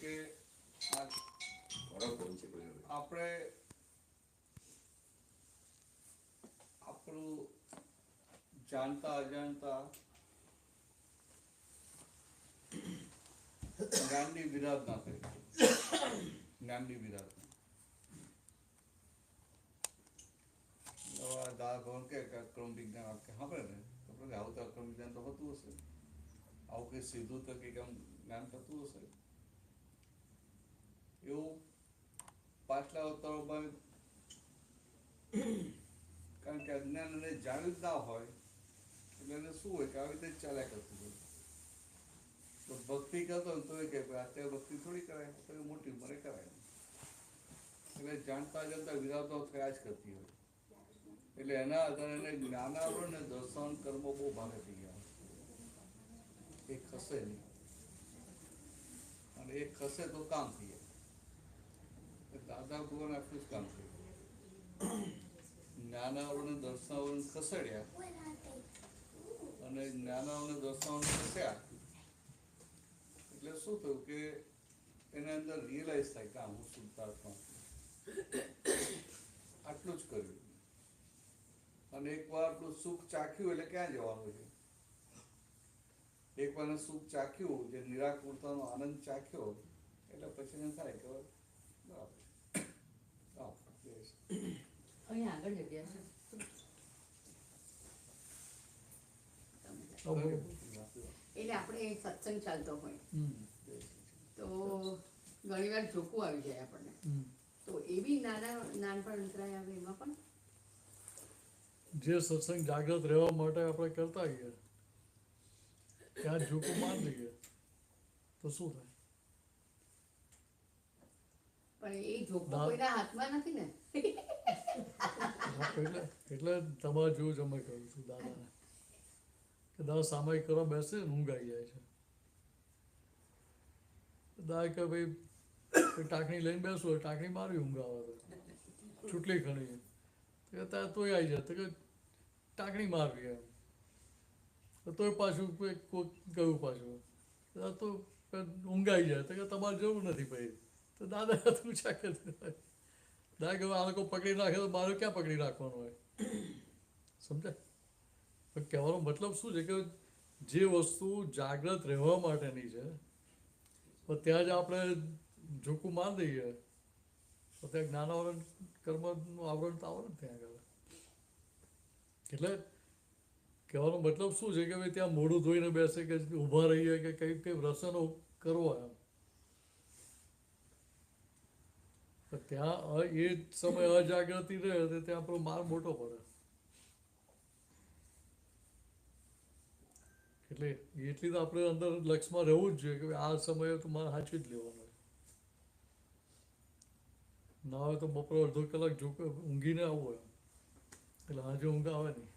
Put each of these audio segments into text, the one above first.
કે આપણે આપણું જાણતા અજાણતા જ્ઞાનની વિરાધના કરી, જ્ઞાનની વિરાધના. દાદા ભગવાન કે અક્રમ વિજ્ઞાન આપણે સાંભળે ને તો આવું તો અક્રમ વિજ્ઞાન તો હોતું હશે, આવું કઈ સીધું તો કંઈક આમ જ્ઞાન થતું હશે. એવું પાછલા અવતારોમાં કારણ કે અજ્ઞાન એને જાણ્યું જ ના હોય એટલે એને શું હોય કે આવી રીતે ચાલ્યા કરતું હોય. તો ભક્તિ કરતો ને તો એ કે અત્યારે ભક્તિ થોડી કરાય, તો મોટી ઉંમરે કરાય. એટલે જાણતા જાણતા વિરાતો થયા જ કરતી હોય. એટલે એના આધારે એને જ્ઞાનાવરણ ને દર્શન કર્મો બહુ ભારે થઈ ગયા. એ ખસે નહીં અને એ ખસે તો કામ થઈ જાય. દાદા ભગવાન આટલું જ કામ થયું. જ્ઞાનાવરણ દર્શનાવરણ ખસેડ્યા અને જ્ઞાનાવરણ દર્શનાવરણ ખસ્યા એટલે શું થયું કે એના અંદર રિયલાઇઝ થાય કે હું શુદ્ધાત્મા આટલું જ કર્યું. અને એકવાર આપણું સુખ ચાખ્યું એટલે ક્યાં જવાનું છે? એકવાર સુખ ચાખ્યું, જે નિરાકુરતાનો આનંદ ચાખ્યો એટલે પછી એને થાય કે અહીંયા આગળ જગ્યા છે. એટલે આપણે સત્સંગ ચાલતો હોય તો ઘણી વાર જોકું આવી જાય આપણને, તો એવી નાનપણ અંતરાય આવે એમાં પણ જે સત્સંગ જાગૃત રહેવા માટે આપણે કરતા હોઈએ ત્યાં જોકું માન લઈએ તો શું થાય? પણ એ જોકું કોઈના હાથમાં નથી ને. એટલે તમારે જેવું જ અમે કરું છું દાદાને કે દાદા સામાયિક કરવા બેસે ને ઊંઘ આવી જાય છે. દાદા કે ભાઈ ટાંકણી લઈને બેસવું હોય, ટાંકણી મારવી ઊંઘ આવે તો ચૂંટલી ખણી ત્યાં તોય આવી જાય તો કે ટાંકણી મારવી એમ તોય પાછું કહ્યું પાછું તો ઊંઘ આવી જાય તો કે તમારે જરૂર નથી ભાઈ. તો દાદા પૂછ્યા કે દાદા કે આ લોકો પકડી નાખે તો મારે ક્યાં પકડી રાખવાનું હોય? સમજાય? પણ કહેવાનો મતલબ શું છે કે જે વસ્તુ જાગ્રત રહેવા માટેની છે પણ ત્યાં જ આપણે ઝોકું માર દઈએ તો ત્યાં જ્ઞાનાવરણ કર્મનું આવરણ તો આવે ને ત્યાં આગળ. એટલે કહેવાનો મતલબ શું છે કે ભાઈ ત્યાં મોઢું ધોઈને બેસે કે ઊભા રહીએ કે કંઈ રસનો કરવો એમ. ત્યાં એ સમય અજાગૃતિ રહે તો ત્યાં આપણો માર મોટો પડે. એટલે એટલી તો આપણે અંદર લક્ષમાં રહેવું જ જોઈએ કે આ સમયે તો મારે સાચવી જ લેવાનો. ના હોય તો બપોરે અડધો કલાક ઊંઘીને આવવું હોય એટલે આજે ઊંઘ આવે નહીં.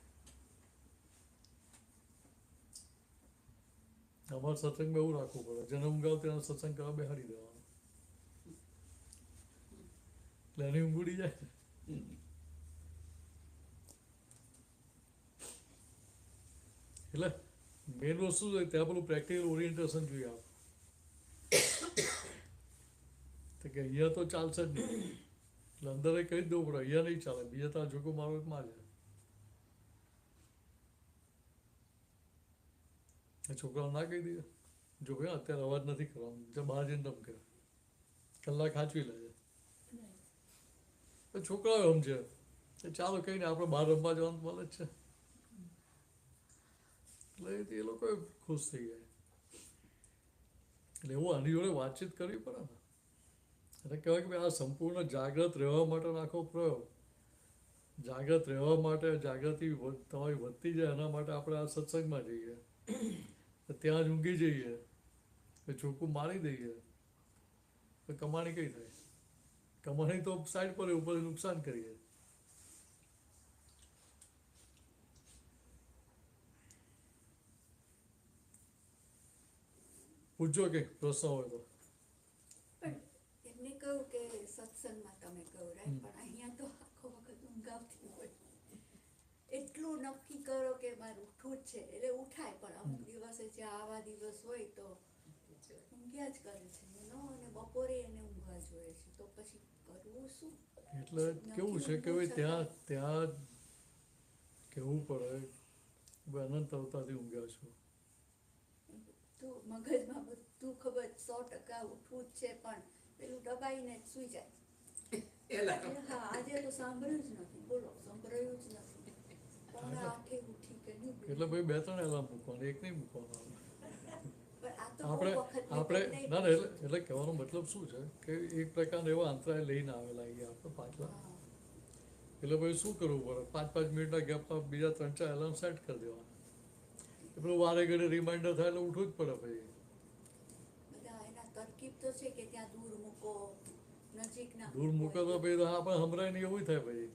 અમારે સત્સંગમાં એવું રાખવું પડે, જેને ઊંઘ આવતી એને સત્સંગ કરવા બેહાડી દેવાનો એટલે એની ઊંઘ ઉડી જાય. એટલે મેઇન વસ્તુ છે ત્યાં પેલું પ્રેક્ટિકલ ઓરિએન્ટેશન જોઈએ આપણે કે અહીંયા તો ચાલશે જ નહીં એટલે અંદર કહી જ દેવું પડે અહીંયા નહીં ચાલે, બીજા ત્યાં જોકો મારો માં છે. છોકરાઓ ના કહી દે જો ભાઈ અત્યારે અવાજ નથી કરવાનો, બહાર જઈને રમ કરે કલાક સાચવી લે છે. છોકરાઓ સમજે ચાલો કઈ નહીં આપણે બહાર રમવા જવાનું મળે જ છે એટલે એ લોકો ખુશ થઈ જાય. એટલે એવું આની જોડે વાતચીત કરવી પડે ને. એટલે કહેવાય કે આ સંપૂર્ણ જાગ્રત રહેવા માટે આખો પ્રયોગ, જાગ્રત રહેવા માટે જાગૃતિ તમારી વધતી જાય એના માટે આપણે આ સત્સંગમાં જઈએ, ત્યાં જ ઊંઘી જઈએ, ચોખ્ખું મારી દઈએ તો કમાણી કઈ થાય? કમાણી તો સાઈડ પર ઉપર નુકસાન કરીએ. પૂછજો કે પ્રશ્ન હોય તો. એમને કહ્યું કે સત્સંગમાં તમે કહો રાઈટ, પણ અહીંયા તો આખો વખત ઊંઘ આવતી હોય. એટલું નક્કી કરો કે મારે ઉઠવું જ છે એટલે ઉઠાય, પણ અમુક દિવસે જે આવા દિવસ હોય તો ઊંઘ્યા જ કરે છે અને બપોરે એને ઊંઘવા જોઈએ છે, તો પછી કરવું શું? એટલે કેવું છે કે ભાઈ ત્યાં કહેવું પડે કે અનંત અવતારથી ઊંઘ્યા છો. તો મગજમાં બધું ખબર 100% ઉઠવું જ છે, પણ પેલું દબાઈને જ સૂઈ જાય. હા, આજે તો સાંભળ્યું જ નથી, બોલો, સંભળાયું જ નથી. પોણા 8 ઉઠી કે નહીં? એટલે ભાઈ 2-3 એલાર્મ મૂકવાના, એક નહીં મૂકવાના. પણ આ તો બહુ આપણે વખત આપણે નહીં ના ના એટલે કહેવાનો મતલબ શું છે કે એક પ્રકારના એવા અંતરાય લઈને આવેલા અહીંયા આપણે પાછલા. હા. એટલે ભાઈ શું કરવું પડે, 5-5 મિનિટના ગેપમાં બીજા 3-4 એલાર્મ સેટ કરી દેવાના. એ પેલું વારે ઘડી રિમાઇન્ડર થાય એટલે ઉઠવું જ પડે ભાઈ. બધા એના તરકીબ તો છે કે ત્યાં દૂર મૂકો, નજીક ના દૂર મૂકો તો ભાઈ આપણે સંભળાય નહીં એવું થાય ભાઈ.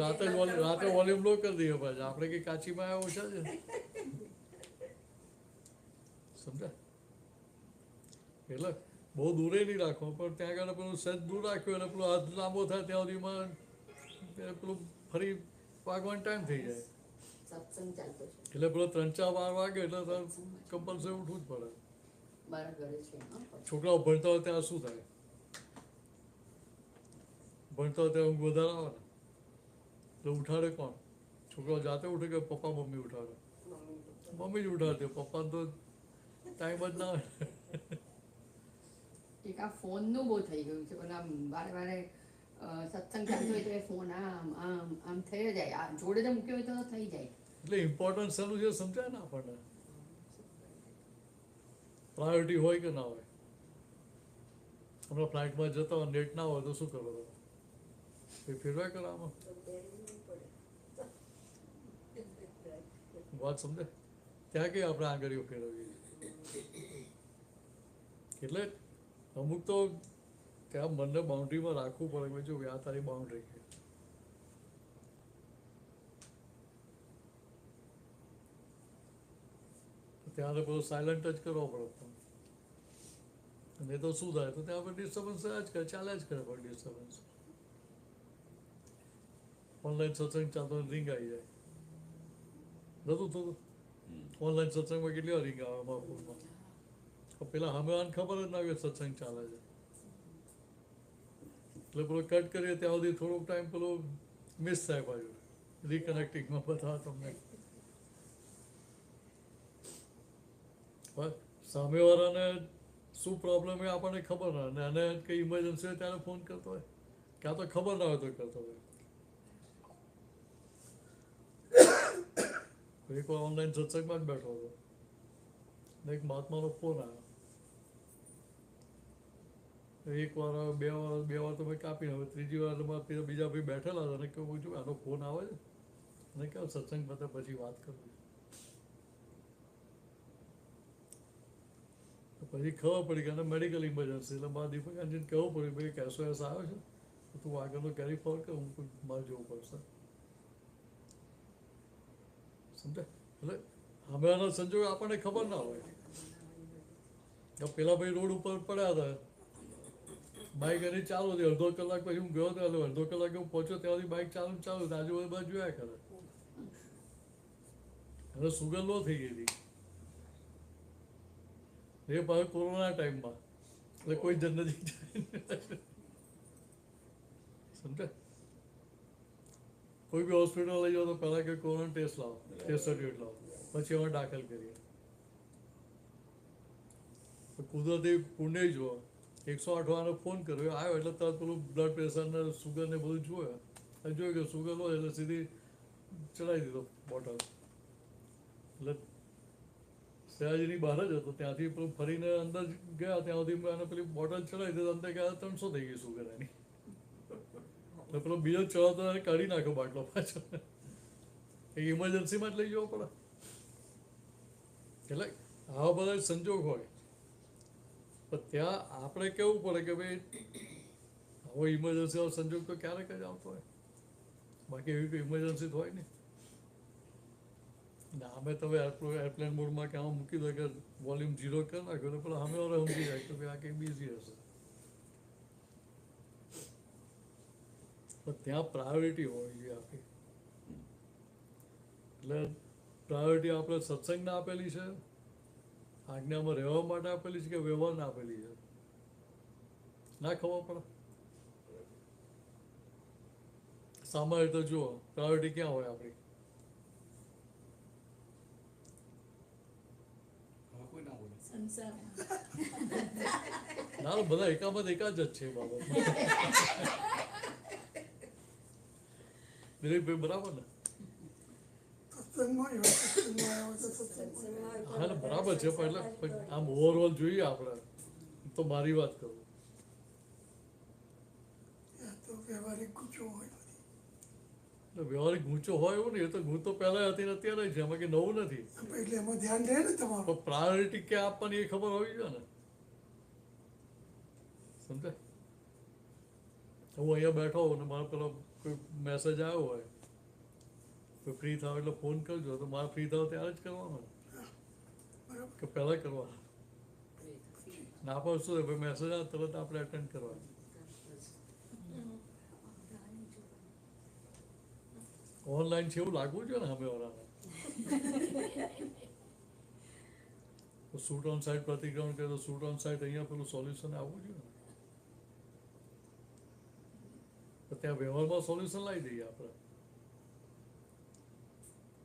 રાતે વોલ્યુમ લો કરી દઈએ પાછા, આપણે કઈ કાચીમાં આવ્યા ઓછા છે. સમજ્યા? એટલે બહુ દૂરે નહીં રાખો, પણ ત્યાં આગળ પેલું સહેજ દૂર રાખ્યું એટલે પેલો હાથ લાંબો થાય ત્યાં સુધીમાં પેલું ફરી વાગવાનો ટાઈમ થઈ જાય. સત્સંગ ચાલતો છે એટલે પેલો 3-4 વાર વાગે એટલે કમ્પલસરી ઉઠવું જ પડે. મારા ઘરે છે. છોકરાઓ ભણતા હોય ત્યાં શું થાય, ભણતા હોય ત્યાં ઊંઘ વધારે આવે ને, એટલે ઉઠાડે કોણ? છોકરાઓ જાતે ઉઠે કે પપ્પા મમ્મી ઉઠાડે? મમ્મી જ ઉઠાડે, પપ્પાને તો ટાઈમ જ ના હોય. એક આ ફોનનું બહુ થઈ ગયું છે, પણ આમ વારે વારે સત્સંગ ચાલતો હોય તો એ ફોન આમ આમ આમ થઈ જાય, આ જોડે તો મૂક્યો હોય તો થઈ જાય. એટલે ઇમ્પોર્ટન્સ શેનું છે સમજાય ને આપણને, પ્રાયોરિટી હોય કે ના હોય. હમણાં ફ્લાઇટમાં જતા હોય નેટ ના હોય તો શું કરો તમે? એ ફેરવાય કરે આમાં વાત સમજે? ત્યાં કઈ આપણે આંગળીઓ ફેરવીએ. એટલે અમુક તો ત્યાં મનને બાઉન્ડ્રીમાં રાખવું પડે કે જો આ તારી બાઉન્ડ્રી છે. ત્યારે પેલો સાયલન્ટ જ કરવો પડે. અને તો શું થાય તો ત્યાં આપણે ડિસ્ટર્બન્સ જ કરે, ચાલ્યા જ કરે પણ ડિસ્ટર્બન્સ. ઓનલાઈન સત્સંગ ચાલતો રિંગ આવી જાય, નતું થતું? ઓનલાઈન સત્સંગમાં કેટલી વાર રિંગ આવે અમારા ફોનમાં. પેલા હમણાં ખબર જ ના હોય સત્સંગ ચાલે છે, એટલે પેલો કટ કરીએ ત્યાં સુધી થોડોક ટાઈમ પેલો મિસ થાય પાછું રિકનેક્ટિંગમાં બધા તમને. સામેવાળાને શું પ્રોબ્લેમ એ આપણને ખબર ના હોય, અને એને કંઈ ઇમરજન્સી હોય ત્યારે ફોન કરતો હોય, ક્યાં તો ખબર ના હોય તો કરતો હોય. એક વાર ઓનલાઈન સત્સંગમાં જ બેઠો હતો, એક મહાત્માનો ફોન આવ્યો. એક વાર બે વાર તો મેં કાપી, હવે ત્રીજી વાર બીજા ભાઈ બેઠેલા હતા અને કહું છું આનો ફોન આવે છે, અને કહ્યું સત્સંગ પતે પછી વાત કરવી. પછી ખબર પડી કે મેડિકલ ઇમરજન્સી, એટલે મારા દીપકાનજીને કહેવું પડ્યું ભાઈ કે SOS આવે છે તો તું આગળનો કેરી ફોરવર્ડ કર, હું મારે જવું પડશે. સમજે? એટલે હમણાંનો સંજોગ આપણને ખબર ના હોય. પેલા ભાઈ રોડ ઉપર પડ્યા હતા, બાઇક એની ચાલુ હતી, અડધો કલાક પછી હું ગયો હતો, એટલે અડધો કલાક હું પહોંચ્યો ત્યાં સુધી બાઇક ચાલુ આજુબાજુ બાજુ જોયા કરે. અને સુગર લો થઈ ગઈ હતી એ પાછું કોરોના ટાઈમમાં, એટલે કોઈ જ નથી. સમજે? કોઈ બી હોસ્પિટલ લઈ જાઓ તો પહેલા કે કોરોના ટેસ્ટ લાવો, ટેસ્ટ સર્ટિફિકેટ લાવો, પછી અમે દાખલ કરીએ. કુદરતી પુણ્ય જુઓ, 108 વાળાનો ફોન કર્યો, આવ્યો એટલે તરત પેલું બ્લડ પ્રેશર ને સુગર ને બધું જોયું, જોયું કે સુગર લો એટલે સીધી ચડાવી દીધો બોટલ. એટલે સયાજીની બહાર જ હતો, ત્યાંથી પેલું ફરીને અંદર ગયા ત્યાં સુધી એને પેલી બોટલ ચડાવી દીધી, અંદર ગયા 300 થઈ ગઈ સુગર એની. એટલે પેલો બીજો ચડાવતો એને કાઢી નાખ્યો બાટલો પાછો. ઇમરજન્સીમાં જ લઈ જવો પડે. એટલે આવા બધા સંજોગ હોય, પણ ત્યાં આપણે કેવું પડે કે ભાઈ આવો ઇમરજન્સી વાળો સંજોગ તો ક્યારેક જ આવતો હોય, બાકી એવી કોઈ ઇમરજન્સી હોય નહીં. અમે તમે એરપ્લેન મોડમાં કે આમાં મૂકી દો કે વોલ્યુમ 0 કરી નાખ્યો તો પેલા અમે સમજી જાય કે ભાઈ આ કંઈ બીઝી હશે. પણ ત્યાં પ્રાયોરિટી હોવી જોઈએ આપણી. એટલે પ્રાયોરિટી આપણે સત્સંગને આપેલી છે, આજ્ઞામાં રહેવા માટે આપેલી છે કે વ્યવહારને આપેલી છે? ના ખબર પડે. સામાન્ય રીતે જુઓ પ્રાયોરિટી ક્યાં હોય આપણી? હવે કોઈ ના બોલે. સંસારમાં ના બધા એકામાં એકાદ જ છે એ બાબતમાં. દિલીપભાઈ બરાબર ને? હા ને, બરાબર છે પણ એટલે આમ ઓવરઓલ જોઈએ આપણે તો મારી વાત કરું વ્યવહારિક ગૂંચો હોય એટલે વ્યવહારિક ગૂંચો હોય એવું ને, એ તો ગૂંચો પહેલા હતી ને અત્યારે છે, એમાં કે નવું નથી. એટલે એમાં ધ્યાન રહે ને તમારું. પણ પ્રાયોરિટી ક્યાં આપવાની એ ખબર હોવી જોઈએ ને. સમજે? હું અહીંયા બેઠો હોઉં ને મારો પેલો કોઈ મેસેજ આવ્યો હોય તો ફ્રી થાવ એટલે ફોન કરજો, તો મારે ફ્રી થાવ ત્યારે જ કરવાનો બરાબર. કે પહેલાં કરવાનો? ના પણ શું ભાઈ મેસેજ આવે તરત આપણે અટેન્ડ કરવાનું. ઓનલાઈન છે એવું લાગવું જોઈએ ને અમે વાળાને. શૂટ ઓન સાઇટ પ્રતિક્રમણ કરે તો શૂટ ઓન સાઇટ અહીંયા પેલું સોલ્યુશન આવવું જોઈએ ને. તો ત્યાં વ્યવહારમાં સોલ્યુશન લાવી દઈએ આપણે.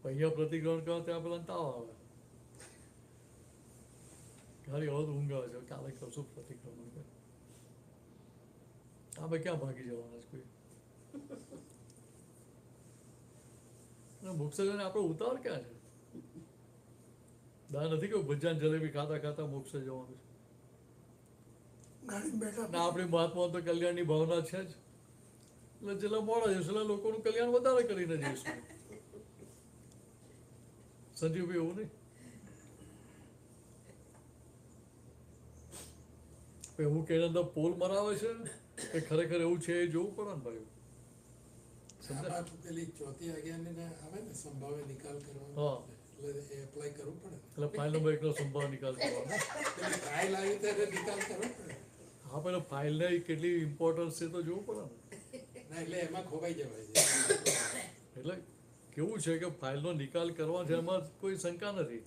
અહીંયા પ્રતિક્રમણ કરો ત્યાં પેલા તાવ આવે, ખાલી હવે ઊંઘ આવે છે, કાલે કરશું પ્રતિક્રમણ કરે. આપણે ક્યાં ભાગી જવાના છે કોઈ? મોક્ષ જઈને આપણો ઉતાર ક્યાં છે? દા નથી કે ભજીયા જલેબી ખાતા ખાતા મોક્ષ જવાનું છે. ગાડીમાં બેઠા ના, આપણી મહાત્મા તો કલ્યાણની ભાવના છે જ, એટલે જેટલા મોડા જઈશું એટલે લોકોનું કલ્યાણ વધારે કરીને જઈશું. સંજીવભાઈ એવું નહીં? એવું કે અંદર પોલ મરાવે છે કે ખરેખર એવું છે એ જોવું પડે ને ભાઈ. આમાં પેલી ચોથી આજ્ઞાની ને આવે ને સંભાવે નિકાલ કરવાનો, હા. એટલે એ એપ્લાય કરવું પડે ને. એટલે ફાઇલ નંબર 1 નો સંભાવ નિકાલ કરવાનો. પેલી ફાઇલ આવી ત્યારે નિકાલ કરવો પડે. હા, પેલા ફાઇલને કેટલી ઇમ્પોર્ટન્સ છે તો જોવું પડે ને. ના એટલે એમાં ખોવાઈ જવાય છે. એટલે કેવું છે કે ફાઇલનો નિકાલ કરવા છે એમાં કોઈ શંકા નથી.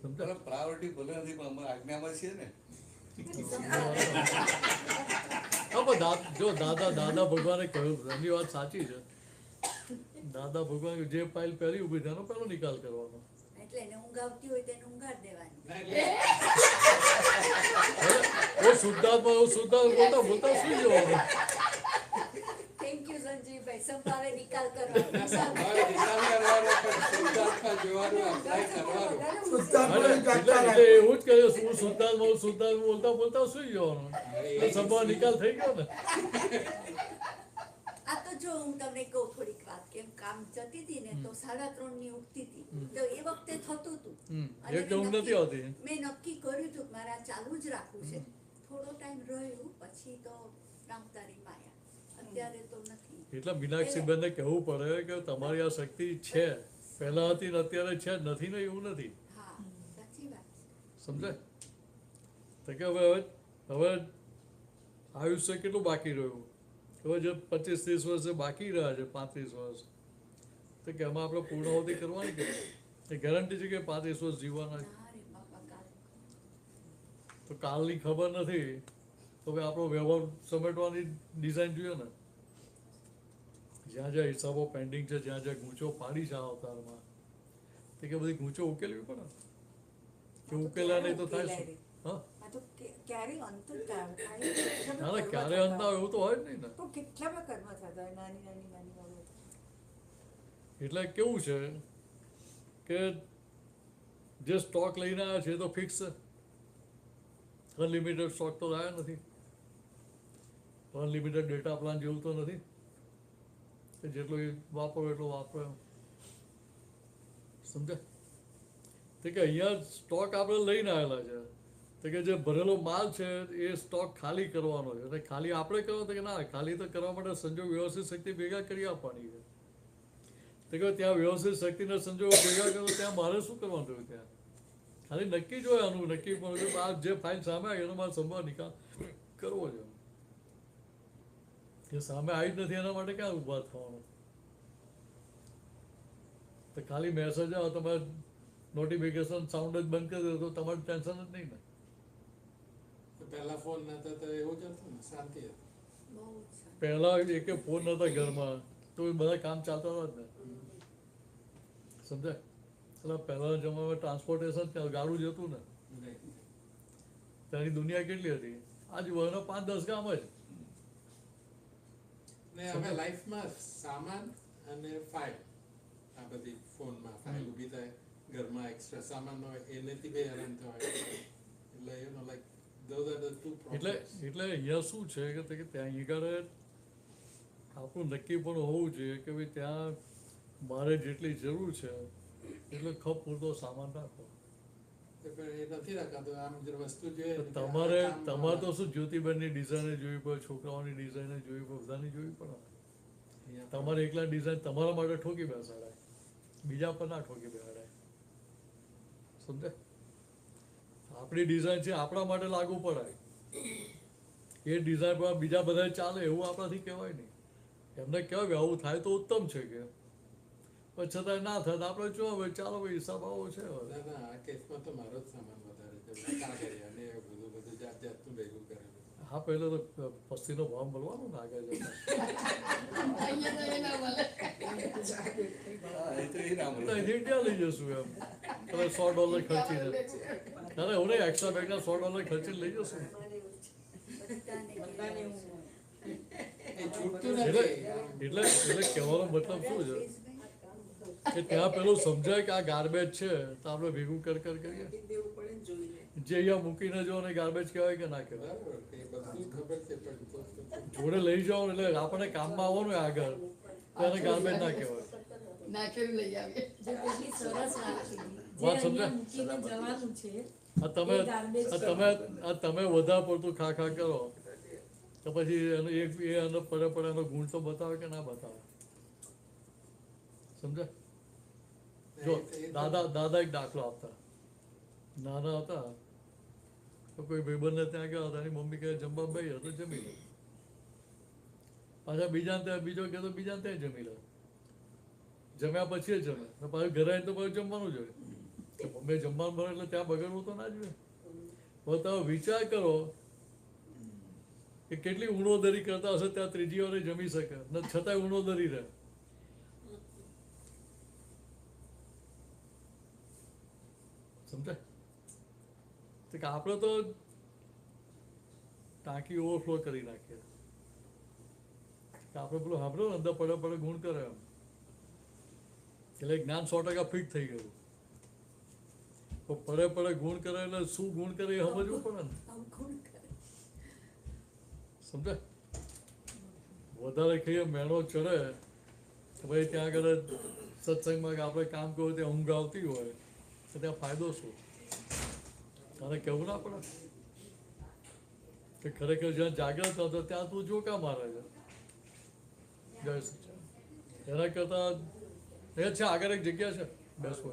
સમજ્યા? બરાબર, પ્રાયોરિટી ભલે નથી પણ અમે આજ્ઞામાં છીએ ને. હા, પણ જો દાદા ભગવાને કહ્યું, એમની વાત સાચી છે. દાદા ભગવાન જે ફાઇલ પહેલી ઉભી થાય એનો પહેલો નિકાલ કરવાનો. એટલે એને ઊંઘ આવતી હોય તેને ઊંઘાડ દેવાની. ના એટલે એ શુદ્ધાત્મા બોલતા સુઈ જવાનું. થેન્ક યુ સંજીવભાઈ, સંભાવે નિકાલ કરવાનો. સંભાવે નિકાલ કરવાનો પણ શુદ્ધાત્મા જોવાનું, apply કરવાનું. શુદ્ધાત્માની જાગતા એટલે રાખો. એવું જ કહે હું શુદ્ધાત્મા બોલતા સુઈ જવાનું. એટલે સંભાવ નિકાલ થઈ ગયો ને. આ તો જો હું તમને કહું થોડીક વાત, કેમ કામ જતી હતી ને તો 3:30 ની ઉઠતી હતી, તો એ વખતે થતું હતું. અને એક ઊંઘ નથી આવતી. મેં નક્કી કર્યું હતું કે મારે આ ચાલુ જ રાખવું છે. થોડો ટાઈમ રહ્યું પછી તો રામતારી માયા, અત્યારે તો નથી. એટલે મીનાક્ષીબેનને કહેવું પડે કે તમારી આ શક્તિ છે, પહેલા હતી ને અત્યારે છે જ નથી ને, એવું નથી. હા, સાચી વાત છે. સમજાય? તો કે હવે આયુષ્ય કેટલું બાકી રહ્યું? હવે જે 25-30 વર્ષ બાકી રહ્યા છે, 35 વર્ષ, તો કે એમાં આપણે પૂર્ણાહુતિ કરવાની કે એ ગેરંટી છે કે 35 વર્ષ જીવવાના? ના રે બાપા, કાલે તો કાલની ખબર નથી, તો હવે આપણો વ્યવહાર સમેટવાની ડિઝાઇન જોઈએ ને. જ્યાં જ્યાં હિસાબો પેન્ડિંગ છે, જ્યાં જ્યાં ગૂંચો પાડી છે આ અવતારમાં, તો કે બધી ગૂંચો ઉકેલવી પડે કે ઉકેલા નહીં તો થાય શું? હા, આ તો ક્યારે અંત જ થાય. ના ના, ક્યારે અંત આવે એવું તો હોય જ નહીં ને. તો કેટલામાં કર્મ થતા હોય, નાની બાબતો. એટલે કેવું છે કે જે સ્ટોક લઈને આવ્યા છે એ તો ફિક્સ છે. અનલિમિટેડ સ્ટોક તો આવ્યા નથી. અનલિમિટેડ ડેટા પ્લાન જેવું તો નથી કે જેટલો એ વાપરો એટલો વાપરો એમ. સમજે? તો કે અહીંયા સ્ટોક આપણે લઈને આવેલા છે, તો કે જે ભરેલો માલ છે એ સ્ટોક ખાલી કરવાનો છે. અને ખાલી આપણે કરવો તો કે ના, ખાલી તો કરવા માટે સંજોગ વ્યવસ્થિત શક્તિ ભેગા કરી આપવાની છે. તો કે ત્યાં વ્યવસ્થિત શક્તિના સંજોગો ભેગા કરો, ત્યાં મારે શું કરવાનું થયું? ત્યાં ખાલી નક્કી જ હોય આનું, નક્કી પણ આ જે ફાઇલ સામે આવી એનો મારે સંભાવ નિકાલ કરવો છે. જે સામે આવી જ નથી એના માટે ક્યાં ઊભા થવાનું? તો ખાલી મેસેજ આવે, તમે નોટિફિકેશન સાઉન્ડ જ બંધ કરી દો તો તમારું ટેન્શન જ નહીં ને. પહેલા ફોન નતા તો એવું જ હતું ને, શાંતિ હતી. બહુ જ સારું. પહેલા એકે ફોન નતા ઘરમાં તો એ બધા કામ ચાલતા હતા જ ને, સમજાય. એટલે પહેલાના જમાનામાં ટ્રાન્સપોર્ટેશન ગાડું જ હતું ને, ત્યાંની દુનિયા કેટલી હતી. આજ વરના 5-10 ગામ જ. ને હવે લાઈફમાં સામાન અને ફાઇલ, આ બધી ફોનમાં ફાઇલ ઊભી થાય, ઘરમાં એક્સ્ટ્રા સામાન હોય એનેથી બી હેરાન થવાય. એટલે you know like those are the two એટલે problems. એટલે અહીંયા શું છે કે ત્યાં આગળ આપણું નક્કી પણ હોવું જોઈએ કે ભાઈ ત્યાં મારે જેટલી જરૂર છે એટલે ખપ પૂરતો સામાન રાખો. પણ એ નથી રાખાતો. આમ જે વસ્તુ જોઈએ ને કે આ તમારે કામ તમારે તો શું જ્યોતિબેનની ડિઝાઇન જોવી પડે, છોકરાઓની ડિઝાઇન જોવી પડે, બધાની જોવી પડે. અહીંયા તમારે એકલા ડિઝાઇન તમારા માટે ઠોકી બેસાડાય, બીજા પર ના ઠોકી બેસાડાય. સમજે? આપણી ડિઝાઇન છે આપણા માટે લાગુ પડાય, એ ડિઝાઇન પર બીજા બધા ચાલે એવું આપણાથી કહેવાય નહીં. એમને કહેવાય કે આવું થાય તો ઉત્તમ છે કે, પણ છતાંય ના થાય તો આપણે જો હવે ચાલો ભાઈ હિસાબ આવો છે હવે. ના ના, આ કેસમાં તો મારો જ સામાન વધારે છે. કાગળિયા ને એવું બધું જાત જાતનું ભેગું કરેલું. હા, પહેલો તો પસ્તીનો ભાવ મળવાનો ને આગળ જતા. અહીંયા તો એ ના મળે. હા, એ તો એ ના એટલે મળે. અહીંથી ક્યાં લઈ જશું એમ? તમે $100 ખર્ચીને અરે હું નહીં, એક્સ્ટ્રા બેગના $100 ખર્ચીને લઈ જશું. બધાને એ છૂટતું એટલે નથી. એટલે એટલે કહેવાનો મતલબ શું છે કે ત્યાં પેલું સમજાય કે આ ગાર્બેજ છે તો આપણે ભેગું કરીએ, જે અહીંયા મૂકીને જો ને ગાર્બેજ કહેવાય કે ના કહેવાય. બરાબર, એ બધું ખબર છે પણ તો જોડે લઈ જાઓ ને એટલે આપણને કામમાં આવવાનું હોય આગળ, તો એને ગાર્બેજ ના કહેવાય. નાખેલું લઈ આવીએ. જે કેટલી સરસ વાત કીધી. જે વાત સમજાય? અહીંયા મૂકીને જવાનું છે આ તમે વધારે પડતું ખા કરો તો પછી એનો એનો પડે એનો ગુણ તો બતાવે કે ના બતાવે. સમજાય? જો દાદા એક દાખલો આપતા, નાના હતા તો કોઈ ભાઈબંધને ત્યાં ગયા હતા, એની મમ્મી કહે જમવા બેહી તો જમી લે. પાછા બીજાને ત્યાં બીજો કહે તો બીજાને ત્યાં જમી લે. જમ્યા પછી જમે ને પાછું ઘરે આવીને તો પાછું જમવાનું જોઈએ. મમ્મી જમવાનું બને એટલે ત્યાં બગડવું તો ના જોઈએ. હવે તમે વિચાર કરો કે કેટલી ઉણોદરી કરતા હશે ત્યાં ત્રીજી વારે જમી શકે ને છતાંય ઉણોદરી રહે. સમજાય? તો કે આપણે તો ટાંકી ઓવરફ્લો કરી નાખીએ. આપણે પેલું સાંભળો ને અંદર પડે ગુણ કરે એમ, એટલે જ્ઞાન 100% ફિટ થઈ ગયું. તો પડે ગુણ કરે એટલે શું ગુણ કરે એ સમજવું પડે ને. અવગુણ કરે. સમજાય? વધારે ખાઈએ મેણો ચડે તો ભાઈ ત્યાં આગળ સત્સંગમાં કે આપણે કામ કરવું ત્યાં ઊંઘ આવતી હોય તો ત્યાં ફાયદો શું? તારે કહેવું ના પડે કે ખરેખર જ્યાં જાગ્રત હતો ત્યાં તું જોકા મારે છે. જય શ્રી કૃષ્ણ. એના કરતા એ છે આગળ એક જગ્યા છે બેસવો,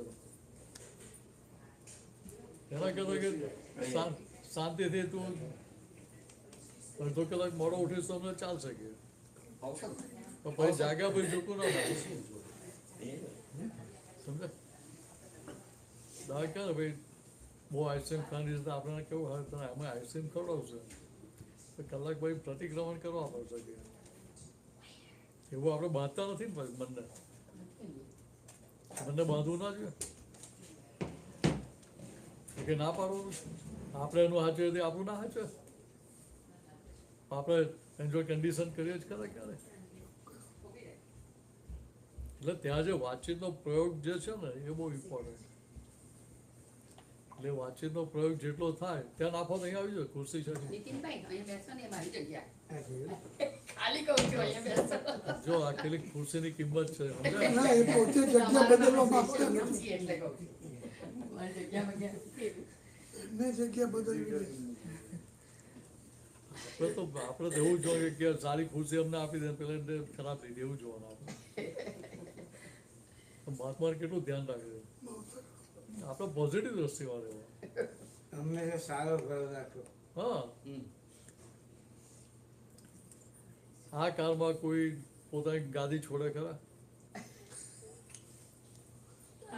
એના કરતા કે શાંતિથી તું અડધો કલાક મોડો ઉઠીશ તો અમને ચાલશે કે, આવશે ને? તો પછી જાગ્યા પછી જોતું ના થાય. સમજે? દાદા કહે ને ભાઈ બહુ આઈસ્ક્રીમ ખાવાની છે આપણને કેવું હોય તને અમે આઈસ્ક્રીમ ખવડાવશે તો કલાક ભાઈ પ્રતિક્રમણ કરવા પડશે કે એવું આપણે બાંધતા નથી ને મનને બાંધવું ના જોઈએ કે ના પાડવાનું. આપણે એનું હાચવે તે આપણું ના હાચવે. આપણે એન્જોય કન્ડિશન કરીએ જ ખરા ક્યારે. એટલે ત્યાં જે વાતચીતનો પ્રયોગ જે છે ને એ બહુ ઇમ્પોર્ટન્ટ. એટલે વાતચીતનો પ્રયોગ જેટલો થાય ત્યાં નાફો નહીં આવી જાય. ખુરશી છે નીતિનભાઈ, અહીંયા બેસો ને એ મારી જગ્યા. ખાલી કહું છું, અહીંયા બેસો. જો આ પેલી ખુરશીની કિંમત છે સમજ્યા? ના એ પોતે જગ્યા બદલવા માંગતા નથી. ગમતી એટલે કહું છું. મારી જગ્યામાં ગયા. એમને જગ્યા બદલવી જોઈએ. આપણે તો એવું જોઈએ કે સારી ખુરશી અમને આપી દે પેલા એને ખરાબ થઈ એવું જોવાનું આપણે. મહાત્માને કેટલું ધ્યાન રાખે છે. બહુ સરસ. આપણે પોઝિટિવ દ્રષ્ટિમાં રહેવું. હંમેશા સારો ભાવ રાખો. હા, હમ. આ કાળમાં કોઈ પોતાની ગાદી છોડે ખરા?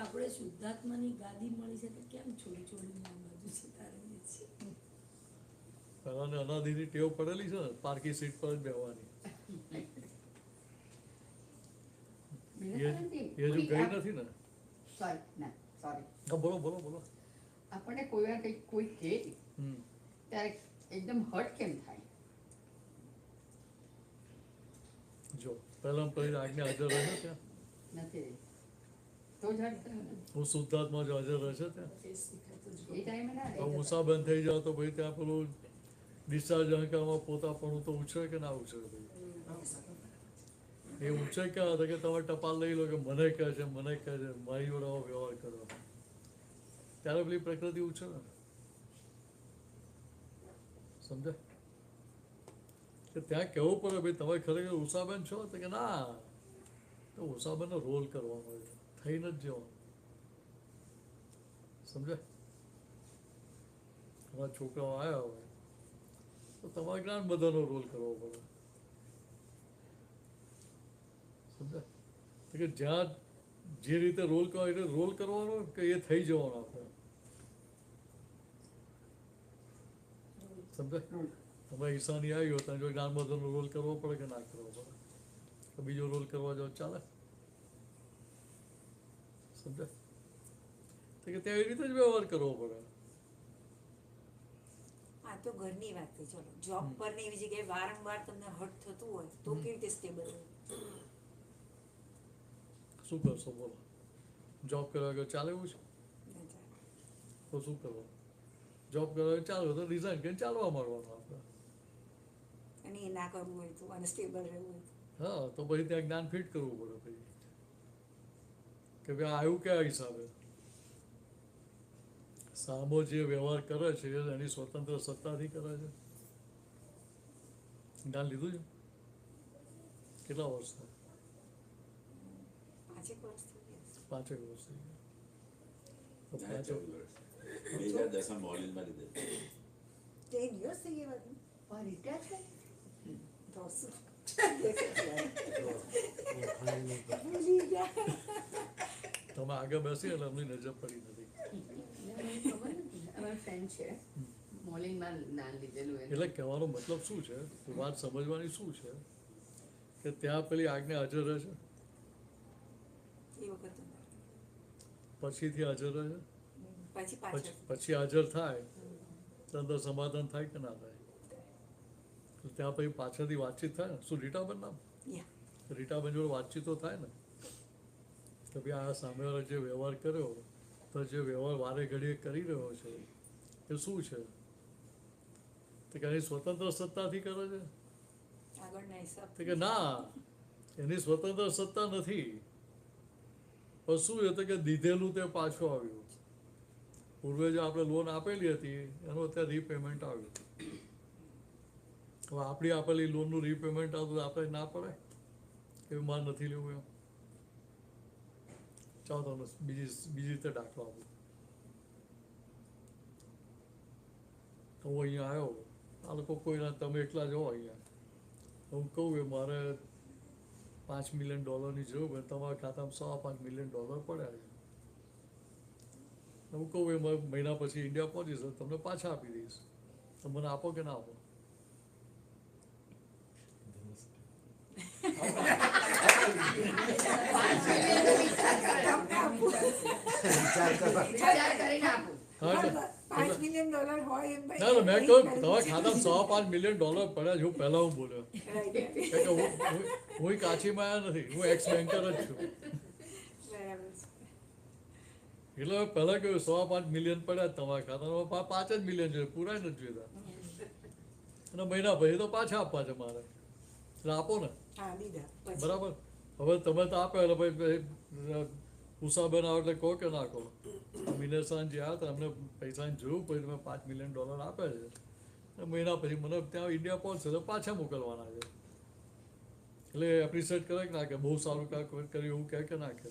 આપણે શુદ્ધાત્માની ગાદી મળી છે તો કેમ છોડી છોડીને આ બાજુ છે તારવીએ છીએ પહેલાને અનાદિની ટેવ પડેલી છે ને પાર્કી સીટ પર જ બેહવાની એ હજુ ગઈ નથી ને. સોરી હા બોલો બોલો બોલો. આપણને કોઈ વાર કંઈક કોઈ કહે હમ. ત્યારે એકદમ હર્ટ કેમ થાય? જો પહેલા પહેલી આજ્ઞા હાજર રહે છે ત્યાં નથી તો જ હર્ટ થાય ને. હું શુદ્ધાત્મા જો હાજર રહે છે ત્યાં ફેસ દેખાતો જ એ ટાઈમે ના તો રહે. ઉષા બંધ થઈ જાવ તો ભાઈ ત્યાં પેલું ડિસ્ચાર્જ અહંકારમાં પોતાપણું તો ઉછરે કે ના ઉછરે ભાઈ એ ઉછરે ક્યાં હતા કે તમે ટપાલ લઈ લો કે મને કહે છે મારી જોડે આવો વ્યવહાર કરો ત્યારે પેલી પ્રકૃતિ ઉછરે ને. સમજાય કે ત્યાં કહેવું પડે ભાઈ તમે ખરેખર ઉષાબેન છો તો કે ના તો ઉષાબેનનો રોલ કરવાનો છે થઈને જ જવાનું. સમજાય તમારા છોકરાઓ આવ્યા હોય તો તમારે જ્ઞાન બધાનો રોલ કરવો પડે. સમજાય તો કે જ્યાં જે રીતે રોલ કરવા એટલે રોલ કરવાનો કે એ થઈ જવાનો આપણે. સમજાય તમારે ઈશાની આવી હોય ત્યાં જો જ્ઞાન બધાનો રોલ કરવો પડે કે ના કરવો પડે કે બીજો રોલ કરવા જાવ ચાલે. સમજાય તો કે ત્યાં એવી રીતે જ વ્યવહાર કરવો પડે. આ તો ઘરની વાત છે. ચલો જોબ પર ને એવી જગ્યાએ વારંવાર તમને હર્ટ થતું હોય તો કેવી રીતે સ્ટેબલ હોય? શું કરશો બોલો? જોબ કરવા ગયો ચાલે એવું છે ના ચાલે. તો શું કરવાનું? જોબ કરવા ચાલુ તો રિઝાઇન કરીને ચાલવા માંડવાનું આપણે. અને એ ના કરવું હોય તો અનસ્ટેબલ રહેવું હોય તો. હા તો પછી ત્યાં જ્ઞાન ફિટ કરવું પડે પછી કે ભાઈ આવ્યું કયા હિસાબે. સામો જે વ્યવહાર કરે છે એ એની સ્વતંત્ર સત્તાથી કરે છે. જ્ઞાન લીધું છે કેટલા વર્ષ થાય? 5 વર્ષ થઈ ગયા. 5 વર્ષ થઈ ગયા. તો 10 years થઈ ગયા વાત. પણ રિટાયર થાય તો શું? ભૂલી ગયા. તમે આગળ બેસી એટલે એમની નજર પડી નથી. મને ખબર નથી. અમારા ફ્રેન્ડ છે મોર્નિંગમાં જ્ઞાન લીધેલું એને. એટલે કહેવાનો મતલબ શું છે વાત સમજવાની શું છે કે ત્યાં પેલી આજ્ઞા હાજર રહે છે એ વખત પછીથી હાજર રહે છે પછી પાછળ પછી હાજર થાય તો અંદર સમાધાન થાય કે ના થાય. તો ત્યાં પછી પાછળથી વાતચીત થાય ને. શું રીટાબેન નામ? યા રીટાબેન જોડે વાતચીત તો થાય ને કે ભાઈ આ સામેવાળા જે વ્યવહાર કર્યો તો જે વ્યવહાર વારે ઘડીએ કરી રહ્યો છે એ શું છે તો કે એની સ્વતંત્ર સત્તાથી કરે છે આગળના હિસાબ તો કે ના એની સ્વતંત્ર સત્તા નથી. પણ શું છે તો કે દીધેલું તે પાછું આવ્યું. પૂર્વે જે આપણે લોન આપેલી હતી એનું અત્યારે રીપેમેન્ટ આવ્યું. હવે આપણી આપેલી લોનનું રીપેમેન્ટ આવતું આપણે ના પડે કે મારે નથી લેવું એમ. ચાલો તમને બીજી રીતે દાખલો આપું. તો હું અહીંયા આવ્યો આ લોકો કોઈના તમે એકલા જ હો અહીંયા હું કહું કે મારે $5 મિલિયન જરૂર હોય તમારા ખાતામાં $5 મિલિયન પડ્યા છે. હું કહું એ મહિના પછી ઇન્ડિયા પહોંચીશ તમને પાછા આપી દઈશ. તો મને આપો કે ના આપો? વિચાર કરીને આપું. હા તો $5 million હોય એમ ભાઈ. ના ના મેં કહ્યું તમારા ખાતામાં $5 મિલિયન પડ્યા છે હું પહેલા હું બોલ્યો Right. કે હું કાચીમાં આવ્યા નથી હું એક્સ બેન્કર જ છું. બરાબર છે. એટલે મેં પહેલા કહ્યું $5 મિલિયન પડ્યા તમારા ખાતામાં 5 જ મિલિયન જોઈએ પૂરા નથી જોઈતા. અને મહિના પછી તો પાછા આપવા છે મારે એટલે આપો ને હા લીધા પછી. બરાબર. હવે તમે તો આપે એટલે ભાઈ ઉષાબેન આવે એટલે કહો કે ના કહો. મિનેસાન જે આવ્યા હતા એમને પૈસાની જરૂર પડી તમે $5 મિલિયન આપે છે અને મહિના પછી મને ત્યાં ઇન્ડિયા પહોંચશે તો પાછા મોકલવાના છે. એટલે એપ્રિશિએટ કરે કે ના કે બહુ સારું કામ કર્યું એવું કહે કે ના કહે.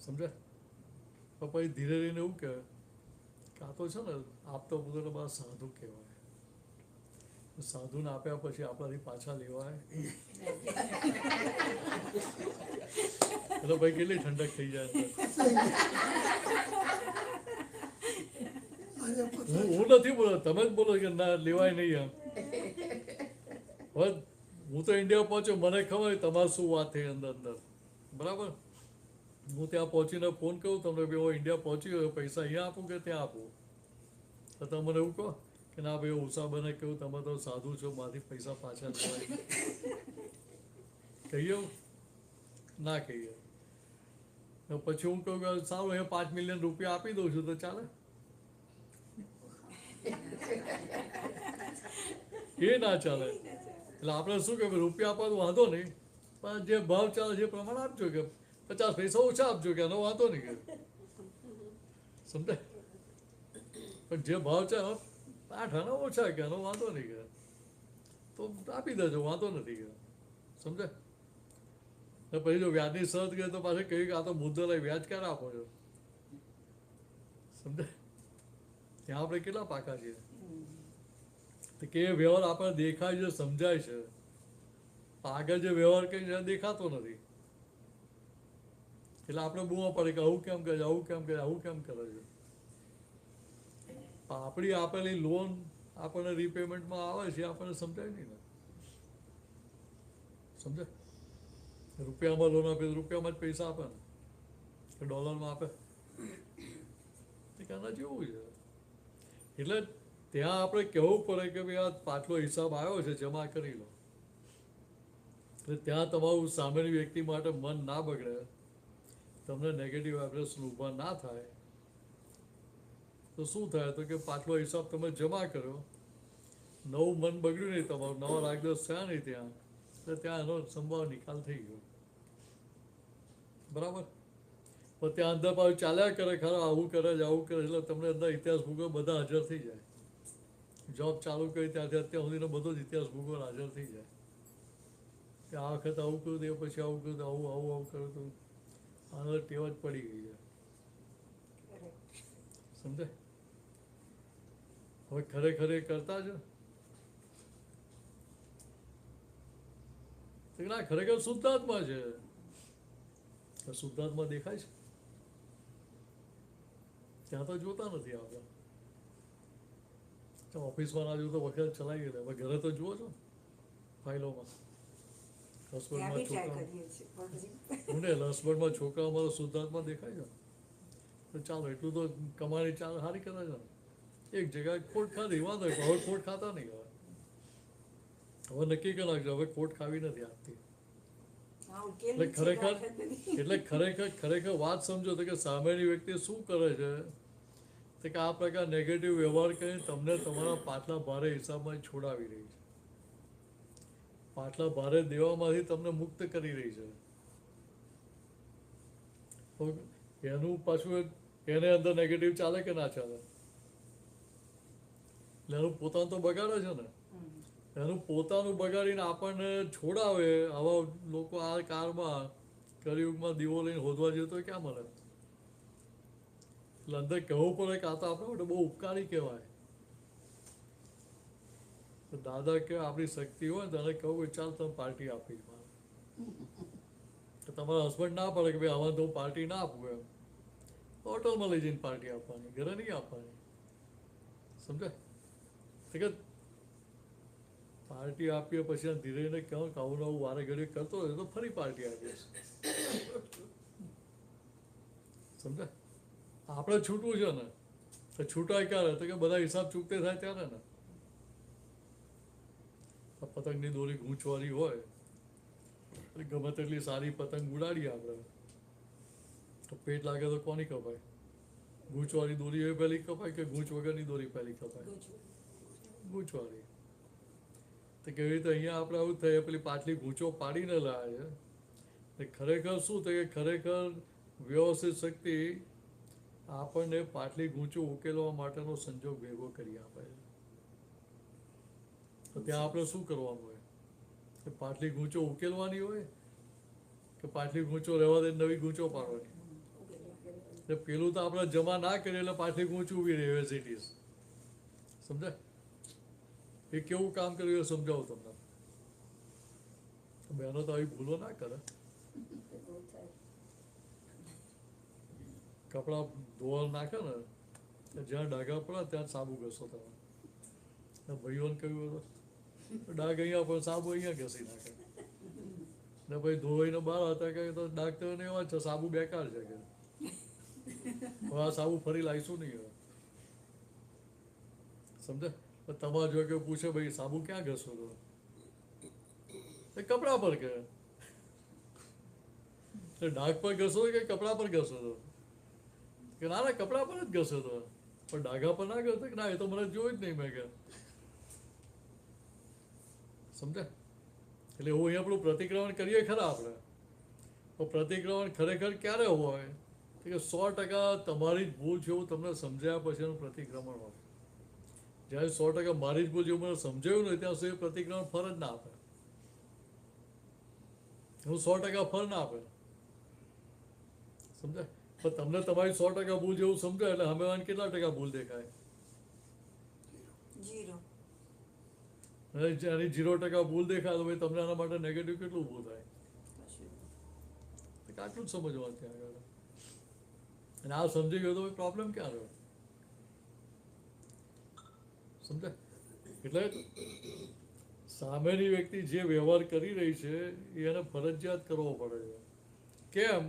સમજાય? તો પછી ધીરે ધીરે એવું કહે કે આ તો છે ને આપતો પોતાને બસ સાધુ કહેવાય. સાધુને આપ્યા પછી આપણાથી પાછા લેવાય એટલે ભાઈ કેટલી ઠંડક થઈ જાય અંદર. હું નથી બોલો, તમે જ બોલો કે ના લેવાય નહીં એમ. હવે હું તો ઇન્ડિયા પહોંચ્યો, મને ખબર તમારે શું વાત થઈ અંદર અંદર, બરાબર. હું ત્યાં પહોંચીને ફોન કરું તમને ભાઈ હું ઇન્ડિયા પહોંચી ગયો, પૈસા અહીંયા આપું કે ત્યાં આપું? તો તમે મને એવું કહો કે ના ભાઈ ઉષાબને કહ્યું તમે તો સાધુ છો, મારી પૈસા પાછા લેવાય. કહીએ ના કહીએ? પછી હું કહું કે સારું એ 5 મિલિયન રૂપિયા આપી દઉં છું તો ચાલે? એ ના ચાલે. એટલે આપણે શું કે રૂપિયા આપવા તો વાંધો નહીં, પણ જે ભાવ ચાલે છે એ પ્રમાણે આપજો, કે 50 પૈસા ઓછા આપજો કે એનો વાંધો નહીં, કે સમજાય? પણ જે ભાવ ચાલે 8 આના ઓછા કે એનો વાંધો નહીં, કે તો આપી દેજો, વાંધો નથી, કે સમજાય? ને પછી જો વ્યાજની શરત ગઈ તો પાછું કહ્યું કે આ તો મુદ્દલ વ્યાજ ક્યારે આપો છો, સમજાય? ત્યાં આપણે કેટલા પાકા છીએ કે એ વ્યવહાર આપણને દેખાય છે, સમજાય છે, આગળ જે વ્યવહાર કરી છે દેખાતો નથી. એટલે આપણે બૂમો પડે કે આવું કેમ કરે, આવું કેમ કરે, આવું કેમ કરે છે. આપણી આપેલી લોન આપણને રિપેમેન્ટમાં આવે છે આપણને સમજાય નહીં ને, સમજાય? રૂપિયામાં લોન આપે રૂપિયામાં જ પૈસા આપે ને, કે ડોલરમાં આપે? આના જેવું છે. એટલે ત્યાં આપણે કહેવું પડે કે ભાઈ આ પાછલો હિસાબ આવ્યો છે, જમા કરી લો. એટલે ત્યાં તમારું સામેની વ્યક્તિ માટે મન ના બગડે, તમને નેગેટિવ વાઇબ્રેશન ઊભા ના થાય, તો શું થાય તો કે પાછલો હિસાબ તમે જમા કર્યો, નવું મન બગડ્યું નહીં તમારું, નવા રાગદોષ થયા નહીં ત્યાં, તો ત્યાં એનો સંભાવ નિકાલ થઈ ગયો, બરાબર. પણ ત્યાં અંદર પાછું ચાલ્યા કરે, ખરા આવું કરે છે આવું કરે, એટલે તમને અંદર ઇતિહાસ ભૂગો બધા હાજર થઈ જાય. જોબ ચાલુ કરી ત્યાંથી અત્યાર સુધીનો બધો જ ઇતિહાસ ભૂગો હાજર થઈ જાય કે આ વખત આવું કર્યું, તે પછી આવું કર્યું, આવું આવું આવું કર્યું, તો આનો ટેવ જ પડી ગઈ છે, સમજાય? હવે ખરેખર એ કરતા છે ના, ખરેખર શુદ્ધાત્મા છે. શુદ્ધાત્મા દેખાય છે ત્યાં તો જોતા નથી આપણે. ઓફિસમાં ના જોયું તો વખત ચલાવી ગયેલા, હવે ઘરે તો જુઓ છો ફાઇલોમાં, હસબન્ડમાં છોકરાઓમાં તો શુદ્ધાત્મા દેખાય છે. તો ચાલો એટલું તો કમાણી ચાલ સારી કરે છે. એક જગ્યાએ ખોટ ખાધી વાંધો, હવે ખોટ ખાતા નહીં. હવે નક્કી કરી નાખજો હવે ખોટ ખાવી નથી આપતી. એટલે ખરેખર વાત સમજો તો કે સામેની વ્યક્તિ શું કરે છે તો કે આ પ્રકાર નેગેટિવ વ્યવહાર કરીને તમને તમારા પાછલા ભારે હિસાબમાં છોડાવી રહી છે, પાછલા ભારે દેવામાંથી તમને મુક્ત કરી રહી છે. એનું પાછું એને અંદર નેગેટિવ ચાલે કે ના ચાલે? એટલે એનું પોતાનું તો બગાડે છે ને, એનું પોતાનું બગાડીને આપણને છોડાવે. આવા લોકો આ કાળમાં કલિયુગમાં દીવો લઈને હોદવા જઈએ તો ક્યાં મળે? એટલે અંદર કહેવું પડે કે આ તો આપણા માટે બહુ ઉપકારી કહેવાય. દાદા કે આપણી શક્તિ હોય ને તેને કહું કે ચાલ તમે પાર્ટી આપી, તો તમારા હસબન્ડ ના પડે કે ભાઈ આમાં તો હું પાર્ટી ના આપું, એમ હોટલમાં લઈ જઈને પાર્ટી આપવાની, ઘરે નહીં આપવાની, સમજાય? કે પાર્ટી આપીએ પછી ધીરે ધીરે કહું કે આવું નવું વારે ઘડી કરતો હોય તો ફરી પાર્ટી આપીશ, સમજાય? આપણે છૂટવું છે ને, તો છૂટાય ક્યારે તો કે બધા હિસાબ ચૂકતે થાય ત્યારે ને. પતંગની દોરી ગૂંચવાળી હોય, ગમે તેટલી સારી પતંગ ઉડાડીએ આપણે, તો પેટ લાગે તો કોની કપાય? ગૂંચવાળી દોરી એ પહેલી કપાય કે ગૂંચ વગરની દોરી પહેલી કપાય? ગૂંચવાળી. તો કેવી રીતે અહીંયા આપણે આવું થાય, પેલી પાટલી ગૂંચો પાડીને લાવે છે. ખરેખર શું થાય કે ખરેખર વ્યવસ્થિત શક્તિ આપણને પાટલી ગૂંચો ઉકેલવા માટેનો સંજોગ ભેગો કરી આપે છે. તો ત્યાં આપણે શું કરવાનું હોય? કે પાટલી ગૂંચો ઉકેલવાની હોય કે પાટલી ગૂંચો રહેવા દે નવી ગૂંચો પાડવાની? એટલે પેલું તો આપણે જમા ના કરીએ એટલે પાટલી ગૂંચું ઉભી રહે, સમજાય? એ કેવું કામ કર્યું એ સમજાવું તમને. બહેનો તો આવી ભૂલો ના કરે. બહુ થાય. કપડાં ધોવા નાખે ને તો જ્યાં ડાઘા પડે ત્યાં સાબુ ઘસો તમે. ભાઈઓને કહ્યું હતું ડાઘ અહીંયા પણ સાબુ અહીંયા ઘસી નાખે. ને ભાઈ ધોવાઈને બહાર હતા કે તો ડાઘ તો એને એવા છે સાબુ બેકાર છે કે હવે આ સાબુ ફરી લાવીશું નહીં હવે. સમજે? તમારે જો કે પૂછે ભાઈ સાબુ ક્યાં ઘસો તો એ કપડા પર કે ડાઘ પર ઘસો કે કપડા પર ઘસો તો કે ના ના કપડા પર જ ઘસો તો પણ ડાઘા પર ના ઘસો કે ના એ તો મને જોયું જ નહીં મેં કે. સમજે? એટલે એવું અહીંયા આપણું પ્રતિક્રમણ કરીએ ખરા આપણે, તો પ્રતિક્રમણ ખરેખર ક્યારે હોય કે 100% તમારી જ ભૂલ છે એવું તમને સમજાયા પછીનું પ્રતિક્રમણ હોય. જ્યારે 100% મારી જ ભૂલ જેવું મને સમજાયું નહીં ત્યાં સુધી પ્રતિક્રમણ ફર જ ના આપે. હું 100% ફર ના આપે. સમજાય? પણ તમને તમારી 100% ભૂલ જેવું સમજાય એટલે અમે કેટલા ટકા ભૂલ દેખાય? 0. અને 0% ભૂલ દેખાય તો ભાઈ તમને આના માટે નેગેટિવ કેટલું ઊભું થાય? આટલું જ સમજવાનું ત્યાં આગળ. અને આ સમજી ગયો તો પ્રોબ્લેમ ક્યાં રહ્યો? સમજાય? એટલે સામેની વ્યક્તિ જે વ્યવહાર કરી રહી છે એ એને ફરજિયાત કરવો પડે છે. કેમ?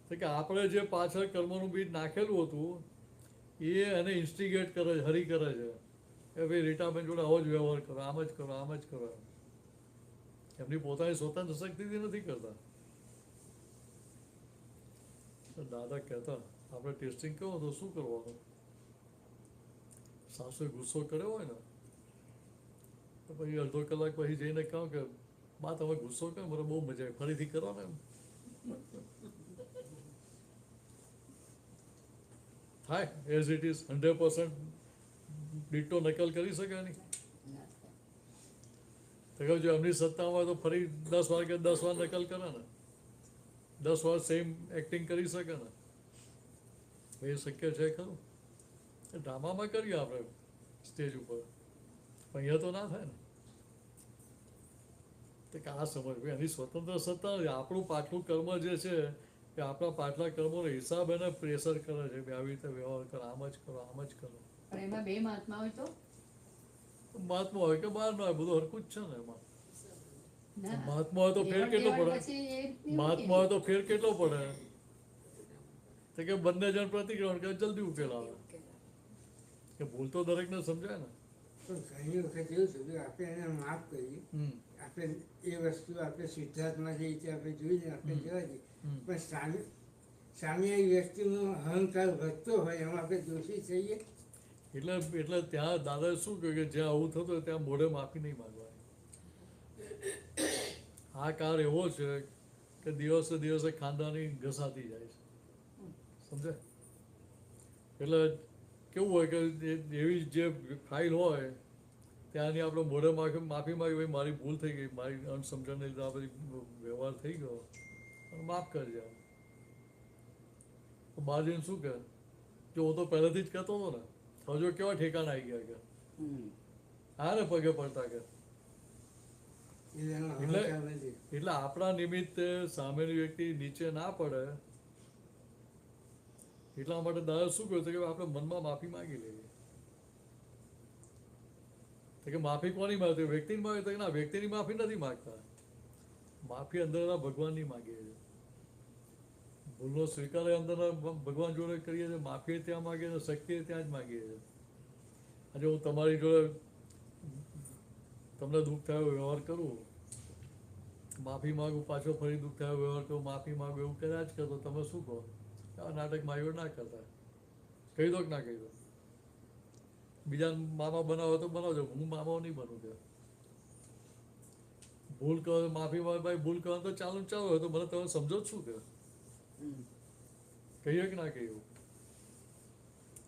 તો કે આપણે જે પાછળ કર્મનું બીજ નાખેલું હતું એ એને ઇન્સ્ટિગેટ કરે છે, હરી કરે છે કે ભાઈ રીટાબેન જોડે આવો જ વ્યવહાર કરો, આમ જ કરો, આમ જ કરો. એમની પોતાની સ્વતંત્ર શક્તિથી નથી કરતા. દાદા કહેતા આપણે ટેસ્ટિંગ કરો તો શું કરવાનું? સાસુએ ગુસ્સો કર્યો હોય ને તો પછી અડધો કલાક પછી જઈને કહું કે બા તમે ગુસ્સો કર્યો મને બહુ મજા આવી, ફરીથી કરો ને. એમ થાય એઝ ઇટ ઇઝ 100% ડિટ્ટો નકલ કરી શકે નહીં. તો કહું જો એમની સત્તામાં હોય તો ફરી 10 વાર કે 10 વાર નકલ કરે ને, 10 વાર સેમ એક્ટિંગ કરી શકે ને. એ શક્ય છે ખરું? ડ્રામામાં કરીએ આપણે સ્ટેજ ઉપર, પણ અહીંયા તો ના થાય ને. તો કે આ સમજ ભાઈ એની સ્વતંત્ર સત્તા નથી. આપણું પાછલું કર્મ જે છે કે આપણા પાછલા કર્મોનો હિસાબ એને પ્રેશર કરે છે કે આવી રીતે વ્યવહાર કરો, આમ જ કરો, આમ જ કરો. પણ એમાં બે મહાત્મા હોય તો મહાત્મા હોય કે બહાર ના હોય બધું હરખું જ છે ને. એમાં ના. મહાત્મા હોય તો ફેર કેટલો લેવડ પડે? પછી એ રીતની મહાત્મા હોય તો ફેર કેટલો પડે? તો કે બંને જણ પ્રતિક્રમણ કરે જલ્દી ઉકેલ આવે. કે ભૂલ તો દરેકને સમજાય ને. પણ ઘણી વખત એવું છે જો આપણે એને માફ કરીએ, આપણે એ વસ્તુ આપણે સિદ્ધાર્થમાં જે રીતે આપણે જોઈએ આપણે જવા દઈએ, પણ સામે વ્યક્તિનો અહંકાર વધતો હોય એમાં આપણે દોષી થઈએ. એટલે ત્યાં દાદાએ શું કહ્યું કે જ્યાં આવું થતું હોય ત્યાં મોઢે માફી નહીં માંગવાની. આ કાર એવો છે કે દિવસે દિવસે ખાનદાની ઘસાતી જાય છે. સમજાય? એટલે કેવું હોય કે એવી જે ફાઇલ હોય ત્યાંની આપણે મોઢે માફી માંગી ભાઈ મારી ભૂલ થઈ ગઈ, મારી અણસમજણને લીધે આ બધી વ્યવહાર થઈ ગયો, માફ કરજે. બહાર જઈને શું કહે કે હું તો પહેલેથી જ કહેતો હતો ને, હજુ કેવા ઠેકાણા આવી ગયા કે હા ને પગે પડતા કે. એટલે આપણા નિમિત્તે સામેની વ્યક્તિ નીચે ના પડે એટલા માટે દાદા શું કહ્યું કે આપણે મનમાં માફી માંગી લઈએ. કે માફી કોની માંગતી? વ્યક્તિની માંગે તો ના, વ્યક્તિની માફી નથી માંગતા. માફી અંદરના ભગવાનની માંગીએ છીએ. ભૂલનો સ્વીકાર અંદરના ભગવાન જોડે કરીએ છીએ, માફી ત્યાં માંગીએ છીએ, શક્તિ ત્યાં જ માંગીએ છીએ. આજે હું તમારી જોડે તમને દુઃખ થયો વ્યવહાર કરું, માફી માંગુ, પાછો ફરી દુઃખ થયો વ્યવહાર કરું, માફી માંગુ, એવું કર્યા જ કરતો. તમે શું કહો? આ નાટક મારી ના કરતા. કહી દો કે ના કહી દો? બીજા મામા બનાવો તો બનાવજો, હું મામા નહીં બનું. કે ભૂલ કરો માફી માંગ ભાઈ, ભૂલ કરો તો ચાલુ હોય તો મને તમે સમજો જ શું કે કહીએ કે ના કહીએ?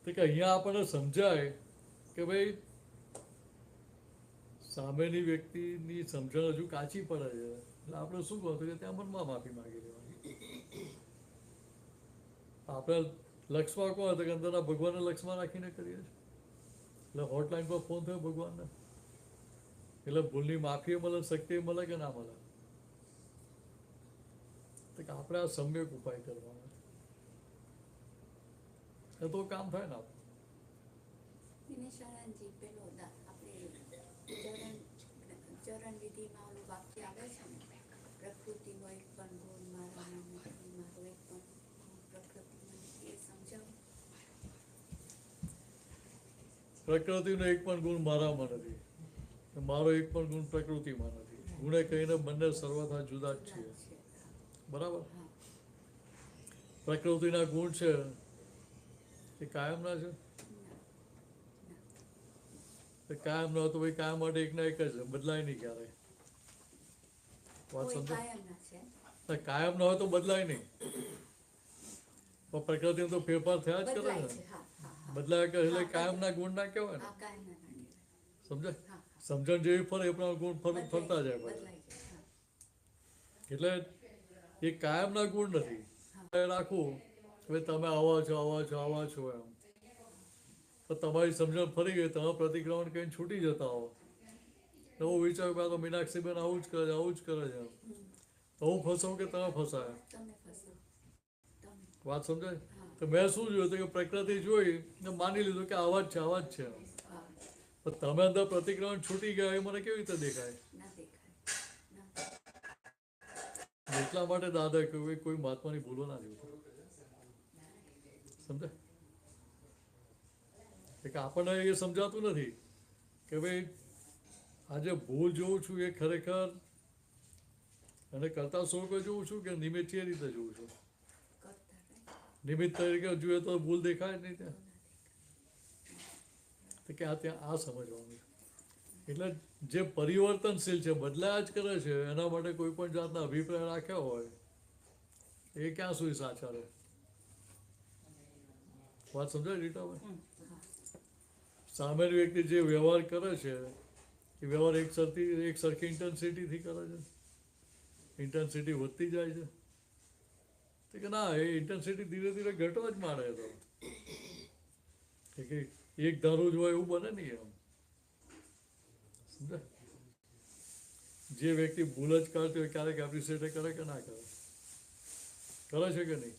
તો કે અહીંયા આપણને સમજાય કે ભાઈ સામેની વ્યક્તિની સમજણ હજુ કાચી પડે છે, એટલે આપણે શું કહો કે ત્યાં મનમાં માફી માંગી લેવાની. આપણે લક્ષમાં કોણ હતા કે અંદરના ભગવાનને લક્ષમાં રાખીને કરીએ છીએ. એટલે હોટલાઇન પર ફોન થયો ભગવાનને એટલે ભૂલની માફી મળે, શક્તિ મળે કે ના મળે? તો કે આપણે આ સમ્યક ઉપાય કરવાનો એ તો કામ થાય ને આપણું. દિનેશાનંદજી પેલો આપણે ચરણ વિધિમાં ઓલું વાક્ય આવે છે ને, પ્રકૃતિનો એક પણ ગુણ મારામાં નથી, મારો એક પણ ગુણ પ્રકૃતિમાં નથી, એ સમજાવો. પ્રકૃતિનો એક પણ ગુણ મારામાં નથી, મારો એક પણ ગુણ પ્રકૃતિમાં નથી. ગુણે કહીને બંને સર્વથા જુદા જ છીએ. બરાબર? પ્રકૃતિના ગુણ છે એ કાયમના છે. કાયમ ન હોય તો ભાઈ કાયમ માટે એકના એક જ છે, બદલાય નહીં ક્યારેય. વાત કોઈ સમજો? કાયમના છે, કાયમ ન હોય તો બદલાય નહીં. પણ પ્રકૃતિમાં તો ફેરફાર થયા જ કરે બદલાય ને. છે. હા હા હા, બદલાય કરે એટલે કાયમના ગુણ ના કહેવાય ને. આ કાયમના ના કહેવાય. સમજાય? હા, સમજણ જેવી ફરે એ પ્રમાણે ગુણ ફરતા જાય પાછા. બદલાય છે. હા. એટલે એ કાયમના ગુણ નથી. રાખવું હવે તમે આવા છો આવા છો આવા છો એમ, તો તમારી સમજણ ફરી ગઈ, તમે પ્રતિક્રમણ કહીને છૂટી જતા હો. હું વિચાર તો મીનાક્ષીબેન આવું જ કરે છે આવું જ કરે છે, તો હું ફસાવું કે તમે ફસાય? તમે ફસો. તમે. વાત સમજાય? હા. તો મેં શું જોયું કે પ્રકૃતિ જોઈ ને માની લીધું કે આવા જ છે આવા જ છે. હા. તો તમે અંદર પ્રતિક્રમણ છૂટી ગયા એ મને કેવી રીતે દેખાય? ના દેખાય. ના. એટલા માટે દાદા કહ્યું કોઈ મહાત્માની ભૂલો ના જોતા. સમજાય? કે આપણને એ સમજાતું નથી કે ભાઈ આજે ભૂલ જોઉં છું એ ખરેખર અને કરતા સ્વરૂપે જોઉં છું કે નિમિત્ત એ રીતે જોઉં છું. કરતા નહીં. નિમિત્ત તરીકે જોઈએ તો ભૂલ દેખાય જ નહીં ત્યાં. તો કે આ ત્યાં આ સમજવાનું છે. એટલે જે પરિવર્તનશીલ છે, બદલાયા જ કરે છે, એના માટે કોઈ પણ જાતના અભિપ્રાય રાખ્યા હોય એ ક્યાં સુધી સાચા રહે? વાત સમજાય રીટાભાઈ? સામેની વ્યક્તિ જે વ્યવહાર કરે છે એ વ્યવહાર એક સરખી ઇન્ટેન્સિટીથી કરે છે, ઇન્ટેન્સિટી વધતી જાય છે. તો કે ના, એ ઇન્ટેન્સિટી ધીરે ધીરે ઘટવા જ માંડે. તો કે એક ધારું જ હોય એવું બને નહીં એમ. સમજાય? જે વ્યક્તિ ભૂલ જ કરતી હોય ક્યારેક એપ્રિશિએટ કરે કે ના કરે? કરે છે કે નહીં?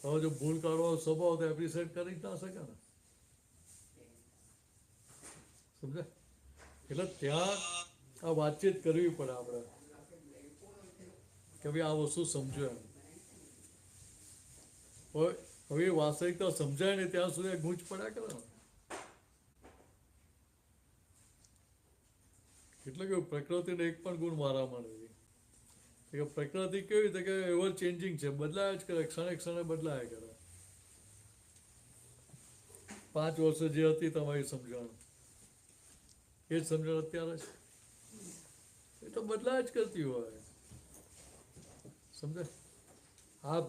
હવે જો ભૂલ કાઢવાનો સ્વભાવ તો એપ્રિશિએટ કરી જ ના શકે ને. સમજાય? એટલે ત્યાં આ વાતચીત કરવી પડે આપણે કે ભાઈ આ વસ્તુ સમજો એમ. હવે એ વાસ્તવિકતા સમજાય ને ત્યાં સુધી ગૂંચ પડ્યા કરે ને. એટલે કે પ્રકૃતિનો એક પણ ગુણ મારામાં નથી. કે પ્રકૃતિ કેવી રીતે કે એવર ચેન્જિંગ છે, બદલાયા જ કરે, ક્ષણે ક્ષણે બદલાયા કરે. 5 વર્ષે જે હતી તમારી સમજણ એ જ સમજણ અત્યારે છે. એ તો બદલાયા જ કરતી હોય. સમજે? આ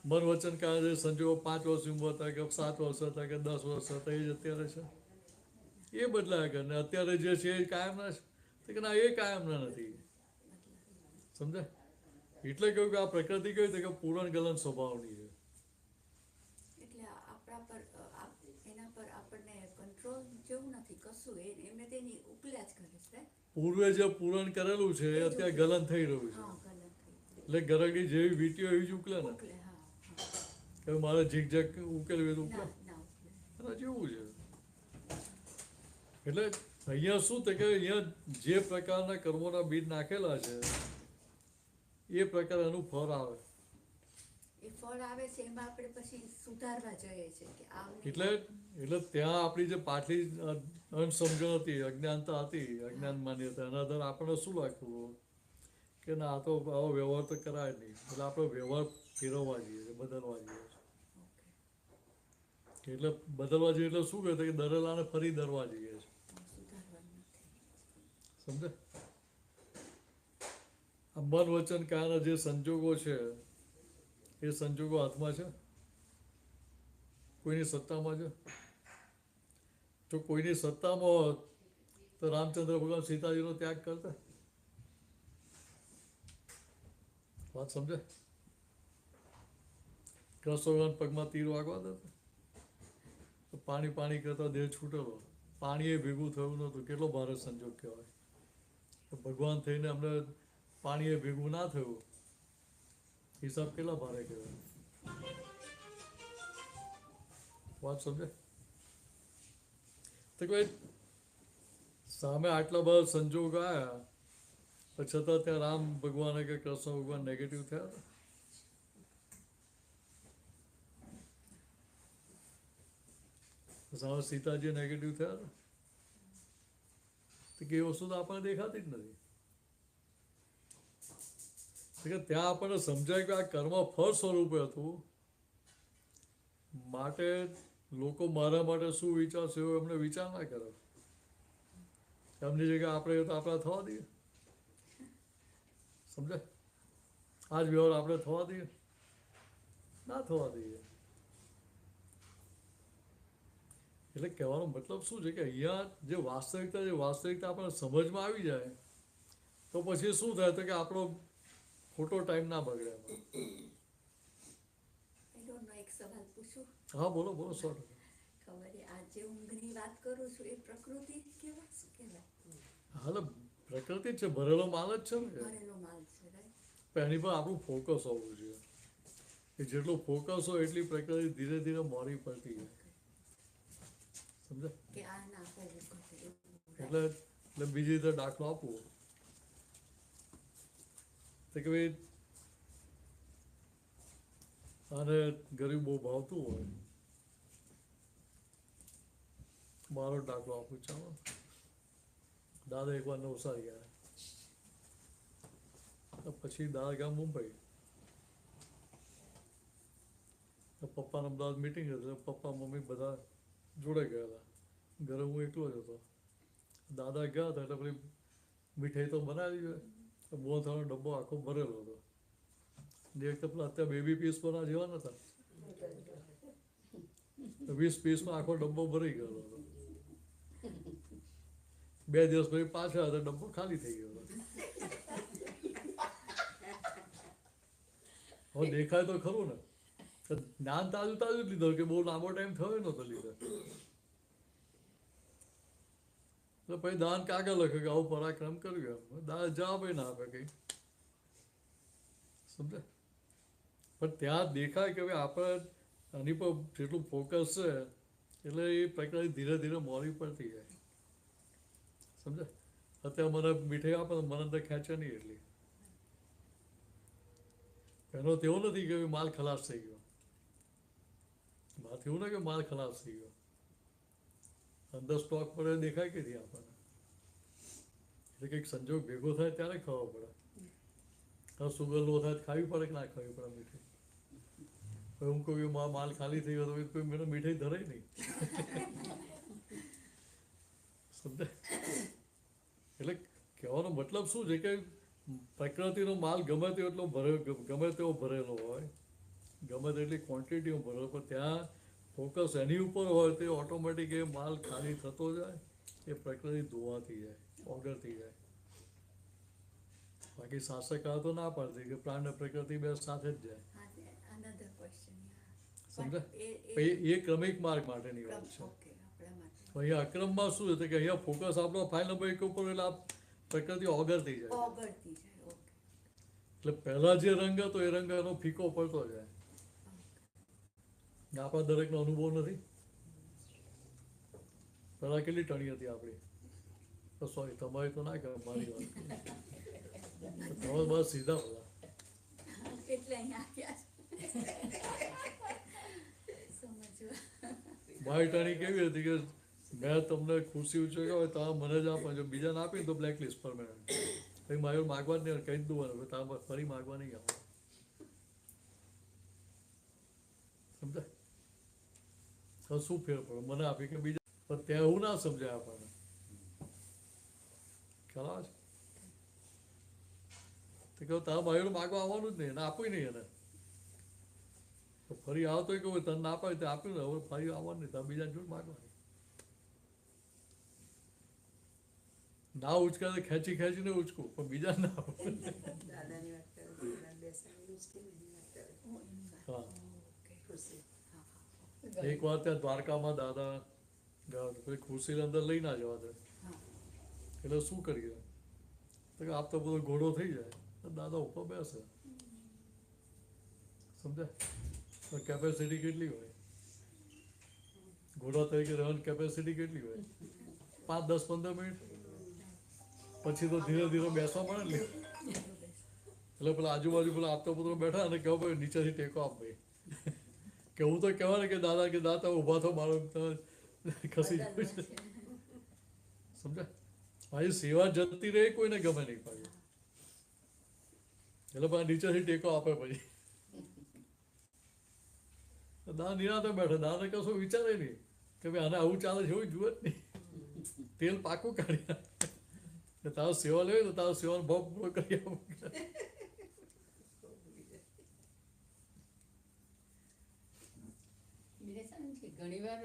મન વચન કાળે સંજોગો 5 વર્ષની ઉંમર હતા કે 7 વર્ષ હતા કે 10 વર્ષ હતા એ જ અત્યારે છે. એ બદલાયા કરે ને અત્યારે જે છે એ કાયમના છે કે ના, એ કાયમના નથી. સમજે? એટલે કહ્યું કે આ પ્રકૃતિ કેવી છે કે પૂરણ ગલન સ્વભાવની છે. એટલે આપણા પર એના પર આપણને કંટ્રોલ જેવું નથી કશું, એમને તેની ઉપલ્યા જ કરે છે. પૂર્વે જે પૂરણ કરેલું છે એ અત્યારે ગલન થઈ રહ્યું છે. હા, ગલન થઈ. એટલે ગરગડી જેવી વીટીઓ એવી જ ઉકલે ને ઉકલે. હા હા. કે મારે ઝીકઝેક ઉકેલવી તો ઉકલે ના ના ઉકલે. એના જેવું છે. એટલે અહીંયા શું થાય કે અહીંયા જે પ્રકારના કર્મોના બીજ નાખેલા છે એ પ્રકાર એનું ફળ આવે. એ ફળ આવે છે એમાં આપણે પછી સુધારવા જોઈએ છે કે આમ નહીં. એટલે ત્યાં આપણી જે પાછલી અણસમજણ હતી, અજ્ઞાનતા હતી, અજ્ઞાન માન્યતા, એના આધારે આપણને શું લાગતું કે ના આ તો આવો વ્યવહાર તો કરાય નહીં. એટલે આપણે વ્યવહાર ફેરવવા જઈએ છે, બદલવા જઈએ છીએ. એટલે બદલવા જઈએ એટલે શું કહે કે દરેલાને ફરી દરવા જઈએ છે. સુધારવાનું નથી. સમજે? આ મન વચન કાયાના જે સંજોગો છે એ સંજોગો હાથમાં છે? કોઈની સત્તામાં છે? જો કોઈની સત્તામાં હોત તો રામચંદ્ર ભગવાન સીતાજીનો ત્યાગ કરતા? વાત સમજે? કૃષ્ણ ભગવાન પગમાં તીર વાગવા દેતા? તો પાણી પાણી કરતા દેહ છૂટેલો, પાણી એ ભેગું થયું નહોતું. કેટલો ભારે સંજોગ કહેવાય. તો ભગવાન થઈને અમને પાણીએ ભેગું ના થયું, હિસાબ કેટલા ભારે કહેવાય. વાત સમજે? તો કોઈ સામે આટલા બધા સંજોગ આવ્યા પણ છતાં ત્યાં રામ ભગવાન કે કૃષ્ણ ભગવાન નેગેટિવ થયા હતા. સામે સીતાજી નેગેટિવ થયા હતા. તો કે એ વસ્તુ તો આપણને દેખાતી જ નથી. કે ત્યાં આપણને સમજાય કે આ કર્મ ફળ સ્વરૂપે હતું, માટે લોકો મારા માટે શું વિચારશે એવો એમને વિચાર ના કરે. એમની જગ્યાએ આપણે તો આપણા થવા દઈએ. સમજાય? આ જ વ્યવહાર આપણે થવા દઈએ? ના થવા દઈએ. એટલે કહેવાનો મતલબ શું છે કે અહીંયા જે વાસ્તવિકતા આપણને સમજમાં આવી જાય તો પછી શું થાય તો કે આપણો ખોટો ટાઈમ ના બગડે એમાં. I don't know, એક સવાલ પૂછું? હા બોલો બોલો. 100%. ખબર છે, આ જે ઊંઘની વાત કરું છું એ પ્રકૃતિ કહેવાય, શું કહેવાય? હાલ પ્રકૃતિ જ છે, ભરેલો માલ જ છે ને. ભરેલો માલ છે, રાઈટ? પણ એની પર આપણું ફોકસ હોવું જોઈએ. કે જેટલું ફોકસ હોય એટલી પ્રકૃતિ ધીરે ધીરે મોરી પડતી જાય. સમજે? કે આ ના હોવું ઘટે એવું. એટલે બીજી રીતે દાખલો આપવો તો કે ભાઈ આને ગરીબ બહુ ભાવતું હોય. મારો દાખલો આપું ચાલો. દાદા એકવાર નવસારી ગયા, પછી દાદા ગયા મુંબઈ. પપ્પાને અમદાવાદ મીટિંગ હતી, પપ્પા મમ્મી બધા જોડે ગયેલા, ઘરે હું એકલો જ હતો. દાદા ગયા હતા એટલે પેલી મીઠાઈ તો બનાવી હોય, મોહનથાળનો ડબ્બો આખો ભરેલો હતો. જે વખતે પેલા અત્યારે બેબી પીસ બના જેવા નતા, 20 પીસમાં આખો ડબ્બો ભરાઈ ગયેલો હતો. 2 દિવસ પછી પાછા હતા, ડબ્બો ખાલી થઈ ગયો હતો. હવે દેખાય તો ખરું ને, જ્ઞાન તાજું જ લીધો કે બહુ લાંબો ટાઈમ થયો નતો લીધો. એટલે પછી દાન કાગળ લખે કે આવું પરાક્રમ કર્યું. એમ દાદા જવાબ ના આપે કઈ. સમજે? પણ ત્યાં દેખાય કે આપણે આની પર જેટલું ફોકસ છે એટલે એ પ્રકૃતિ ધીરે ધીરે મોરી પડતી જાય. સમજે? અત્યારે મને મીઠાઈ આપે તો મને અંદર ખેંચે નહીં એટલી. એનો તેવો નથી કે માલ ખલાસ થઈ ગયો. વાત એવું ને કે માલ ખલાસ થઈ ગયો, અંદર સ્ટોક પડે દેખાય કે નહીં આપણને. એટલે કંઈક સંજોગ ભેગો થાય ત્યારે ખબર પડે. સુગર લો થાય ખાવી પડે કે ના ખાવી પડે મીઠાઈ. હું કહું માલ ખાલી થઈ ગયો તો કોઈ મને મીઠાઈ ધરાય નહીં. સમજાય? એટલે કહેવાનો મતલબ શું છે કે પ્રકૃતિનો માલ ગમે તેવો ભરેલો હોય, ગમે તેટલી ક્વોન્ટિટીમાં ભરેલો, પણ ત્યાં ફોકસ એની ઉપર હોય તો ઓટોમેટિક એ માલ ખાલી થતો જાય, એ પ્રકૃતિ ધોવાતી જાય, ઓગળતી જાય. બાકી શાસક તો ના પાડતી કે પ્રાણ અને પ્રકૃતિ બે સાથે જ જાય. Another question, yeah. સમજે? એ એ ક્રમિક માર્ગ માટેની વાત છે. ઓકે, આપણા માટે અહીંયા અક્રમમાં શું છે કે અહીંયા ફોકસ આપણો ફાઇલ નંબર 1 ઉપર એટલે આ પ્રકૃતિ ઓગળતી જાય. ઓગળતી જાય, ઓકે. એટલે પહેલા જે રંગ હતો એ રંગ એનો ફીકો પડતો જાય. આપણા દરેકનો અનુભવ નથી. પહેલા કેટલી ટણી હતી આપણી? સોરી, તમારી તો ના કહેવાય, મારી વાત. તમે બસ સીધા બધા. એટલે અહીંયા આવ્યા સમજવા. મારી ટણી કેવી હતી કે મેં તમને ખુશી ઉચકી હોય તો મને જ આપો, જો બીજાને આપી તો બ્લેકલિસ્ટ પરમેનન્ટ. પછી મારે માગવા જ નહીં, કહી જ દઉં તારે ફરી માગવા નહીં આવવા. સમજાય? તો શું ફેર પડે મને આપી કે બીજા? પણ ત્યાં એવું ના સમજાય આપણને. ખ્યાલ આવે છે? તો કહું તારા મારું માગવા આવવાનું જ નહીં, એને આપ્યું નહીં. એને તો ફરી આવતો કહું તને ના પાડે તો આપ્યું ને, હવે ફરી આવવાનું નહીં, તારે બીજા જોડે માગવાની. ના ઉચકા તો ખેંચી ખેંચીને ઉચકું, પણ બીજા ના આપે. હા, એક વાર ત્યાં દ્વારકામાં દાદા ગયા, પછી ખુરશી અંદર લઈ ના જવા દે. એટલે શું કરીએ? તો કે આપ તો બધો ઘોડો થઈ જાય તો દાદા ઉપર બેસે. સમજાય? તો કેપેસિટી કેટલી હોય? ઘોડા તરીકે રહેવાની કેપેસિટી કેટલી હોય? 5, 10, 15 મિનિટ પછી તો ધીરે ધીરે બેસવા મળે ને. એટલે પેલા આજુબાજુ પેલા આપતો પુત્રો બેઠા અને કહો ભાઈ નીચેથી ટેકો આપ ભાઈ. કેવું તો કહેવાય ને કે દાદા ઊભા થો મારો ખસી જાય છે. સમજાય? મારી સેવા જતી રહે કોઈને ગમે નહીં પાછી. એટલે પેલા નીચેથી ટેકો આપે પછી. દા નિરાતે બેઠે, દાદા કશું વિચારે નહીં કે ભાઈ આને આવું ચાલે છે એવું જુએ જ નહીં. તેલ પાકું કાઢી નાખે. તારો સેવા લેવી તો તારો સેવાનો ભાવ પૂરો કરી આપું. ઘણી વાર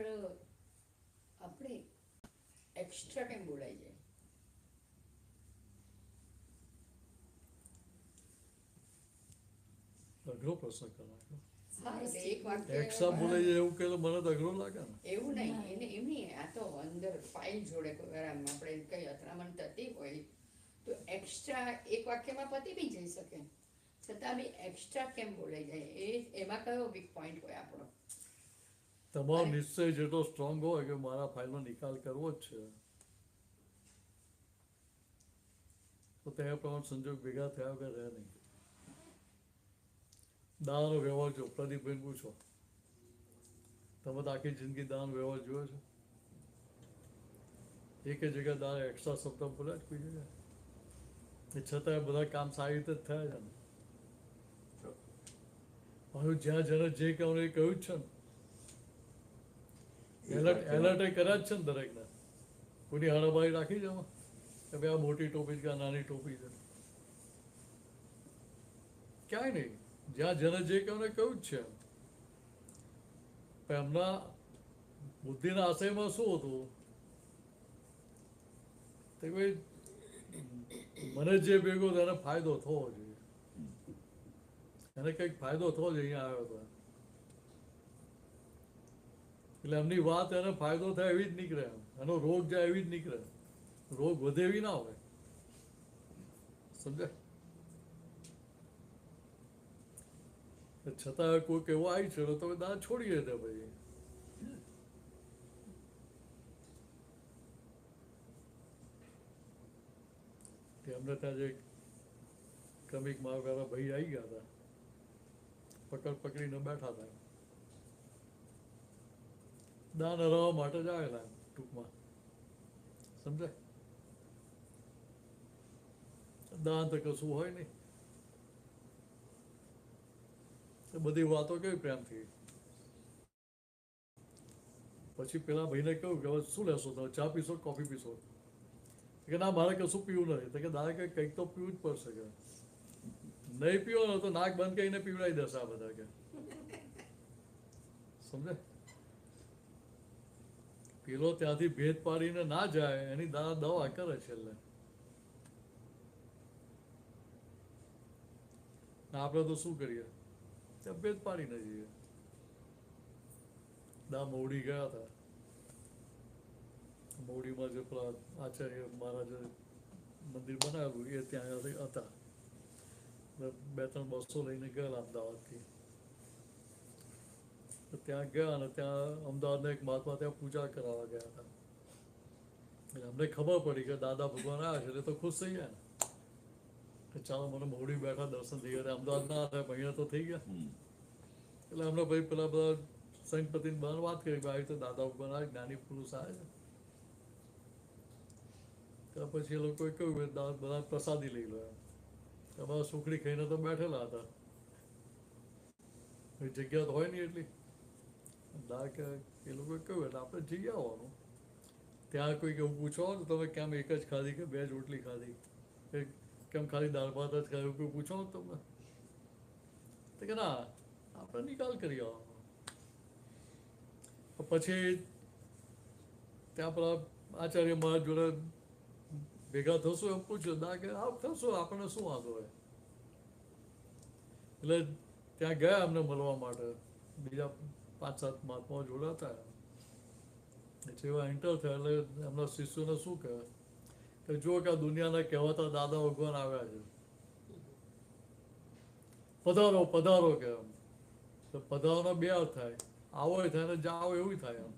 આપણે એક્સ્ટ્રા કેમ બોલાઈ જાય? અઘરો પ્રશ્ન કરાયો. હા, એટલે એક વાક્ય એક્સ્ટ્રા બોલાઈ જાય એવું કે મને તો અઘરો લાગે ને. એવું નહીં, એને એમ નહીં, આ તો અંદર ફાઇલ જોડે કોઈ વાર આમ આપણે કઈ અથડામણ થતી હોય તો એક્સ્ટ્રા એક વાક્યમાં પતી બી જઈ શકે, છતાં બી એક્સ્ટ્રા કેમ બોલાઈ જાય? એમાં કયો વીક પોઈન્ટ હોય આપણો? તમારો નિશ્ચય જેટલો સ્ટ્રોંગ હોય કે મારા ફાઇલનો નિકાલ કરવો જ છે, તો તે પ્રમાણે સંજોગ ભેગા થયા વગર રહે નહીં. દાનનો વ્યવહાર જો પ્રદીપભાઈ પૂછો, તમે તો આખી જિંદગી દાન વ્યવહાર જોયો છે? એક જગ્યાએ દાન એક્સ્ટ્રા શબ્દ બોલ્યા જ કોઈ જગ્યાએ? એ છતાં બધા કામ સારી રીતે જ થયા છે ને. હવે જ્યાં જેને જે કહેવાનું એ કહ્યું જ છે ને. એલર્ટ કર્યા જ છે ને દરેકને. કોઈની હળબાઈ રાખી છે કે ભાઈ આ મોટી ટોપી કે આ નાની ટોપી છે? ક્યાંય નહીં. જ્યાં જેને જે કહેવાનું એ કહ્યું જ છે. પણ એમના બુદ્ધિના આશયમાં શું હતું તે ભાઈ મને જે ભેગો એને ફાયદો થવો જોઈએ, એને કંઈક ફાયદો થવો જોઈએ. અહીંયા આવ્યો હતો એટલે એમની વાત એને ફાયદો થાય એવી જ નીકળે, એનો રોગ જાય એવી જ નીકળે. રોગ વધે એવી ના હોય. સમજાય? છતાં કોઈક એવો આવી છે તો તમે દાન છોડીએ દે ભાઈ. એમને ત્યાં જે ક્રમિક માર્ગવાળા ભાઈ આવી ગયા હતા, પકડીને બેઠા હતા. દાન હરાવવા માટે જ આવેલા ટૂંકમાં. સમજાય? દાન તો કશું હોય નહીં. બધી વાતો કેવી પ્રેમથી. પછી પેલા ભાઈને કહ્યું કે હવે શું લેશો તમે, ચા પીશો કોફી પીશો? કે ના મારે કશું પીવું નથી. તો કે દાદા કે કંઈક તો પીવું જ પડશે, કે નહીં પીવો ને તો નાક બંધ કરીને પીવડાવી દેશે આ બધા કે. સમજે? પેલો ત્યાંથી ભેદ પાડીને ના જાય એની દાદા દવા કરે છેલ્લે. આપણે તો શું કરીએ, ત્યાં ભેદ પાડીને જઈએ. દા મવડી ગયા હતા. મવડીમાં જે પેલા આચાર્ય મહારાજે મંદિર બનાવેલું એ ત્યાં હતા. 2-3 બસો લઈને ગયેલા અમદાવાદથી. ત્યાં ગયા અને ત્યાં અમદાવાદના એક મહાત્મા ત્યાં પૂજા કરાવવા ગયા હતા. એટલે અમને ખબર પડી કે દાદા ભગવાન આવ્યા છે એટલે તો ખુશ થઈ ગયા ને કે ચાલો મને મવડી બેઠા દર્શન થઈ ગયા. અમદાવાદ ના થાય અહીંયા તો થઈ ગયા. એટલે અમને ભાઈ પેલા બધા સંઘપતિની બહાર વાત કરી કે આવી તો દાદા ભગવાન આવે, જ્ઞાની પુરુષ આવે છે. ત્યાર પછી એ લોકોએ કહ્યું કે બધા પ્રસાદી લઈ લો. તમારા સુખડી ખાઈને તો બેઠેલા હતા, જગ્યા તો હોય નહીં એટલી. કે એ લોકોએ કહ્યું એટલે આપણે જઈ આવવાનું. ત્યાં કોઈક એવું પૂછો તો તમે કેમ એક જ ખાધી કે 2 રોટલી ખાધી, કે કેમ ખાલી દાળ ભાત જ ખાયું, કોઈ પૂછો તમને તો કે ના આપણે નિકાલ કરી આવવાનો. પછી ત્યાં પેલા આચાર્ય મહારાજ જોડે ભેગા થશું એમ પૂછ્યું. દા કે આપ થશું, આપણને શું વાંધો હોય. એટલે ત્યાં ગયા અમને મળવા માટે. બીજા 5-7 મહાત્માઓ જોડે હતા. જેવા એન્ટર થયા એટલે એમના શિષ્યોને શું કહે કે જો કે આ દુનિયાના કહેવાતા દાદા ભગવાન આવ્યા છે, પધારો પધારો કે એમ. તો પધારવાનો બે અર્થ થાય, આવો એ થાય ને જાઓ એવું થાય એમ.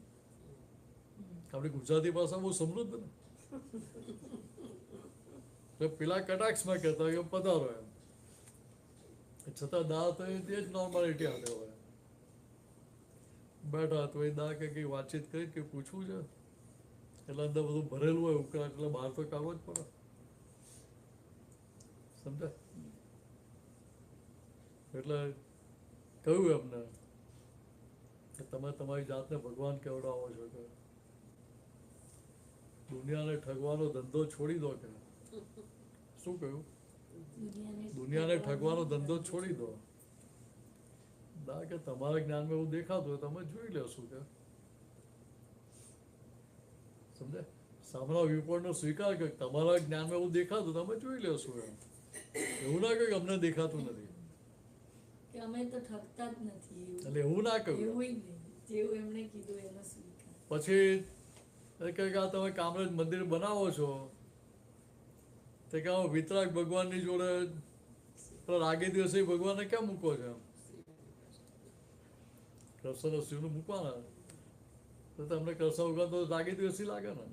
આપણી ગુજરાતી ભાષા બહુ સમૃદ્ધ ને, એટલે પેલા કટાક્ષમાં કહેતા હોય કે પધારો એમ, છતાં દા તો એ જ નોર્માલિટી હાથે હોય. બેઠા તો એ દા કે કંઈ વાતચીત કરી કે પૂછવું છે, એટલે અંદર બધું ભરેલું હોય ઉકળાટ, એટલે બહાર તો કાઢવો જ પડે. સમજાય? એટલે કહ્યું એમને કે તમે તમારી જાતને ભગવાન કેવડાવો છો, કે દુનિયાને ઠગવાનો ધંધો છોડી દો. કે શું કહ્યું? દુનિયાને ઠગવાનો ધંધો છોડી દો. ના કે તમારા જ્ઞાનમાં એવું દેખાતું હોય તમે જોઈ લેશું. કે સમજે? સામેના વ્યૂપોઈન્ટનો સ્વીકાર કે તમારા જ્ઞાનમાં એવું દેખાતું તમે જોઈ લેશું એમ. એવું ના કહ્યું કે અમને દેખાતું નથી, કે અમે તો ઠગતા જ નથી એવું. એટલે એવું ના કહ્યું. એવું નહીં, જેવું એમણે કીધું એનો સ્વીકાર. પછી એ કહે કે આ તમે કામરેજ મંદિર બનાવો છો, તે કે વિતરાગ ભગવાનની જોડે રાગે દિવસે ભગવાનને કેમ મૂકો છો એમ? કૃષ્ણ શિવનું મૂકવાના તો તમને કૃષ્ણ ભગવાન તો રાગે દિવસી લાગે ને.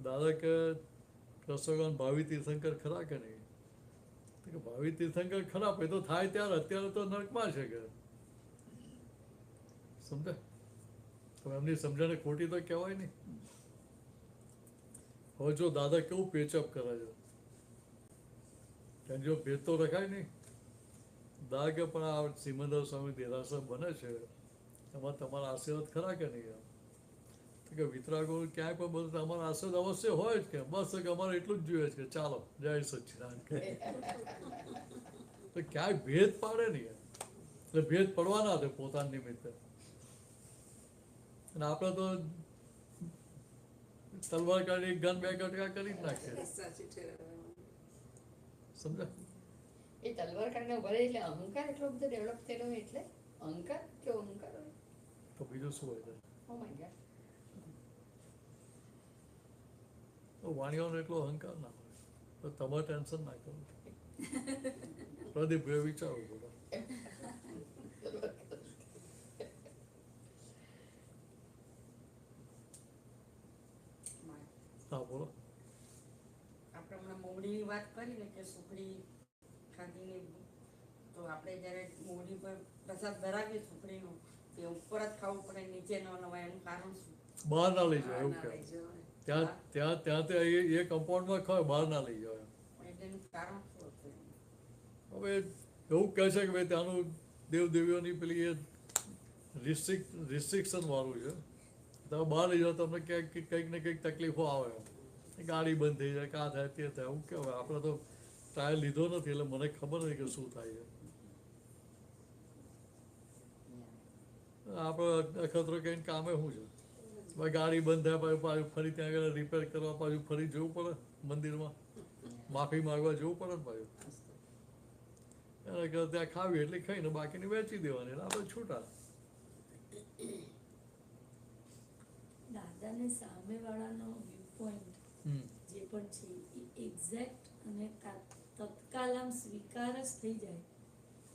દાદા કે કૃષ્ણ ભગવાન ભાવિ તીર્થંકર ખરા કે નહીં? કે ભાવિ તીર્થંકર ખરા, એ તો થાય ત્યારે, અત્યારે તો નરકમાં છે. કે સમજે? તો એમની સમજણે ખોટી તો કહેવાય નહીં. હવે જો દાદા કેવું પેચઅપ કરે છે, જો ભેદ તો રખાય નહીં. દા કે પણ આ સિમંદર સ્વામી દેરાસર બને છે, એમાં તમારા આશીર્વાદ ખરા કે નહીં? કે વિતરાગો ક્યાંય પણ બધું તમારા આશીર્વાદ અવશ્ય હોય જ. કે બસ કે અમારે એટલું જ જોઈએ છે કે ચાલો જય સચ્ચિદાનંદ. તો ક્યાંય ભેદ પાડે નહીં, એટલે ભેદ પડવાના છે પોતાના નિમિત્તે. અને આપણે તો તલવાર કાઢી ગન બે કટકા કરી જ નાખીએ. સમજા? એ તલવાર કાઢને ભરે એટલે અહંકાર એટલો બધો ડેવલપ થયેલો હોય, એટલે અહંકાર કેવો અહંકાર હોય. તો બીજું શું હોય? Oh my God. તો વાણીઓનો એટલો અહંકાર ના હોય. તો તમારે ટેન્શન ના કરો. પ્રદીપ ભાઈ વિચારવું પડે. હા બોલો. આપણે હમણાં મોવડીની વાત કરી ને કે સુખડી ખાધીને, તો આપણે જ્યારે મોવડી પર પ્રસાદ ધરાવીએ સુખડીનો, તે ઉપર જ ખાવું પડે, નીચે ન નવાય, એનું કારણ શું? બહાર ના લઈ જાય એવું કે ત્યાં તે એ કમ્પાઉન્ડમાં ખાય, બહાર ના લઈ જાય. એટલે એનું કારણ શું હતું? હવે એવું કહે છે કે ભાઈ ત્યાંનું દેવદેવીઓની પેલી એ રિસ્ટ્રિક્શન વાળું છે. તમે બહાર લઈ જાઓ તમને કંઈક ને કંઈક તકલીફો આવે, ગાડી બંધ થઈ જાય, કાં થાય તે થાય. એવું કહેવાય. આપણે તો ટ્રાયલ લીધો નથી એટલે મને ખબર નથી કે શું થાય છે. આપણે અખતરો કહીને કામે શું છે? ભાઈ ગાડી બંધ થાય પાછું ફરી ત્યાં આગળ રિપેર કરવા પાછું ફરી જવું પડે મંદિરમાં, માફી માંગવા જવું પડે ને પાછું. એના કરતાં ત્યાં ખાવી એટલે ખાઈને બાકીને વેચી દેવાની, એટલે આપણે છૂટા. દાદાને સામેવાળાનો વ્યૂ પોઈન્ટ જે પણ છે એ એક્ઝેક્ટ અને તત્કાલ આમ સ્વીકાર જ થઈ જાય,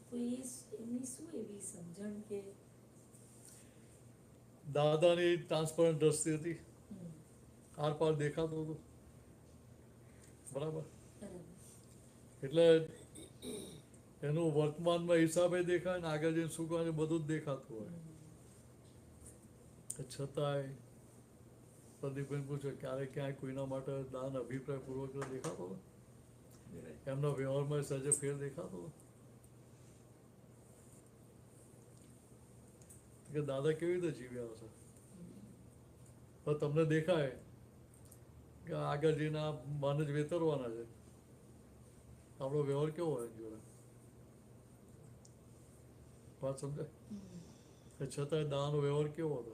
તો એ એમની શું એવી સમજણ કે દાદાની ટ્રાન્સપરન્ટ દ્રષ્ટિ હતી, આર પાર દેખાતું હતું. બરાબર? એટલે એનું વર્તમાનમાં હિસાબે દેખાય ને આગળ જઈને શું કરવાનું બધું જ દેખાતું હોય. છતાંય પ્રદીપભાઈ પૂછે ક્યારેક ક્યાંય કોઈના માટે દાન અભિપ્રાય પૂર્વક દેખાતો હતો? એમના વ્યવહારમાં સજે ફેર દેખાતો હતો? કે દાદા કેવી રીતે જીવ્યા હશે? તો તમને દેખાય કે આગળ જઈને આ મન જ વેતરવાના છે, આપણો વ્યવહાર કેવો હોય જોડે? વાત સમજાય? છતાંય દાનો વ્યવહાર કેવો હતો?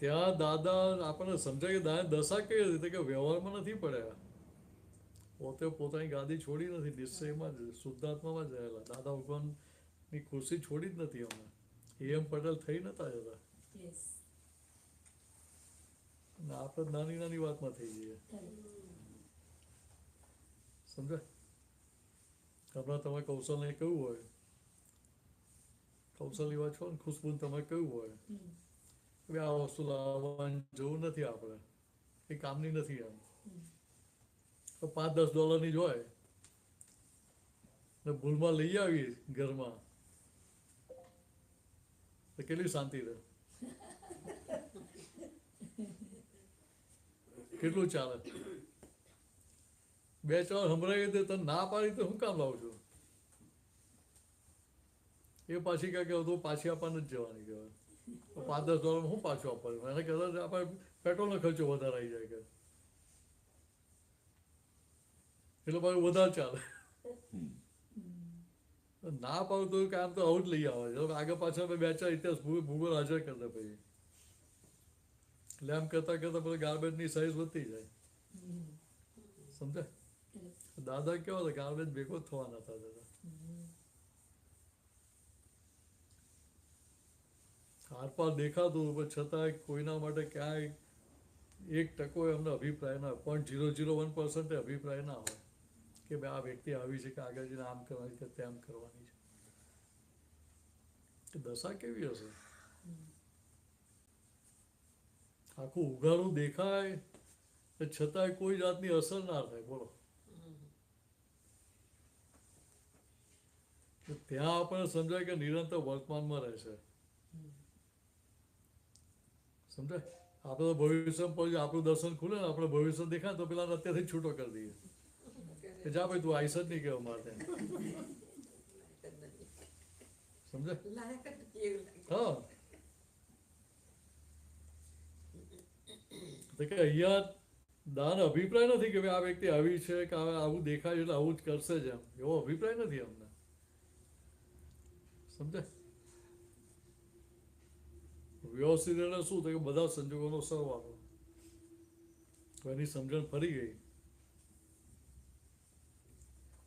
ત્યાં દાદા આપણને સમજાય કે દાદા દશા કેવી હતી કે વ્યવહારમાં નથી પડ્યા, પોતે પોતાની ગાદી છોડી નથી, નિશ્ચયમાં જ શુદ્ધાત્મામાં જ રહેલા. દાદા ભગવાનની ખુરશી છોડી જ નથી. અમે એમ પટેલ થઈ નતા જતા, યસ, અને આપણે નાની નાની વાતમાં થઈ જઈએ. સમજાય? હમણાં તમે કૌશલને કહ્યું હોય, કૌશલની વાત છો ને, ખુશ્બુને તમે કહ્યું હોય કે આ વસ્તુ લાવવાની જરૂર નથી, આપણે એ કામની નથી, એમ તો $5-10 જ હોય ને ભૂલમાં લઈ આવી ઘરમાં તો કેટલી શાંતિ રહે, કેટલું ચાલે. 2-4 સંભળાવી દે, તને ના પાડી તો હું કામ લાવું છું, એ પાછી કહે કે તું પાછી આપવાને જ જવાની કહેવાય, $5-10 હું પાછું આપવાનું, એને કદાચ આપણે પેટ્રોલનો ખર્ચો વધારે આવી જાય કે એટલે પાછું વધારે ચાલે. ના પાડું તો કામ તો આવું જ લઈ આવે છે, આગળ પાછળ 2-4 ઇતિહાસ ભૂગોળ હાજર કરતા પછી એટલે આમ કરતા કરતા પછી ગાર્બેજની સાઈઝ વધતી જાય. સમજાય? દાદા કેવા હતા, ગાર્બેજ ભેગો જ થવાના હતા દાદા. આરપાર દેખાતું પણ છતાં કોઈના માટે ક્યાંય 1% એમનો અભિપ્રાય ના હોય, 0.001% અભિપ્રાય ના હોય કે ભાઈ આ વ્યક્તિ આવી છે કે આગળ જઈને આમ કરવાની કે તેમ કરવાની છે. દશા કેવી હશે? આખું ઉઘાડું દેખાય છતાંય કોઈ જાતની અસર ના થાય. બોલો, ત્યાં આપણને સમજાય કે નિરંતર વર્તમાનમાં રહેશે. સમજાય? આપણે તો ભવિષ્ય પછી આપણું દર્શન ખુલે ને, આપણે ભવિષ્ય દેખાય તો પેલા અત્યારથી છૂટો કરી દઈએ કે જા ભાઈ તું આઈસ જ નહીં કહેવા માટે. સમજાય? હા, તો કે અહીંયા દાન અભિપ્રાય નથી કે આ વ્યક્તિ આવી છે કે આવું દેખાય એટલે આવું જ કરશે જ, એમ એવો અભિપ્રાય નથી અમને. સમજાય? વ્યવસ્થિત એટલે શું થાય કે બધા સંજોગોનો સરવાળો, એની સમજણ ફરી ગઈ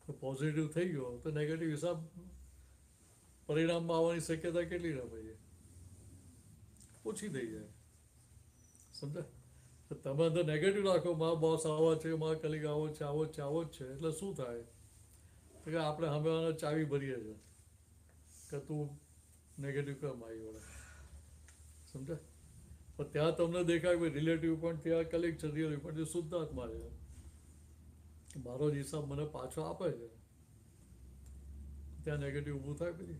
તો પોઝિટિવ થઈ ગયો તો નેગેટિવ હિસાબ પરિણામમાં આવવાની શક્યતા કેટલી રહે પછી? ઓછી થઈ જાય. સમજાય? તમે અંદર નેગેટિવ રાખો, મારા બોસ આવા છે, મારા કલીગ આવો છે, આવો જ છે, આવો જ છે, એટલે શું થાય કે આપણે હમણાં ચાવી ભરીએ છીએ કે તું નેગેટિવ કર મારી વડે. સમજાય? પણ ત્યાં તમને દેખાય કે રિલેટિવ પણ ત્યાં કલીગ છે, રિલેટિવ પણ શુદ્ધાત્મા છે, મારો જ હિસાબ મને પાછો આપે છે, ત્યાં નેગેટિવ ઊભું થાય. પછી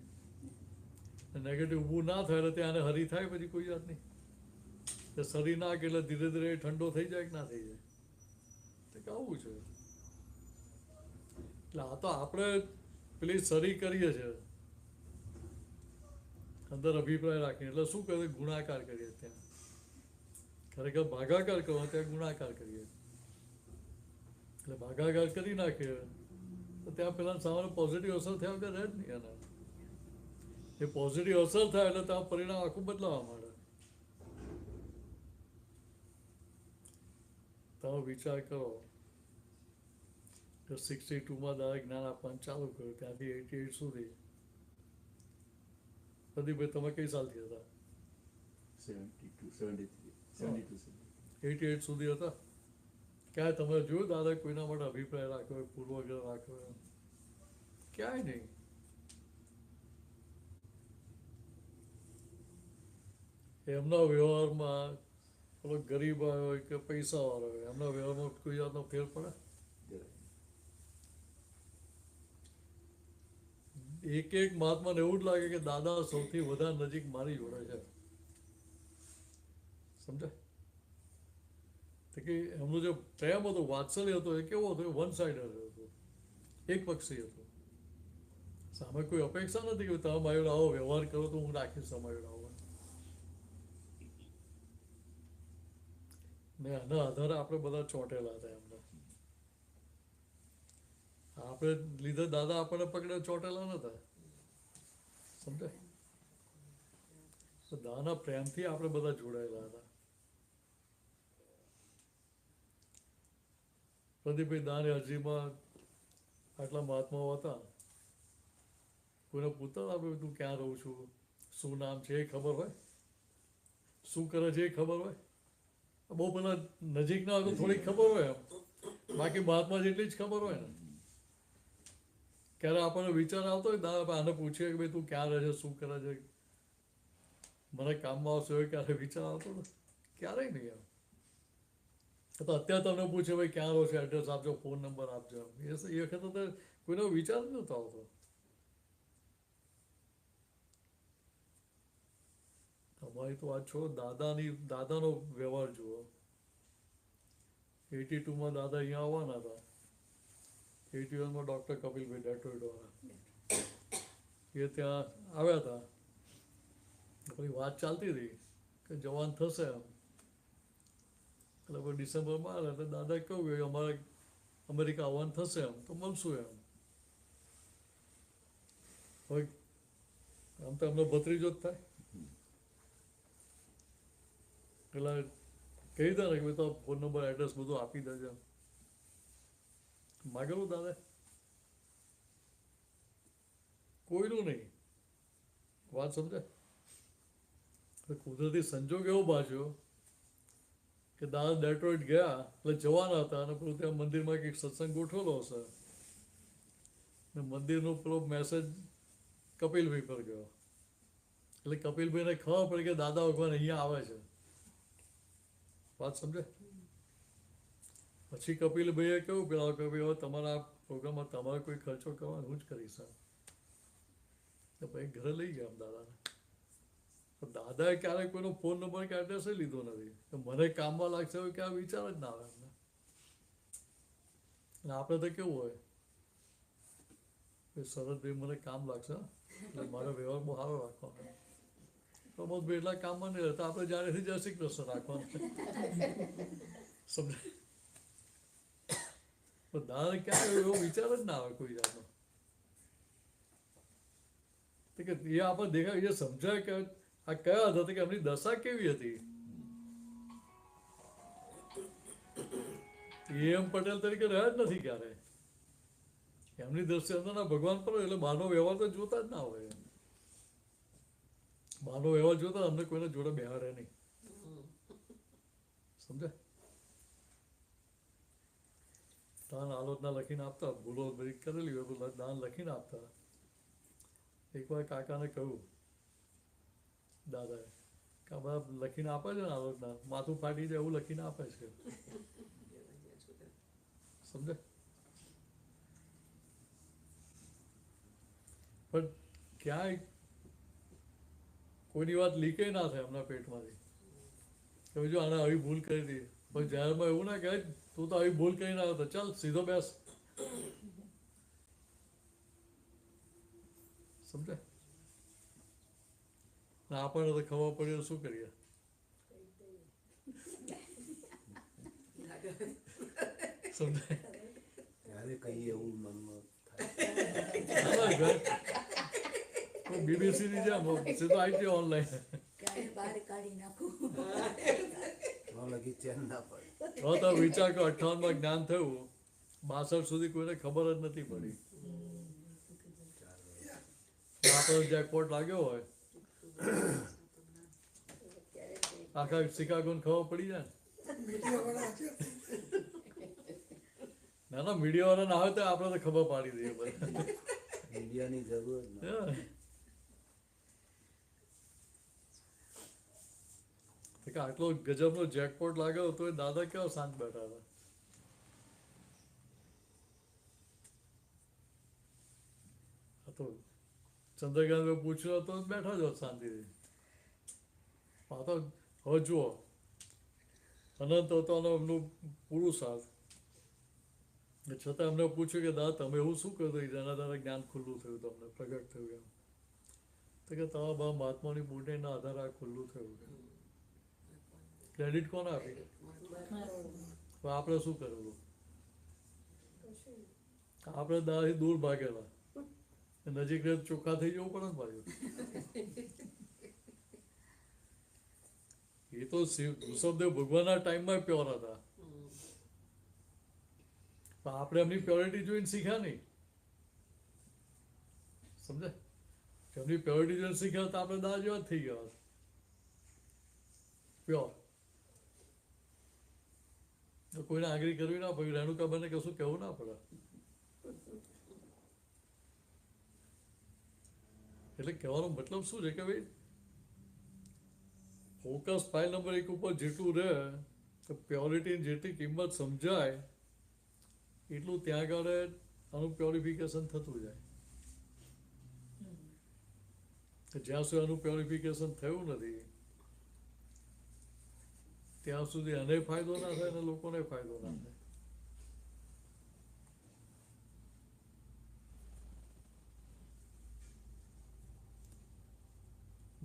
નેગેટિવ ઊભું ના થાય એટલે ત્યાં હરી થાય પછી કોઈ જાત નહીં. શરીર ના કે એટલે ધીરે ધીરે ઠંડો થઈ જાય કે ના થઈ જાય, તો આવું છે. એટલે આ તો આપણે પેલી સરી કરીએ છીએ અંદર અભિપ્રાય રાખીને, એટલે શું કરે ગુણાકાર કરીએ, ત્યાં ખરેખર ભાગાકાર કરો ત્યાં ગુણાકાર કરીએ, એટલે ભાગાકાર કરી નાખીએ તો ત્યાં પેલા સામાન્ય પોઝિટિવ અસર થયા વગર રહે જ નહીં. એના એ પોઝિટિવ અસર થાય એટલે ત્યાં પરિણામ આખું બદલાવા માંડે. તમે વિચાર કરો કે 62માં દાદા જ્ઞાન આપવાનું ચાલુ કર્યું, ત્યાંથી 88 સુધી. પ્રદીપભાઈ તમે કઈ સાલથી હતા? 88 સુધી હતા. ક્યાંય તમે જોયું દાદા કોઈના માટે અભિપ્રાય રાખ્યો હોય, પૂર્વગ્રહ રાખ્યો હોય? ક્યાંય નહીં. એમના વ્યવહારમાં પેલો ગરીબ હોય કે પૈસા વાળો હોય, એમના વ્યવહારમાં કોઈ જાતનો ફેર પડે? એક એક મહાત્માને એવું જ લાગે કે દાદા સૌથી વધારે નજીક મારી જોડે છે. સમજાય? તો કે એમનો જે પ્રેમ હતો, વાત્સલ્ય હતો, એ કેવો હતો? વન સાઇડેડ હતો, એક પક્ષી હતો. સામે કોઈ અપેક્ષા નથી કે તમે મારી જોડે આવો વ્યવહાર કરો તો હું રાખીશ તમારી જોડે આવો. ને આના આધારે આપણે બધા ચોંટેલા હતા. એમને આપણે લીધે દાદા આપણને પકડે ચોંટેલા નતા. સમજાય? તો દાદાના પ્રેમથી આપણે બધા જોડાયેલા હતા. પ્રદીપભાઈ દાની અરજીમાં આટલા મહાત્માઓ હતા, કોઈને પૂછતા હતા તું ક્યાં રહું છું, શું નામ છે એ ખબર હોય, શું કરે છે એ ખબર હોય. બહુ પેલા નજીકના હોય તો થોડીક ખબર હોય એમ, બાકી મહાત્મા જેટલી જ ખબર હોય ને. ક્યારે આપણને વિચાર આવતો હોય દાદા આને પૂછીએ કે ભાઈ તું ક્યાં રહે છે, શું કરે છે, મને કામમાં આવશે હોય ક્યારે વિચાર આવતો નથી, ક્યારેય નહીં એમ. તો અત્યારે તમને પૂછે ભાઈ ક્યાં રહો છો, એડ્રેસ આપજો, ફોન નંબર આપજો, એ વખતે તો કોઈનો વિચાર જ નહોતો આવતો. અમારી તો વાત છો, દાદાનો વ્યવહાર જુઓ. 82માં દાદા અહીંયા આવવાના હતા, 81માં ડૉક્ટર કપિલભાઈ ડેટ્રોઇડવાળા એ ત્યાં આવ્યા હતા. પછી વાત ચાલતી હતી કે જવાન થશે એમ, એટલે પછી ડિસેમ્બરમાં આવે એટલે દાદાએ કહ્યું કે અમારે અમેરિકા આવવાનું થશે એમ તો મળશું એમ. હવે આમ તો એમનો ભત્રીજો જ થાય એટલે કહી દે ને કે ભાઈ તો ફોન નંબર એડ્રેસ બધું આપી દેજો માગેલું દાદા. કોઈનું નહીં, વાત સમજાય. કુદરતી સંજોગ એવો બાજ્યો કે દાદા ડેટ્રોઇટ ગયા એટલે જવાના હતા અને પેલું ત્યાં મંદિરમાં કંઈક સત્સંગ ગોઠવેલો હશે ને મંદિરનો પેલો મેસેજ કપિલભાઈ પર ગયો એટલે કપિલભાઈને ખબર પડી કે દાદા ભગવાન અહીંયા આવે છે. વાત સમજે. પછી કપિલભાઈએ કહ્યું પેલા કે ભાઈ હવે તમારા પ્રોગ્રામમાં તમારે કોઈ ખર્ચો કરવાનો હું જ કરીશ. તો ભાઈ ઘરે લઈ ગયા દાદાને. દાદાએ ક્યારેય કોઈનો ફોન નંબર કે એડ્રેસ લીધો નથી. તો મને કામમાં લાગશે હોય કે આ વિચાર જ ના આવે એમને. અને આપણે તો કેવું હોય શરદભાઈ મને કામ લાગશે એટલે મારો વ્યવહાર બહુ સારો રાખવાનો. પ્રમોદભાઈ એટલા કામમાં નહીં રહેતા, આપણે જ્યારેથી જય શ્રી કૃષ્ણ રાખવાનું. સમજાય. પણ દાદા ક્યારે એવો વિચાર જ ના આવે કોઈ જાતનો કે એ આપણે દેખાય એ સમજાય કે આ કયા હતા કે એમની દશા કેવી હતી. એમ પટેલ તરીકે રહ્યા જ નથી ક્યારે. એમની દ્રષ્ટિ અંદરના ભગવાન પર એટલે બહારનો વ્યવહાર તો જોતા જ ના હોય. બહારનો વ્યવહાર જોતા અમને કોઈને જોડે બેહાડે નહીં. સમજાય. દાન આલોચના લખીને આપતા, ભૂલો બધી કરેલી હોય દાન લખીને આપતા. એકવાર કાકાને કહ્યું દાદાએ કે આ બધા લખીને આપે છે ને આલોચના, માથું ફાટી જાય એવું લખીને આપે છે. સમજે. પણ ક્યાંય કોઈની વાત લીકે ના થાય એમના પેટમાંથી કે જો આને આવી ભૂલ કરી હતી. પણ જાહેરમાં એવું ના કહે તું તો આવી ભૂલ કરીને આવ્યો તો ચાલ સીધો બેસ. સમજે. આપણને તો ખબર પડી તો શું કરીએ. સમજાય. કઈ એવું મનમાં BBC ની જેમ સીધો આવી ગયો ઓનલાઈન. બહાર કાઢી નાખું. તો વિચાર કે 58માં જ્ઞાન થયું, 62 સુધી કોઈને ખબર જ નથી પડી. આપણો જેકપોટ લાગ્યો હોય આખા શિકાગો ખબર પડી જાય. ના ના મીડિયા વાળા ના હોય તો આપણે તો ખબર પાડી દઈએ. મીડિયાની જરૂર આટલો ગજબનો જેકપોટ લાગ્યો તો દાદા કેવા શાંત બેઠા હતા. તો ચંદ્રકાંત પૂછ્યું તો બેઠા જ શાંતિથી. આ તો હવે જુઓ અનંત હતો એમનું પૂરું સાથ છતાં એમને પૂછ્યું કે દાદા તમે એવું શું કર્યું જેના દ્વારા જ્ઞાન ખુલ્લું થયું, તમને પ્રગટ થયું એમ. તો કે તમારા બા મહાત્માની પુણ્યના આધારે આ ખુલ્લું થયું. ક્રેડિટ કોને આપી? આપણે શું કરેલું? આપણે દાદાથી દૂર ભાગેલા, નજીક ચોખ્ખા થઈ જવું પડે ને ભાઈ. એ તો ઋષભદેવ ભગવાનના ટાઈમમાં પ્યોર હતા. આપણે એમની પ્યોરિટી જોઈને શીખ્યા નહીં. સમજે. એમની પ્યોરિટી જો શીખ્યા તો આપણે દાદા જેવા જ થઈ ગયા પ્યોર. તો કોઈને આગળ કરવી ના પડે, રેણુકાબાને કશું કહેવું ના પડે. એટલે કહેવાનો મતલબ શું છે કે ભાઈ ફોકસ ફાઇલ નંબર 1 ઉપર જેટલું રહે તો પ્યોરિટીની જેટલી કિંમત સમજાય એટલું ત્યાં આગળ આનું પ્યોરિફિકેશન થતું જાય. જ્યાં સુધી આનું પ્યોરિફિકેશન થયું નથી ત્યાં સુધી એને ફાયદો ના થાય અને લોકોને ફાયદો ના થાય.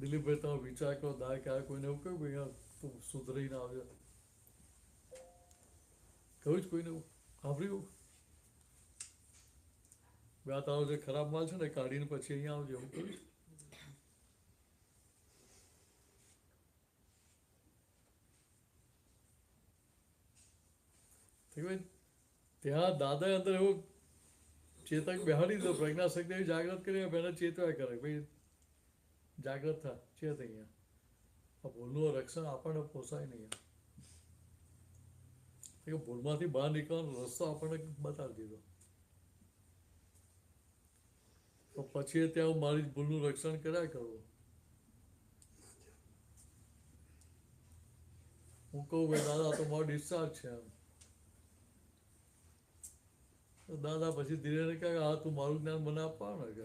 દિલીપભાઈ તમે વિચાર કરો, દા ક્યારે કોઈને એવું કહ્યું ભાઈ તું સુધરી ના આવજો, કહ્યું જ કોઈને એવું સાંભળ્યું? આ તારો જે ખરાબ માલ છે ને કાઢીને પછી અહીંયા આવજો એવું કહ્યું? ત્યાં દાદાએ અંદર એવો ચેતક બેહાડી દીધો, પ્રજ્ઞાશક્તિ એવી જાગૃત કરી એને ચેતવ્યા કરે ભાઈ જાગૃત થા, ચેત અહીંયા. આ ભૂલનું રક્ષણ આપણને પોસાય નહીં. ભૂલમાંથી બહાર નીકળવાનો રસ્તો આપણને બતાવી દીધો. તો પછી ત્યાં મારી ભૂલનું રક્ષણ કર્યા કરવું. હું કહું ભાઈ દાદા તો મારો ડિસ્ચાર્જ છે એમ, તો દાદા પછી ધીરે કહે હા તું મારું જ્ઞાન મને આપવાનું કે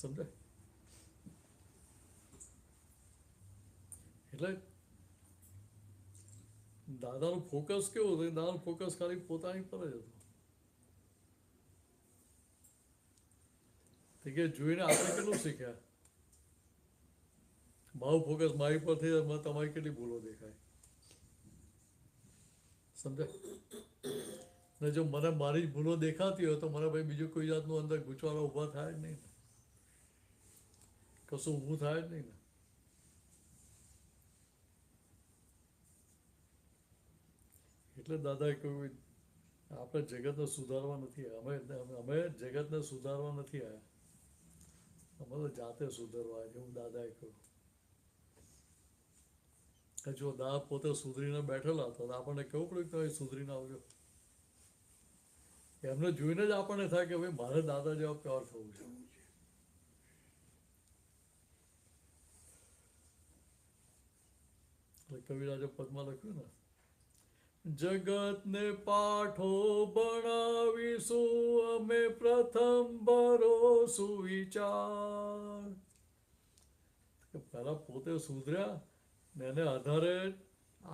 સમજાય? એટલે દાદાનું ફોકસ કેવું હતું? દાદાનું ફોકસ ખાલી પોતાની પર જ હતું. કે જોઈને આપણે કેટલું શીખ્યા, મારું ફોકસ મારી પર થઈ તમારી કેટલી ભૂલો દેખાય. સમજાય? ને જો મને મારી જ ભૂલો દેખાતી હોય તો મને ભાઈ બીજું કોઈ જાતનું અંદર ગૂંચવાડા ઊભા થાય જ નહીં ને, કશું ઊભું થાય જ નહીં ને. એટલે દાદાએ કહ્યું આપણે જગતને સુધારવા નથી આવ્યા, અમે જગતને સુધારવા નથી આવ્યા, અમે તો જાતે સુધારવા આવ્યા. એવું દાદાએ કહ્યું. જો દાદા પોતે સુધરીને બેઠેલા હતા તો આપણને કેવું પડ્યું કે તમે સુધરીને આવજો? એમને જોઈને જ આપણને થાય કે ભાઈ મારે દાદા જેવા પ્યોર થવું છે. કવિરાજે પદમાં લખ્યું ને, જગતને પાઠો ભણાવીશું અમે પ્રથમ ભરોસો વિચાર. પહેલા પોતે સુધર્યા ને એને આધારે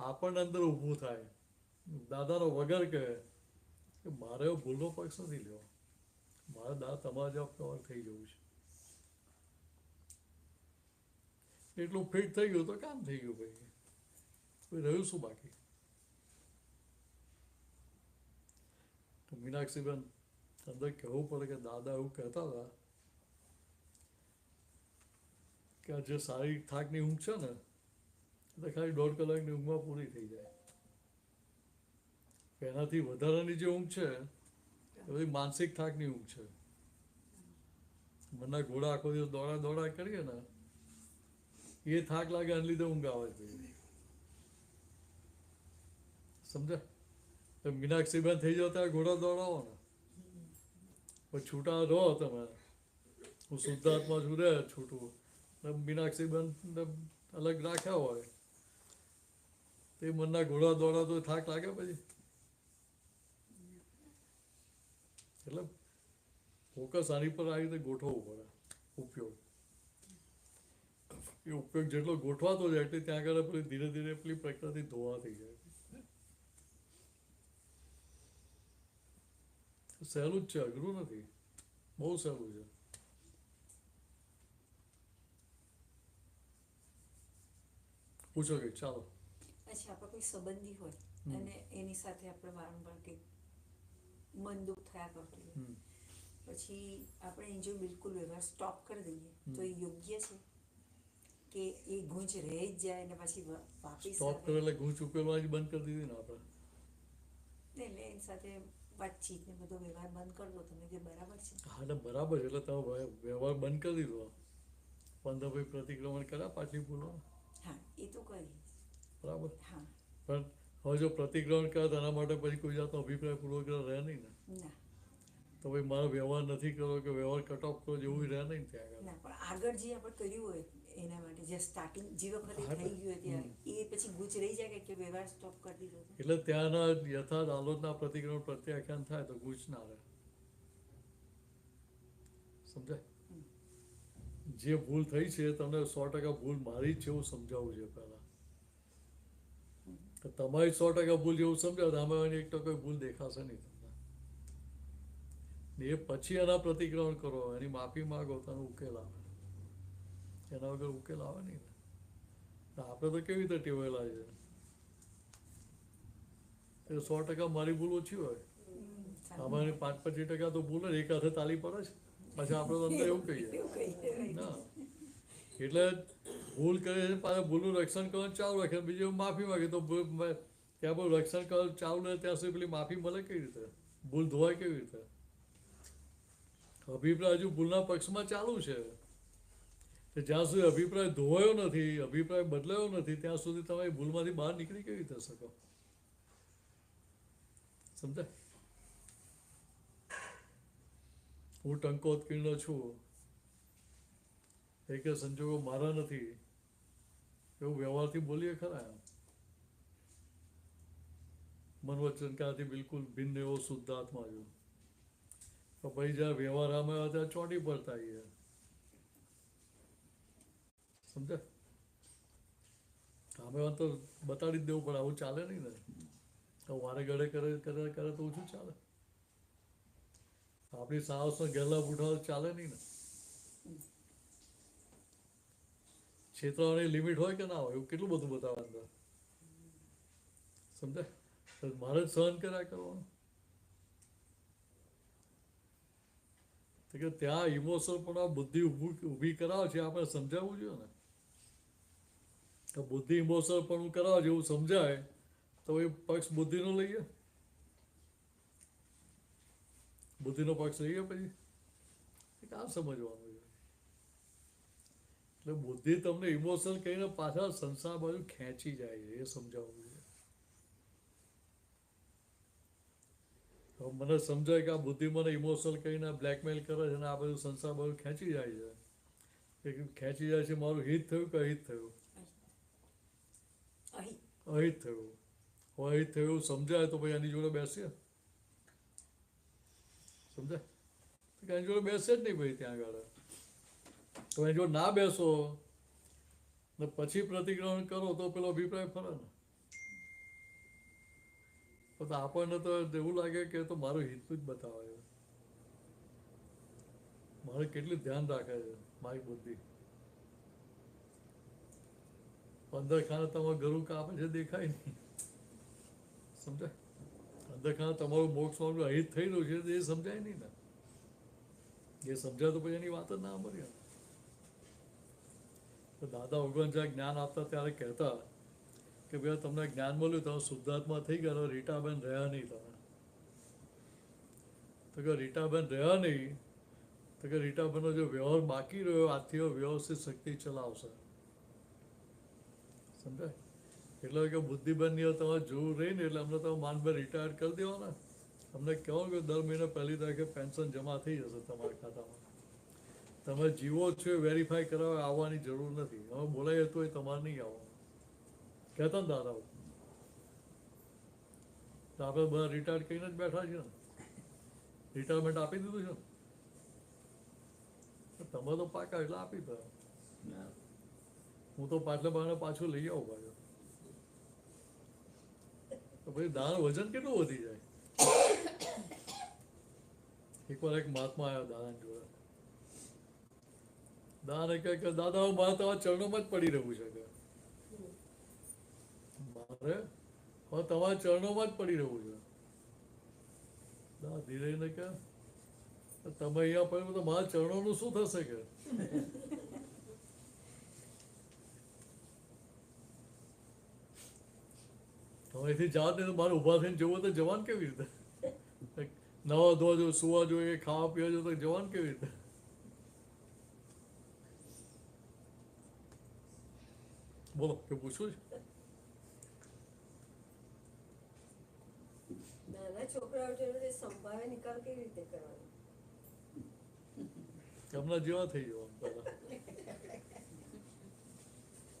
આપણને અંદર ઊભું થાય. દાદાનો વગર કહે કે મારે ભૂલનો પક્ષ નથી લેવો, મારે દાદા તમારા જેવા પ્યોર થઈ જવું છે. એટલું ફિટ થઈ ગયું તો કામ થઈ ગયું ભાઈ, કોઈ રહ્યું શું બાકી? તો મીનાક્ષીબેન અંદર કહેવું પડે કે દાદા એવું કહેતા હતા કે આ જે સારી થાકની ઊંઘ છે ને તો ખાલી 1.5 કલાકની ઊંઘમાં પૂરી થઈ જાય. એનાથી વધારાની જે ઊંઘ છે એ બધી માનસિક થાકની ઊંઘ છે. મનના ઘોડા આખો દિવસ દોડા કરીએ ને એ થાક લાગે, એને લીધે ઊંઘ આવે છે. સમજ્યા? મીનાક્ષીબેન થઈ જાવ ત્યારે ઘોડા દોડાવો ને, પછી છૂટા રહો તમે. હું શુદ્ધાત્મા છું રે છૂટું, મીનાક્ષીબેન અલગ રાખ્યા હોય તે મનના ઘોડા દોડા તો થાક લાગે પછી. એટલે ફોકસ આની પર આવી રીતે ગોઠવવું પડે. ઉપયોગ એ ઉપયોગ જેટલો ગોઠવાતો જાય એટલે ત્યાં આગળ પેલી ધીરે ધીરે પેલી પ્રકૃતિ ધોવાતી જાય. સહેલું જ છે, અઘરું નથી, બહુ સહેલું છે. પૂછો કે ચાલો. અચ્છા, આપણે કોઈ સંબંધી હોય અને એની સાથે આપણે વારંવાર કંઈક મન દુઃખ થયા કરતું હોય, પછી આપણે એની જો બિલકુલ વ્યવહાર સ્ટોપ કરી દઈએ તો એ યોગ્ય છે કે એ ગૂંચ રહી જ જાય અને પછી વાપસ સ્ટોપ કરે એટલે ગૂંચ ઉકેલવા જ બંધ કરી દીધી ને આપણે. એટલે એની સાથે વાતચીત ને બધો વ્યવહાર બંધ કરી દો, તમે જે બરાબર છે. હા એટલે બરાબર છે, એટલે તમે વ્યવહાર બંધ કરી દીધો પણ તમે પ્રતિક્રમણ કર્યા પાછી ભૂલો, હા એ તો કરી. બરાબર. હા. પણ હવે જો પ્રતિક્રમણ કરે તો એના માટે પછી કોઈ જાતનો અભિપ્રાય પૂર્વક રહે નહીં ને. ના તો ભાઈ મારો વ્યવહાર નથી કરવો કે વ્યવહાર કટ ઓફ કરવો જેવું રહે નહીં ત્યાં આગળ. ના, પણ આગળ જે આપણે કર્યું હોય એના માટે જે સ્ટાર્ટિંગ જે વખતે થઈ ગયું હોય ત્યારે એ પછી ગુચ રહી જાય કે વ્યવહાર સ્ટોપ કરી દીધો તો? એટલે ત્યાંના યથાર્થ આલોચના પ્રતિક્રમણ પ્રત્યાખ્યાન થાય તો ગુચ ના રહે, સમજાય? જે ભૂલ થઈ છે તમને 100% ભૂલ મારી જ છે એવું સમજાવવું છે પહેલા. તો તમારી 100% ભૂલ જેવું સમજાવ તો આમાં 1% ભૂલ દેખાશે નહીં તમને. એ પછી એના પ્રતિક્રમણ કરો, એની માફી માંગો તો એનો ઉકેલ આવે. એના વગર ઉકેલ આવે નહીં ને. આપણે તો કેવી રીતે ટેવાયેલા છે, એ 100% મારી ભૂલ ઓછી હોય, અમારે 5-25% તો ભૂલ જ એક હાથે તાલી પડે છે. પછી આપણે તો અંદર એવું કહીએ ના, એટલે ભૂલ કરે છે પાછા ભૂલનું રક્ષણ કરવાનું ચાલુ રાખે, બીજું માફી માંગે તો ત્યાં બધું રક્ષણ કરવાનું ચાલુ રહે ત્યાં સુધી પેલી માફી મળે કેવી રીતે, ભૂલ ધોવાય કેવી રીતે? અભિપ્રાય હજુ ભૂલના પક્ષમાં ચાલુ છે. જ્યાં સુધી અભિપ્રાય ધોવાયો નથી, અભિપ્રાય બદલાયો નથી, ત્યાં સુધી તમે ભૂલમાંથી બહાર નીકળી કેવી રીતે શકો? સમજાય? હું ટંકોત્કીર્ણ છું, એ કે સંજોગો મારા નથી, એવું વ્યવહારથી બોલીએ ખરા એમ. મનવચનકારથી બિલકુલ ભિન્ન એવો શુદ્ધ આત્મા છું. તો ભાઈ જ્યાં વ્યવહાર આમાં આવ્યા ત્યાં ચોંટી પડતા આવીએ, સમજાય? આમે તો બતાડી જ દેવું પડે, આવું ચાલે નહીં ને. તો વારે ગળે કરે કરે તો ઓછું ચાલે. આપણી સાહસનો ગેરલાભ ઉઠાવો ચાલે નહીં ને. છેતરાવાની લિમિટ હોય કે ના હોય એવું કેટલું બધું બતાવે અંદર, સમજાય? મારે જ સહન કર્યા કરવાનું. કે ત્યાં ઇમોશનલ પણ બુદ્ધિ ઊભી કરાવે છે, આપણે સમજાવવું જોઈએ ને. તો બુદ્ધિ ઇમોશનલ પણ કરાવે છે એવું સમજાય તો એ પક્ષ બુદ્ધિનો લઈએ, બુદ્ધિનો પક્ષ લઈએ પછી કામ સમજવાનું છે. એટલે બુદ્ધિ તમને ઇમોશનલ કહીને પાછા સંસાર બાજુ ખેંચી જાય છે, એ સમજાવવું છે. મને સમજાય કે આ બુદ્ધિ મને ઇમોશનલ કહીને બ્લેકમેલ કરે છે અને આ બધું સંસાર બાજુ ખેંચી જાય છે. ખેંચી જાય છે મારું હિત થયું કે અહિત થયું? અહિત થયું. અહિત થયું સમજાય તો ભાઈ એની જોડે બેસીએ, સમજાય? એની જોડે બેસે જ નહીં ભાઈ ત્યાં આગળ. તો એની જોડે ના બેસો ને પછી પ્રતિક્રમણ કરો તો પેલો અભિપ્રાય ફરે ને. તો આપણને તો એવું લાગે કે તો મારું હિતનું જ બતાવે છે, મારે કેટલું ધ્યાન રાખે છે મારી બુદ્ધિ. અંદર ખાને તમારું ગળું કાપે છે દેખાય નહીં, સમજાય? અંદર ખાને તમારું મોક્ષ મારું અહિત થઈ રહ્યું છે એ સમજાય નહીં ને. એ સમજાય તો પછી એની વાત જ ના મળે. તો દાદા ભગવાન જ્યાં જ્ઞાન આપતા ત્યારે કહેતા કે ભાઈ તમને જ્ઞાન મળ્યું, તમે શુદ્ધાત્મા થઈ ગયા, રીટાબેન રહ્યા નહીં તમે. તો કે રીટાબેન રહ્યા નહીં, તો કે રીટાબેનનો જો વ્યવહાર બાકી રહ્યો આજથી વ્યવસ્થિત શક્તિ ચલાવશે, સમજાય? એટલે કે બુદ્ધિબેનની તમારે જોવું રહી ને એટલે અમને તમે માનભાઈ રિટાયર કરી દેવાના. અમને કહો કે દર મહિને 1 તારીખે પેન્શન જમા થઈ જશે તમારા ખાતામાં. તમે જીવો છો એ વેરીફાઈ કરાવવા આવવાની જરૂર નથી. હવે બોલાય તો એ તમારે નહીં આવવાનું કહેતા ને દાદાઓ. તો આપણે બધા રિટાયર કરીને જ બેઠા છીએ ને, રિટાયરમેન્ટ આપી દીધું છે ને. તમે તો પાકા એટલે આપી દો. હું તો પાછલા બહાને પાછું લઈ આવું પાછું. તો પછી દાન વજન કેટલું વધી જાય. એકવાર એક મહાત્મા આવ્યા દાદાની જોડે. દાદા કહે કે દાદા હું મારે તમારા ચરણોમાં જ પડી રહ્યું છે, કે મારે હવે તમારા ચરણોમાં જ પડી રહ્યું છે. દાદા ધીરે કે તમે અહીંયા પડ્યું તો મારા ચરણોનું શું થશે કે? તમે અહીંથી જાઓ ને તો મારે ઊભા થઈને જવું તો જવાનું કેવી રીતે? નવા ધોવા જો, સુવા જોઈએ, ખાવા પીવા જો, તો જવાનું કેવી રીતે? બોલો, કે પૂછવું છે? નાના છોકરાઓ જોડે સંભાવે નિકાલ કેવી રીતે કરવાનો? હમણાં જેવા થઈ જવાનું પહેલા.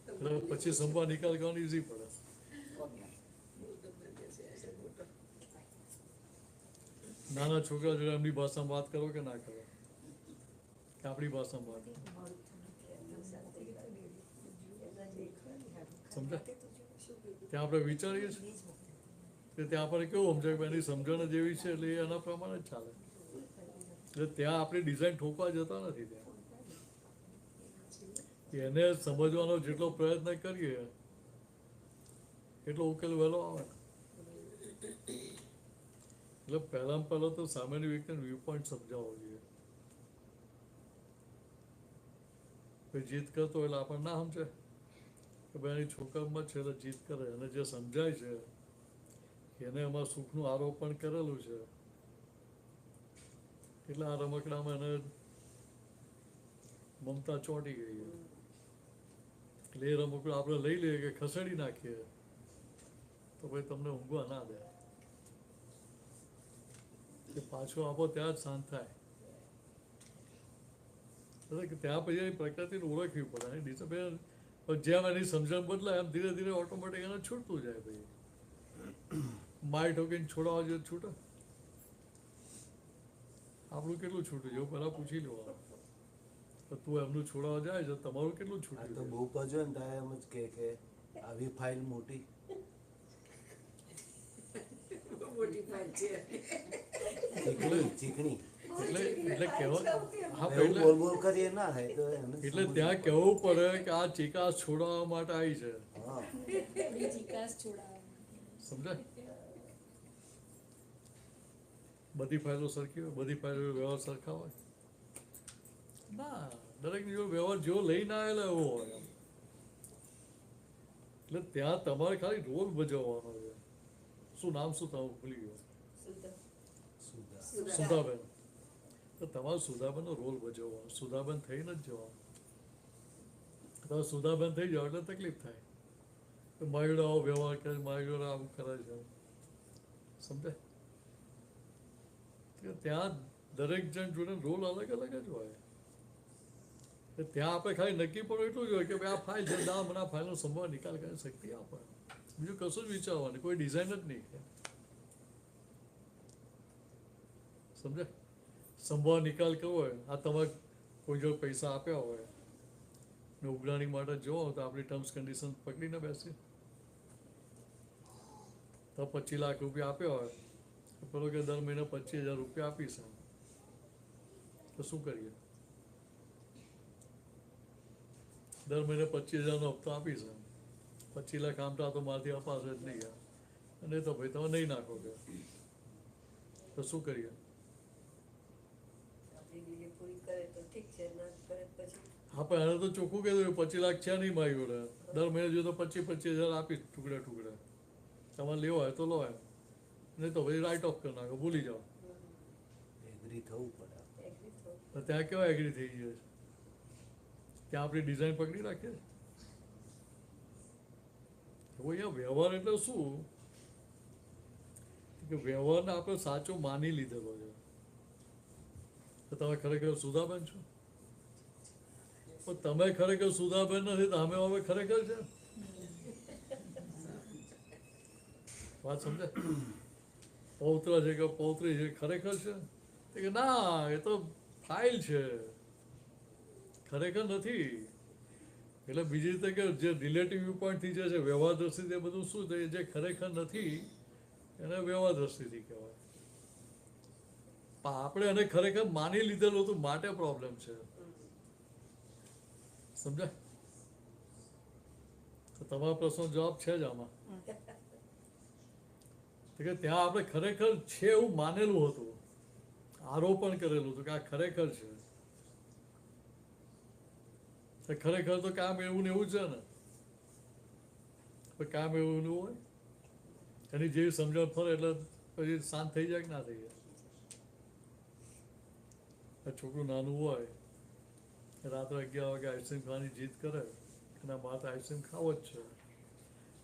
એટલે પછી સંભાળ નિકાલ કરવાનું ઈઝી પડે. નાના છોકરા જોડે એમની ભાષામાં વાત કરો કે ના કરો, કે આપણી ભાષામાં વાત કરો? સમજાય? ત્યાં આપણે વિચારીએ છીએ કે ત્યાં આપણે કેવું સમજાય કે એની સમજણ જ એવી છે એટલે એ એના પ્રમાણે જ ચાલે. એટલે ત્યાં આપણી ડિઝાઇન ઠોકવા જતા નથી. ત્યાં એને સમજવાનો જેટલો પ્રયત્ન કરીએ એટલો ઉકેલ વહેલો આવે. એટલે પહેલાં તો સામેની વ્યક્તિને વ્યૂ પોઈન્ટ સમજાવવો જોઈએ. કોઈ જીત કરતો એટલે આપણને ના સમજે કે ભાઈ એની છોકરામાં છે એટલે જીત કરે, અને જે સમજાય છે એને એમાં સુખનું આરોપણ કરેલું છે એટલે આ રમકડામાં એને મમતા ચોંટી ગઈ. એટલે એ રમકડું આપણે લઈ લઈએ કે ખસેડી નાખીએ તો ભાઈ તમને ઊંઘવા ના દે, કે પાછો આપો ત્યાં જ શાંત થાય. એટલે કે ત્યાં પછી એની પ્રકૃતિને ઓળખવી પડે. જેમ એની સમજણ બદલાય એમ ધીરે ધીરે ઓટોમેટિક એને છૂટતું જાય. ભાઈ માય ઠોકીને છોડાવવા જોઈએ છૂટે? આપણું કેટલું છૂટું છે પહેલાં પૂછી લેવાનું. તો તું એમનું છોડાવવા જાય છે, તમારું કેટલું છૂટું? તો બહુ પજો ને ત્યાં એમ જ કે આવી ફાઇલ મોટી ચીકણી એટલે કહેવા એવું બોલ બોલ કરીએ ના થાય તો એટલે ત્યાં કહેવું પડે કે આ ચિકાસ છોડાવવા માટે આવી છે. ચિકાસ છોડાવવા. સમજાય? બધી ફાઇલો સરખી હોય, બધી ફાઇલો વ્યવહાર સરખા હોય ના. દરેકની જો વ્યવહાર જેવો લઈને આવેલો એવો હોય. એટલે ત્યાં તમારે ખાલી રોલ ભજવવાનો છે. શું નામ શું તમે ભૂલી ગયો? સુધાબેન. તો તમારે સુધાબેનનો રોલ ભજવવાનો. સુધાબેન થઈને જ જવાનું. તમે સુધાબેન થઈ જાઓ એટલે તકલીફ થાય. માયડો વ્યવહાર કરે, માયડો આવું કરે છે. સમજાય? ત્યાં દરેક જણ જોડે રોલ અલગ અલગ જ હોય. ત્યાં આપણે ખાલી નક્કી પણ એટલું જ હોય કે ભાઈ આ ફાઇલ છે, ના મને આ ફાઇલનો સંભાળ નિકાલ કરી શક્તિ આપે. બીજું કશું જ વિચારવાનું, કોઈ ડિઝાઇન જ નહીં. સમજે? સંભાળ નિકાલ કરવો હોય, આ તમારે કોઈ જોડે પૈસા આપ્યા હોય ને ઉઘરાણી માટે જોવો તો આપણી ટર્મ્સ કન્ડિશન પકડીને બેસી. તો 25 લાખ રૂપિયા આપ્યા હોય તો પેલો કે દર મહિને 25,000 રૂપિયા આપીશ, તો શું કરીએ? દર મહિને 25,000 નો હપ્તો આપીશ, 25 લાખ આમતા તો મારાથી અપાશે જ નહીં. અને તો ભાઈ તમે નહીં નાખો કે તો શું કરીએ? હા પણ એને તો ચોખ્ખું કીધું 25 લાખ છે નહીં મારી જોડે, દર મહિને જો તો 25,000 આપીશ ટુકડે ટુકડે, તમારે લેવો હોય તો લો, નહીં તો ભાઈ રાઇટ ઓફ કરી નાખો, ભૂલી જાઓ. એગ્રી થવું પડે. ત્યાં કેવા એગ્રી થઈ ગયો છે? ત્યાં આપણી ડિઝાઇન પકડી રાખીએ. અહીંયા વ્યવહાર એટલે શું કે વ્યવહારને આપણે સાચો માની લીધેલો છે. તો તમે ખરેખર સુધાબેન છો? પણ તમે ખરેખર સુધાબેન નથી તો અમે હવે ખરેખર છે. વાત સમજે? પૌત્ર છે કે પૌત્રી છે ખરેખર છે? કે ના એ તો ફાઇલ છે, ખરેખર નથી. એટલે બીજી રીતે કે જે રિલેટિવ વ્યૂ પોઈન્ટથી જે છે વ્યવહાર દ્રષ્ટિથી એ બધું શું છે, જે ખરેખર નથી એને વ્યવહાર દ્રષ્ટિથી કહેવાય. પણ આપણે એને ખરેખર માની લીધેલું હતું માટે પ્રોબ્લેમ છે. સમજાય? તો તમારા પ્રશ્નનો જવાબ છે જ આમાં કે ત્યાં આપણે ખરેખર છે એવું માનેલું હતું, આરોપણ કરેલું હતું કે આ ખરેખર છે. ખરેખર તો કામ એવું ને એવું છે ને, કામ એવું ને હોય એની જેવી સમજણ ફરે એટલે પછી શાંત થઈ જાય કે ના થઈ જાય? છોકરું નાનું હોય રાત્રે 11 વાગે આઈસ્ક્રીમ ખાવાની જીદ કરે અને મારે તો આઈસ્ક્રીમ ખાવો જ છે,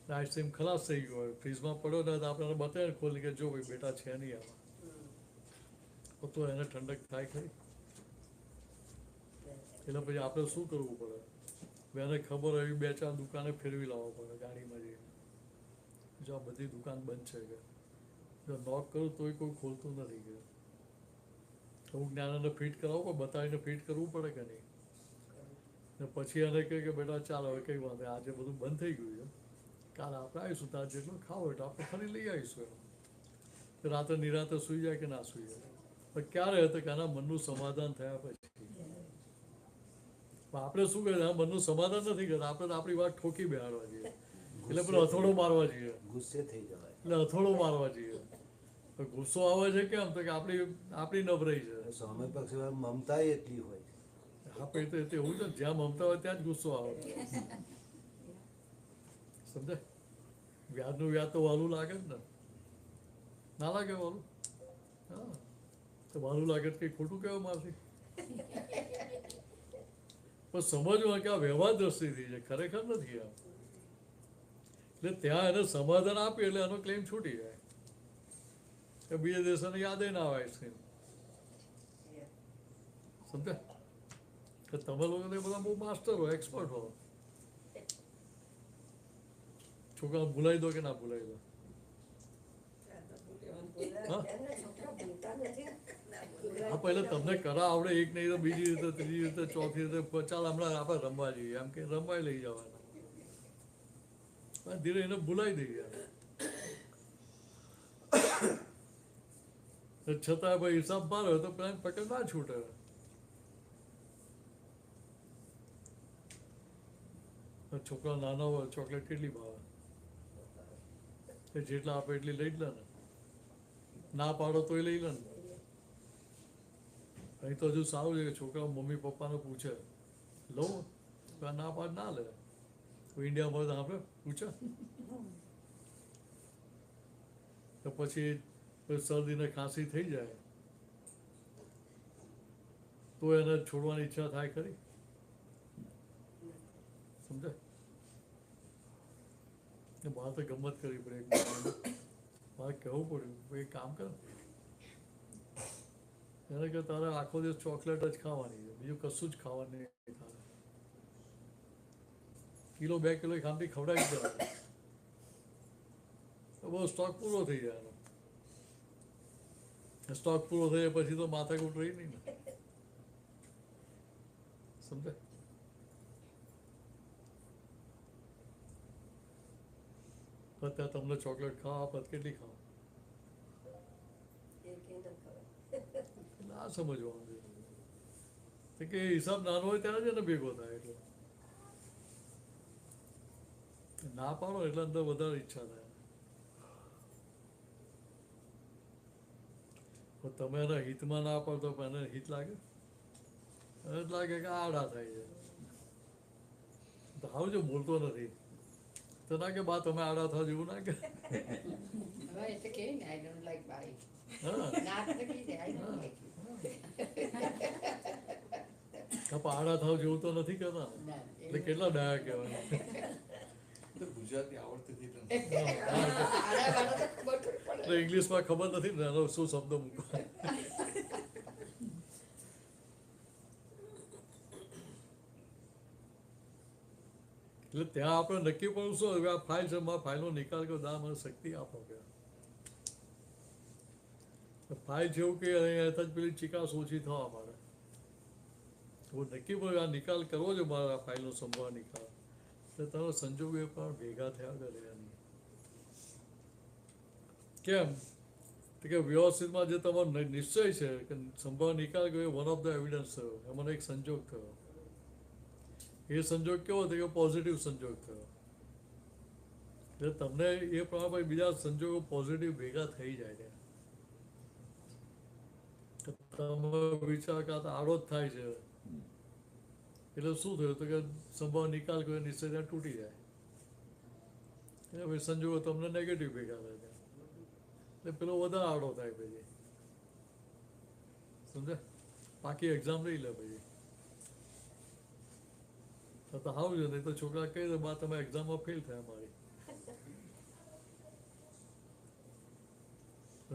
આઈસ્ક્રીમ ખલાસ થઈ ગયો હોય, ફ્રીજમાં પડ્યો ને તો આપણે બતાવે ખોલી કે જો ભાઈ બેટા છે નહીં આમાં, તો એને ઠંડક થાય ખરી. એટલે પછી આપણે શું કરવું પડે, એને ખબર હોય 2-4 દુકાને ફેરવી લાવવા પડે ગાડીમાં જઈને, જો આ બધી દુકાન બંધ છે કે જો નોક કરું તોય કોઈ ખોલતું નથી કે અમુક જ્ઞાનને ફિટ કરાવવું પડે, બતાવીને ફિટ કરવું પડે કે નહીં. ને પછી એને કહે કે બેટા ચાલ હવે કંઈ વાંધો આજે બધું બંધ થઈ ગયું છે, કાલે આપણે આવીશું તાર જેટલું ખાવું એટલે આપણે ફરી લઈ આવીશું એમ. રાતે નિરાતે સૂઈ જાય કે ના સૂઈ જાય, પણ ક્યારે હતું કે આના મનનું સમાધાન થયા પછી. આપણે શું કરીએ મનનું સમાધાન નથી કરતા, આપણે આપણી વાત ઠોકી બેહાડવા જઈએ, એટલે પેલો હથોડો મારવા જઈએ, ગુસ્સે થઈ જવાય, એટલે હથોડો મારવા જઈએ. ગુસ્સો આવે છે કેમ તો કે આપણી નબળાઈ છે, સામે પક્ષ મમતા એટલી હોય. આપણે તો એવું છે જ્યાં મમતા હોય ત્યાં જ ગુસ્સો આવે, સમજાય. વ્યાજનું વ્યાજ તો વાલું લાગે જ ને, ના લાગે વાલું? હા, તો વાલું લાગે તો કંઈ ખોટું કહેવા મારથી. પણ સમજવા કે આ વ્યવહાર દ્રષ્ટિથી છે, ખરેખર નથી આ. એટલે ત્યાં એને સમાધાન આપીએ એટલે એનો ક્લેમ છૂટી જાય, કે બીજા દેશોને યાદે ના આવે આઈસ્ક્રીમ. સમજ્યા કે તમે લોકો બધા બહુ માસ્ટર હો, એક્સપર્ટ હો. છોકરા ભૂલાઈ દો કે ના ભૂલાઈ દો? હા, પહેલા તમને કરા આવડે, એક નહીં તો બીજી રીતે, ત્રીજી રીતે, ચોથી રીતે, ચાલ હમણાં આપણે રમવા જઈએ એમ કે રમવાય લઈ જવાના, ધીરે એને ભૂલાઈ દઈએ. છતાં ભાઈ હિસાબ મારો તો પ્લાન પકડ ના છૂટે. છોકરા નાના હોય ચોકલેટ કેટલી ભાવે, જેટલા આપે એટલી લઈ જ લે ને, ના પાડો તોય લઈ લે ને. અહીં તો હજુ સારું છે કે છોકરા મમ્મી પપ્પાને પૂછે લઉં, ના પાડ ના લે. ઇન્ડિયામાં તો આપણે પૂછે તો પછી શરદીને ખાંસી થઈ જાય તો એને છોડવાની ઈચ્છા થાય ખરી? સમજાય? બહાર તો ગમત કરવી પડે, બહાર કહેવું પડ્યું એક કામ કર, એને કે તારે આખો દિવસ ચોકલેટ જ ખાવાની છે, બીજું કશું જ ખાવાનું નહીં. તારે 1-2 કિલો ખાંડી ખવડાવી દેવાય તો બહુ સ્ટોક પૂરો થઈ જાય એનો. સ્ટોક પૂરો થઈ જાય પછી તો માથાકૂટ રહી નહીં ને, સમજાય? અત્યારે તમને ચોકલેટ ખાવા આપત કેટલી ખાવા? ના સમજવાનું છે કે હિસાબ નાનો હોય ત્યારે જ એને ભેગો થાય, એટલે ના પાડો એટલે અંદર વધારે ઈચ્છા થાય. તમે એના હિતમાં ના પાડો તો એને હિત લાગે, એને જ લાગે કે આડા થાય છે. આવજો બોલતો નથી તો ના કે બા તમે આડા થાવ જેવું ના કે. હવે એટલે કે ને આઈ ડોન્ટ લાઈક બાઈ. હા, ના તો કહી દે આઈ ડોન્ટ લાઈક. આડા થાવ જેવું તો નથી કરતા, એટલે કેટલા ડાયા કહેવાય. ગુજરાતી આવડતી હતી એટલે ઇંગ્લિશમાં ખબર નથી ને એનો શું શબ્દ મૂકવા. એટલે ત્યાં આપણે નક્કી પણ શું આ ફાઇલ છે, મારા ફાઇલનો નિકાલ કરો, દા મને શક્તિ આપો કે ફાઇલ જેવું કે અહીંયા જ પેલી ચિકાસ ઓછી થવા માંડે. નક્કી પણ આ નિકાલ કરવો છે મારા ફાઇલનો સંભાળ નિકાલ, એટલે તમે સંજોગો એ પણ ભેગા થયા કરે એની. કેમ કે વ્યવસ્થિતમાં જે તમારો નિશ્ચય છે કે સંભાળ નિકાલ કર્યો, વન ઓફ ધ એવિડન્સ થયો, એમાં એક સંજોગ થયો. એ સંજોગ કેવો થયો કે પોઝિટિવ સંજોગ થયો, એટલે તમને એ પ્રમાણે બીજા સંજોગો પોઝિટિવ ભેગા થઈ જાય છે. તમે વિચાર કરતા આડો જ થાય છે, એટલે શું થયું તો કે સંભાવ નિકાલ કર્યો નિશ્ચય ત્યાં તૂટી જાય, એટલે પછી સંજોગો તમને નેગેટિવ ભેગા થાય છે, એટલે પેલો વધારે આડો થાય પછી. સમજે? પાકી એક્ઝામ લઈ લે પછી તો સારું છે, નહીં તો છોકરા કહી દે બા તમે એક્ઝામમાં ફેલ થયા મારી,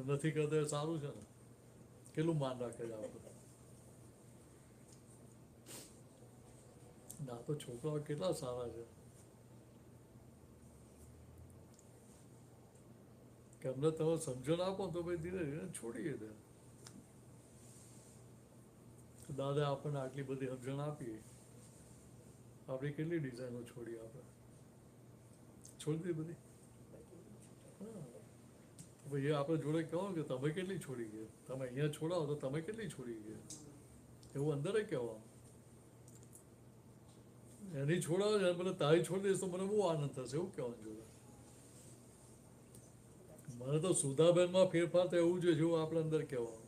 નથી કરતા એ સારું છે ને, કેટલું માન રાખે છે આપણે. ના તો છોકરાઓ કેટલા સારા છે કે અમને તમે સમજણ આપો તો ભાઈ ધીરે ધીરે છોડીએ દે. દાદા આપણને આટલી બધી સમજણ આપી, આપણી કેટલી ડિઝાઇનો છોડી, આપણે છોડી બધી. ભાઈ આપણે જોડે કહો કે તમે કેટલી છોડી ગયા, તમે અહીંયા છોડાવો તો તમે કેટલી છોડી ગયા, એવું અંદરે કહેવાનું. એની છોડાવો છે મને તારી છોડી દઈશ તો મને બહુ આનંદ થશે, એવું કહેવાનું જોડે. મને તો સુધાબેનમાં ફેરફાર તો એવું છે જેવું આપણે અંદર કહેવાનું.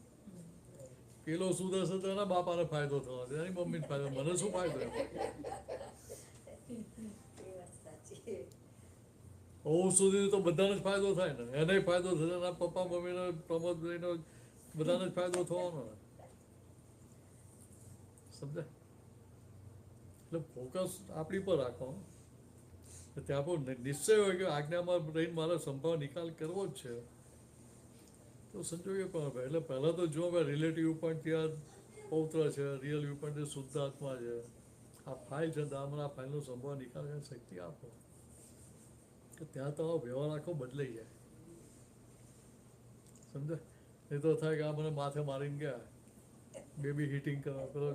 પેલો સુધરશે તો એના બાપાને ફાયદો થવાનો છે, એની મમ્મીને ફાયદો, મને શું ફાયદો એમાં? હું સુધી તો બધાને જ ફાયદો થાય ને, એને ફાયદો થશે, એના પપ્પા મમ્મીને પ્રમોદભાઈનો બધાને જ ફાયદો થવાનો ને, સમજાય? એટલે ફોકસ આપણી પર રાખવાનું. ત્યાં પણ નિશ્ચય હોય કે આજ્ઞામાં રહીને મારે સંભાવ નિકાલ કરવો જ છે તો સંજોગે પણ ભાઈ. એટલે પહેલાં તો જો ભાઈ રિલેટિવ વ્યૂ ત્યાં પૌત્ર છે, રિયલ વ્યૂ પોઈન્ટ શુદ્ધ આત્મા છે, આ ફાઇલ છે, તો આ ફાઇલનો સંભાવ નિકાલ કરવાની શક્તિ આપો કે ત્યાં તમારો વ્યવહાર આખો બદલાઈ જાય, સમજે? નહીં તો થાય કે આ મને માથે મારીને ગયા, બેબી હીટિંગ કરવા પેલો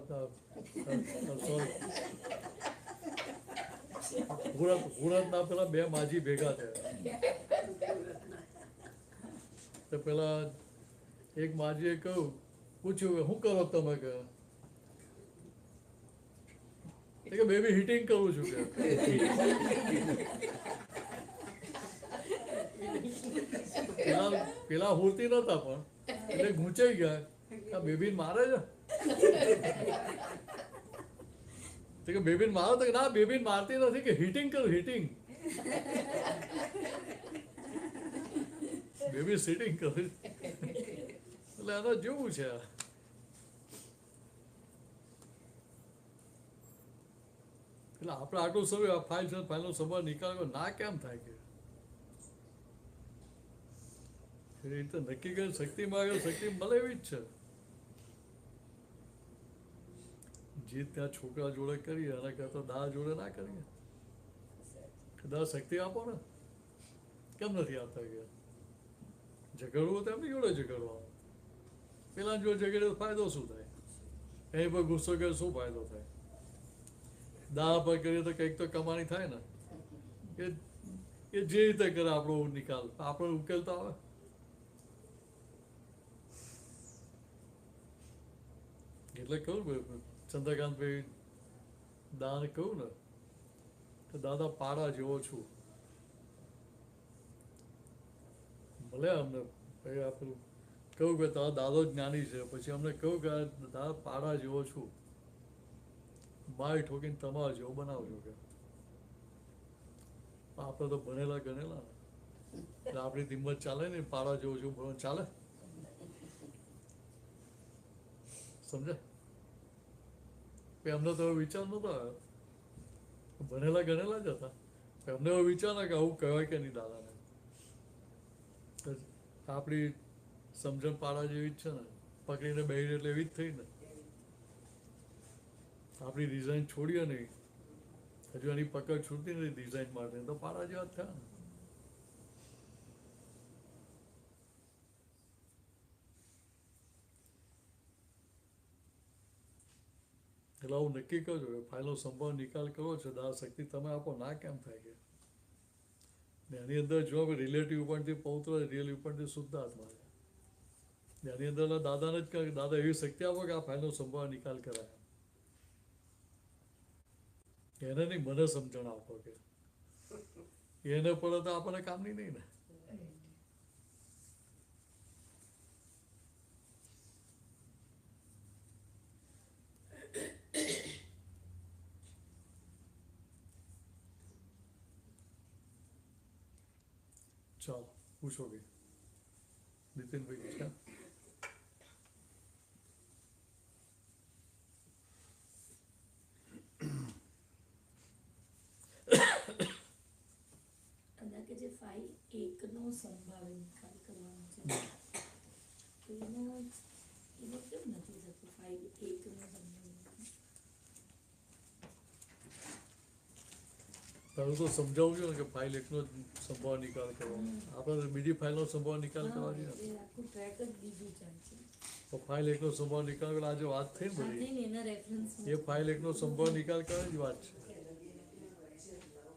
હુરતના પેલા બે માજી ભેગા થયા તો પેલા એક માજીએ કહ્યું, પૂછ્યું શું કરો તમે, કે બેબી હીટિંગ કરું છું કે. પેલા હુરતી નતા પણ એટલે ગૂંચાઈ ગયા, આ બેબી મારે છે કે બેબીને મારો તો ના બેબીને મારતી નથી કે હીટિંગ કરું, હીટિંગ બેબી સીટિંગ કરું. એટલે એનો જેવું છે. એટલે આપણે આટલું સમય ફાઇલ છે, ફાઇલનો સંભાળ નિકાલ ના કેમ થાય કે એ રીતે નક્કી કરી શક્તિ માંગે શક્તિ મળે એવી જ છે. જે ત્યાં છોકરા જોડે કરીએ એના કરતા દા જોડે ના કરીએ. દા શક્તિ આપો ને, કેમ નથી આપતા કે ઝઘડવું તો એમની જોડે ઝઘડવાનું, પેલા જોડે ઝઘડે ફાયદો શું થાય, એની પર ગુસ્સો કરે શું ફાયદો થાય? દા પર કરીએ તો કંઈક તો કમાણી થાય ને, એ જે રીતે કરે આપણો નિકાલ, આપણો ઉકેલ તો આવે. એટલે કહું ચંદ્રકાંતભાઈ દાને કહું ને કે દાદા પાડા જેવો છું, ભલે અમને કહ્યું કે તારા દાદો જ્ઞાની છે, પછી અમને કહ્યું કે દાદા પાડા જેવો છું, બાય ઠોકીને તમારા જેવો બનાવજો કે. આપણે તો ભણેલા ગણેલા ને એટલે આપણી હિંમત ચાલે ને, પાડા જેવો છું ભણવાનું ચાલે, સમજે? એમને તો વિચાર નતો આવ્યો, ભણેલા ગણેલા જ હતા, એમને એવો વિચાર ને કે આવું કહેવાય કે નહીં દાદાને. આપણી સમજણ પાડા જેવી જ છે ને, પકડીને બેહી એટલે એવી જ થઈ ને. આપણી ડિઝાઇન છોડીએ નહીં, હજુ એની પકડ છૂટતી નથી ડિઝાઇન માટે, તો પાડા જેવા જ થયા ને. એટલે આવું નક્કી કરજો કે ફાઇલનો સંભાવ નિકાલ કરવો છે, દા શક્તિ તમે આપો, ના કેમ થાય કે એની અંદર જો રિલેટિવ ઉપરથી પૌત્ર, રિયલ ઉપરથી શુદ્ધ આત્મા છે, એની અંદર દાદાને જ કહે દાદા એવી શક્તિ આપો કે આ ફાઇલનો સંભાવ નિકાલ કરાય. એને નહીં, મને સમજણ આપો કે એને પડે તો આપણને કામની નહીં ને. ચાલો પૂછો કે નીતિનભાઈ છે. ફાઇલ 1 નો સંભાવે નિકાલ કરવાનો છે તો એનો કેમ નથી થતો ફાઇલ 1 નો સંભાવે તારું તો સમજાવવું જોઈએ ને કે ફાઇલ 1 નો સંભાવ નિકાલ કરવાનો, આપણે બીજી ફાઇલનો સંભાવ નિકાલ કરવા જોઈએ. એ આખું ટ્રેક જ બીજું ચાલશે તો ફાઇલ 1 નો સંભાવ નિકાલ કરે, આજે વાત થઈ ને બધી, એના રેફરન્સ એ ફાઇલ 1 નો સંભાવ નિકાલ કરે જ વાત છે.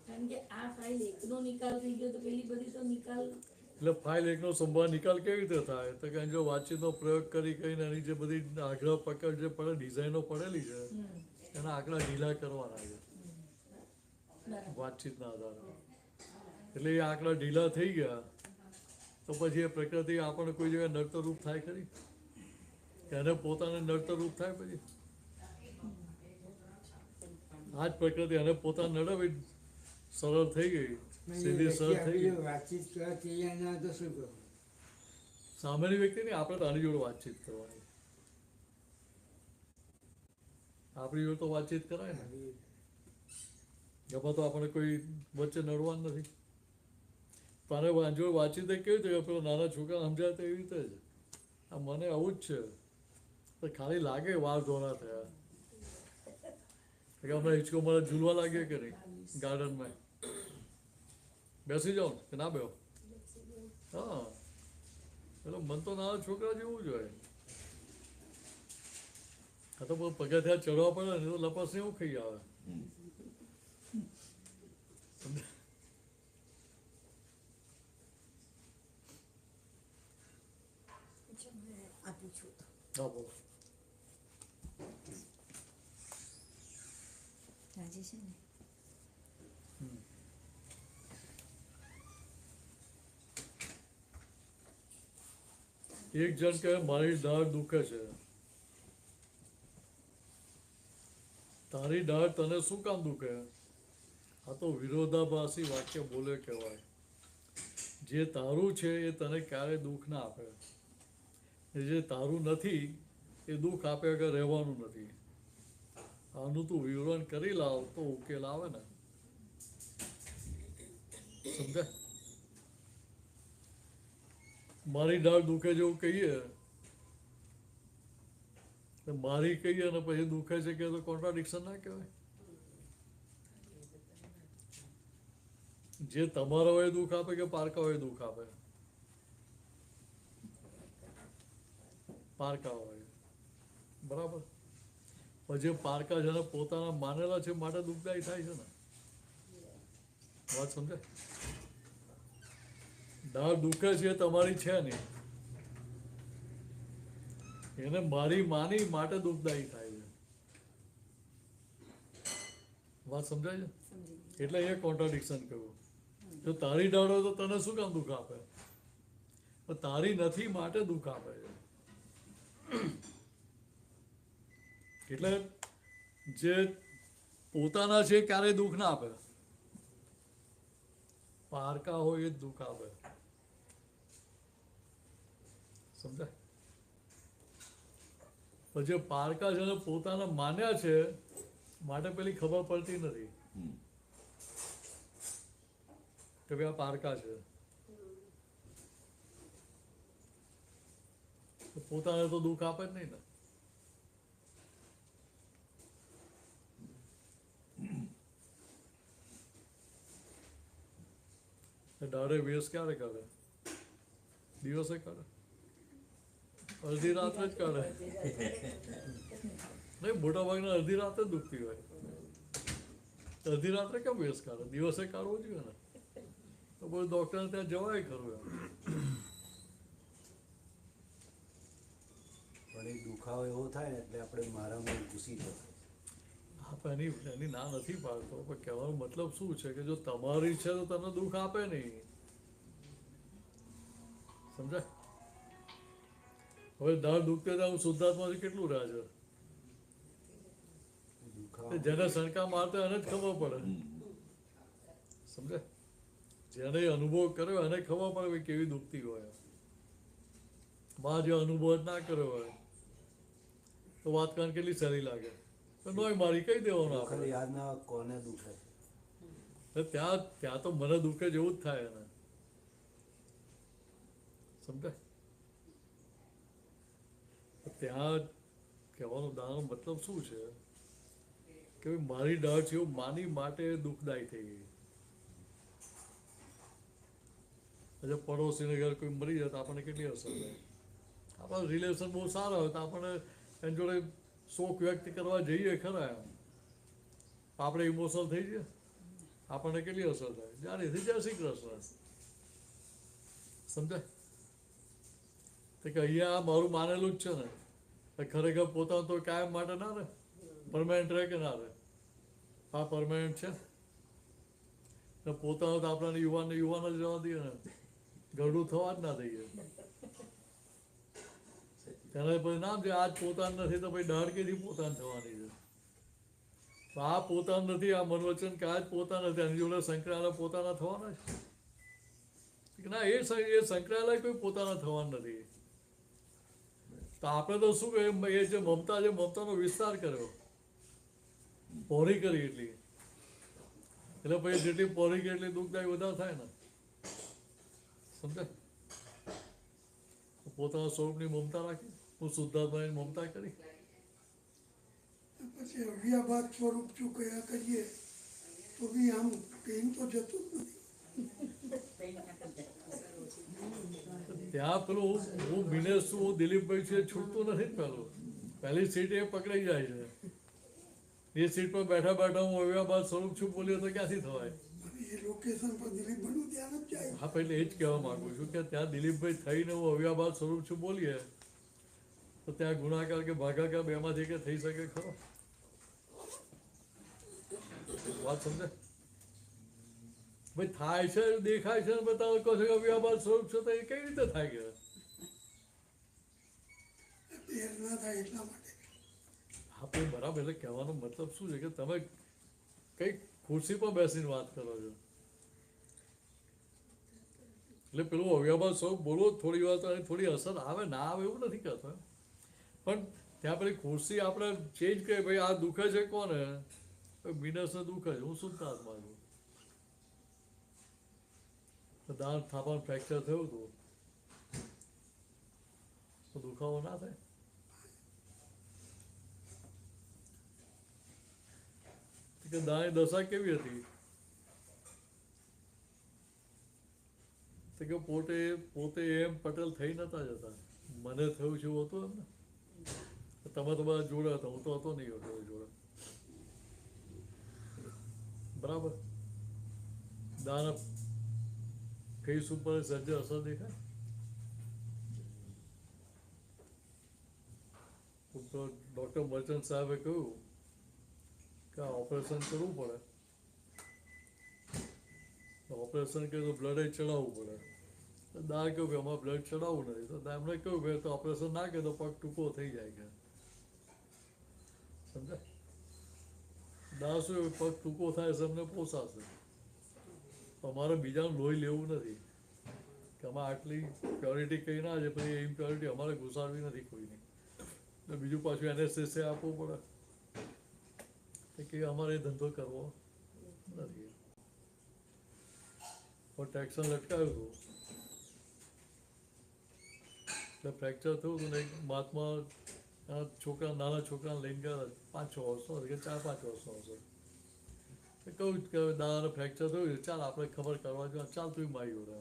કારણ કે આ ફાઇલ 1 નો નિકાલ થઈ ગયો તો પેલી બધી તો નિકાલ એટલે ફાઇલ 1 નો સંભાવ નિકાલ કેવી રીતે થાય? તો કે જો વાતચીતનો પ્રયોગ કરીને એની જે બધી આગ્રહ પકડ જે પડે ડિઝાઇનો પડેલી છે એના આંકડા ઢીલા કરવાના છે વાતચીતના આધારે. એટલે એ આંકડા ઢીલા થઈ ગયા તો પછી એ પ્રકૃતિ આપણને કોઈ જગ્યાએ નડતરરૂપ થાય ખરી? એને પોતાને નડતરરૂપ થાય પછી? આ જ પ્રકૃતિ એને પોતાને નડે ભાઈ, સરળ થઈ ગઈ, સીધી સરળ થઈ ગઈ. વાતચીત કરવા તૈયાર ના તો શું કરવું? સામેની વ્યક્તિ નહીં, આપણે તો આની જોડે વાતચીત કરવાની, આપણી જોડે તો વાતચીત કરાય ને. એમાં તો આપણે કોઈ વચ્ચે નડવાનું નથી. તારે જોડે વાતચીત કેવી રીતે પેલો નાના છોકરા સમજાય તો એવી રીતે જ. આ મને આવું જ છે તો ખાલી લાગે વાર ધોના થયા કે હમણાં હિંચકો મને ઝૂલવા લાગ્યો કે નહીં ગાર્ડનમાં, બેસી જાઓ કે ના બેહો? હા, એટલે મન તો નાના છોકરા જેવું જ હોય. આ તો પગથિયા ચડવા પડે ને તો લપસ એવું ખાઈ આવે. આપું છું હા બોલો. રાજી છે ને એક જણ કહે મારી દાઢ દુખે છે. તારી દાઢ તને શું કામ દુખે? આ તો વિરોધાભાસી વાક્ય બોલે કહેવાય. જે તારું છે એ તને ક્યારે દુઃખ ના આપે, જે તારું નથી એ દુઃખ આપે કે રહેવાનું નથી. આનું તું વિવરણ કરી લાવ તો ઉકેલ આવે ને, સમજાય? મારી દાઢ દુખે જેવું કહીએ, મારી કહીએ અને પછી દુખે છે કે તો કોન્ટ્રાડિક્શન ના કહેવાય? જે તમારા હોય દુઃખ આપે કે પારકા હોય દુઃખ આપે? પારકા હોય, બરાબર. પછી પારકા જેને પોતાના માનેલા છે માટે દુઃખદાયી થાય છે ને, વાત સમજાય? દાળ દુખે છે તમારી છે નહીં, એને મારી માની માટે દુઃખદાયી થાય છે. વાત સમજાય છે? એટલે એ કોન્ટ્રાડિક્શન કહ્યું. જો તારી દાળ હોય તો તને શું કામ દુઃખ આપે? તારી નથી માટે દુઃખ આપે છે. એટલે જે પોતાના છે ક્યારેય દુઃખ ના આપે, પારકા હોય એ જ દુઃખ આપે. સમજાય? પછી પારકા જેને પોતાના માન્યા છે માટે પેલી ખબર પડતી નથી કે ભાઈ આ પારકા છે. પોતાને તો દુઃખ આપે જ નહીં ને. દાડે વેસ ક્યારે કાઢે? દિવસે કાઢે? અડધી રાત્રે જ કાઢે. નહીં, મોટા ભાગના અડધી રાત્રે જ દુખતી હોય. અડધી રાત્રે કેમ વેસ કાઢે? દિવસે કાઢવો જોઈએ ને. તો કોઈ ડોક્ટર ત્યાં જવાય ખરું એમ. પણ એ દુખાવો એવો થાય ને એટલે આપણે મારામાં ઘૂસી જવાય. આપણે એની ના નથી પાડતો, પણ કહેવાનો મતલબ શું છે કે જો તમારી છે તો તમને દુઃખ આપે નહીં. સમજાય? હવે દાળ દુખતે હું શુદ્ધાત્માથી કેટલું રાહ છે? જેને સણકા મારતો એને જ ખબર પડે. સમજાય? જેને અનુભવ કર્યો એને ખબર પડે કેવી દુખતી હોય. માં જે અનુભવ જ ના કર્યો હોય તો વાત કારણ કેટલી સારી લાગે. નોય મારી કહી દેવાનું આપણે. યાદ ના કોને દુખે? ત્યાં તો મને દુખે જેવું જ થાય એને. સમજાય? ત્યાં કહેવાનો દાવાનો મતલબ શું છે કે ભાઈ મારી દાળ છે એવું માની માટે દુઃખદાયી થઈ ગઈ. એટલે પડોશીને ઘર કોઈ મરી જાય તો આપણને કેટલી અસર થાય? આપણા રિલેશન બહુ સારા હોય તો આપણને એની જોડે શોક વ્યક્ત કરવા જઈએ ખરા એમ આપણે ઇમોશનલ થઈ જઈએ, આપણને કેટલી અસર થાય? જાણીથી જય શ્રી કૃષ્ણ. સમજાય? તો કે અહીંયા મારું માનેલું જ છે ને, ખરેખર પોતાનું તો કાયમ માટે ના રહે, પરમાનન્ટ રહે કે ના રહે? આ પરમાનન્ટ છે ને પોતાનું તો આપણને યુવાન જ રહેવા દઈએ ને, ગરડું થવા જ ના દઈએ. ત્યારે પછી નામ છે આજ પોતાનું નથી તો પછી દાડકીથી પોતાનું થવાની છે. આ પોતાનું નથી, આ મનોવચન કે આજ પોતાના નથી, એની જોડે સંકળાયેલા પોતાના થવાના છે ના? એ સંકળાયેલા કોઈ પોતાના થવાના નથી. તો આપણે તો શું કહે, એ જે મમતા છે મમતાનો વિસ્તાર કર્યો, પહોળી કરી એટલી, એટલે પછી જેટલી પહોળી કરી એટલી દુઃખદાયી વધારે થાય ને. સમજાય? પોતાના સ્વરૂપની મમતા રાખી, હું શુદ્ધાત્માની મમતા કરી, પછી અવ્યાભાત સ્વરૂપ જો કયા કરીએ તો બી આમ પેન તો જતું જ નથી. ત્યાં પેલું હું મિનેશ છું, હું દિલીપભાઈ છું, એ છૂટતું નથી. પહેલી સીટ એ પકડાઈ જાય છે. એ સીટ પર બેઠા બેઠા હું અવ્યાભાત સ્વરૂપ છું બોલ્યો તો ક્યાંથી થવાય? એ લોકેશન પર દિલીપભાઈનું ધ્યાન જ જાય. હા, એટલે એ જ કહેવા માંગુ છું કે ત્યાં દિલીપભાઈ થઈને હું અવ્યાભાત સ્વરૂપ છું બોલીએ તો ત્યાં ગુણાકાર કે ભાગાકાર બેમાંથી કે થઈ શકે ખરો? વાત સમજે? ભાઈ થાય છે, દેખાય છે ને બતાવો કહો છો કે અવ્યાભાત સ્વરૂપ છો તો એ કઈ રીતે થાય કે? ફેર ના થાય એટલા માટે. આપણે બરાબર, એટલે કહેવાનો મતલબ શું છે કે તમે કઈ ખુરશી પર બેસીને વાત કરો છો, એટલે પેલું અવ્યાભાત સ્વરૂપ બોલો થોડી વાર તો થોડી અસર આવે ના આવે એવું નથી કહેતો, પણ ત્યાં પેલી ખુરશી આપણે ચેન્જ કરીએ, ભાઈ આ દુખે છે કોને? મિનસને દુખે છે, હું શુદ્ધ આત્મા છું. દાંત થાપાનું ફ્રેક્ચર થયું હતું તો દુખાવો ના થાય? કે દાની દશા કેવી હતી? તો કે પોતે એમ પટેલ થઈ નતા જતા, મને થયું છે એવું હતું એમને. તમે તો બધા જોડે હતા, હું તો હતો નહીં હતો જોડે. બરાબર? દાન ફેસ ઉપર સજ્જ અસર દેખાય? ડૉક્ટર મર્ચન્ટ સાહેબે કહ્યું કે ઓપરેશન કરવું પડે, ઓપરેશન કર્યું તો બ્લડ ચડાવવું પડે. દા કહ્યું કે અમારે બ્લડ ચડાવવું નથી, તો એમણે કહ્યું કે તો ઓપરેશન ના કરે તો પગ ટૂંકો થઈ જાય કે. સમજાય? દા શું પગ ટૂંકો થાય છે અમને પોસાશે, અમારે બીજાનું લોહી લેવું નથી કે અમારે આટલી પ્યોરિટી કઈ ના છે, પછી ઇમ્પ્યોરિટી અમારે ઘુસાડવી નથી કોઈની. બીજું પાછું એનેસ્થેસિયા આપવું પડે કે અમારે એ ધંધો કરવો નથી. ટેક્શન લટકાયું હતું એટલે ફ્રેક્ચર થયું હતું ને એક મહાત્મા છોકરા, નાના છોકરાને લઈને ગયા, 5-6 વર્ષનો કે 4-5 વર્ષનો હશે. કહ્યું કે દાદાને ફ્રેક્ચર થયું છે, ચાલ આપણે ખબર કરવા જોઈએ, ચાલ તું મારી જોડે.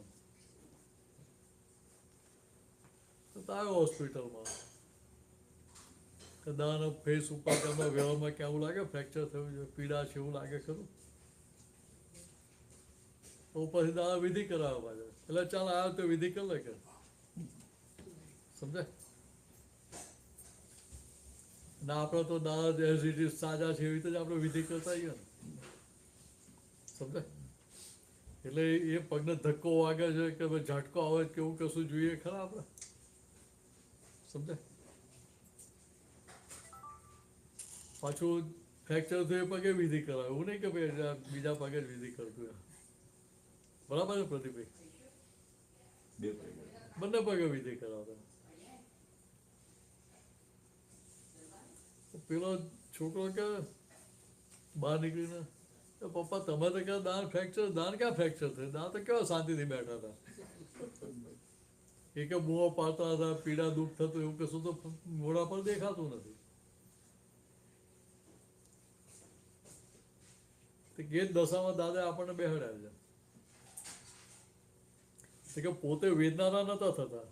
તો આવ્યો હોસ્પિટલમાં, દાદાનો ફેસ ઉપર કેમના વ્યવહારમાં કેવું લાગે, ફ્રેક્ચર થયું છે, પીડા છે એવું લાગે ખરું? તો પછી દાદા વિધિ કરાવે પાછા, એટલે ચાલ આવ્યો તો વિધિ કરી લે કે. સમજાય? ના આપણે તો દાદા એઝ ઇટ ઇઝ સાજા છે એવી રીતે જ આપણે વિધિ કરતા આવીએ ને. સમજાય? એટલે એ પગને ધક્કો વાગે છે કે ઝાટકો આવે કેવું કશું જોઈએ ખરા આપણે? સમજાય? પાછું ફ્રેક્ચર થયું એ પગે વિધિ કરાવે, એવું નહીં કે ભાઈ બીજા પગે જ વિધિ કરતું. બરાબર છે પ્રદીપભાઈ? બંને પગે વિધિ કરાવતા. પેલો છોકરો કે બહાર નીકળીને પપ્પા તમે તો ક્યાં દાન ફ્રેક્ચર, દાન ક્યાં ફ્રેક્ચર થયું? દાન તો કેવા શાંતિથી બેઠા હતા. એ કે બૂમો પાડતા હતા, પીડા દુઃખ થતું, એવું કશું તો મોઢા પર દેખાતું નથી. તે જ દશામાં દાદા આપણને બેહાડ્યા છે કે પોતે વેદનાના નતા થતા,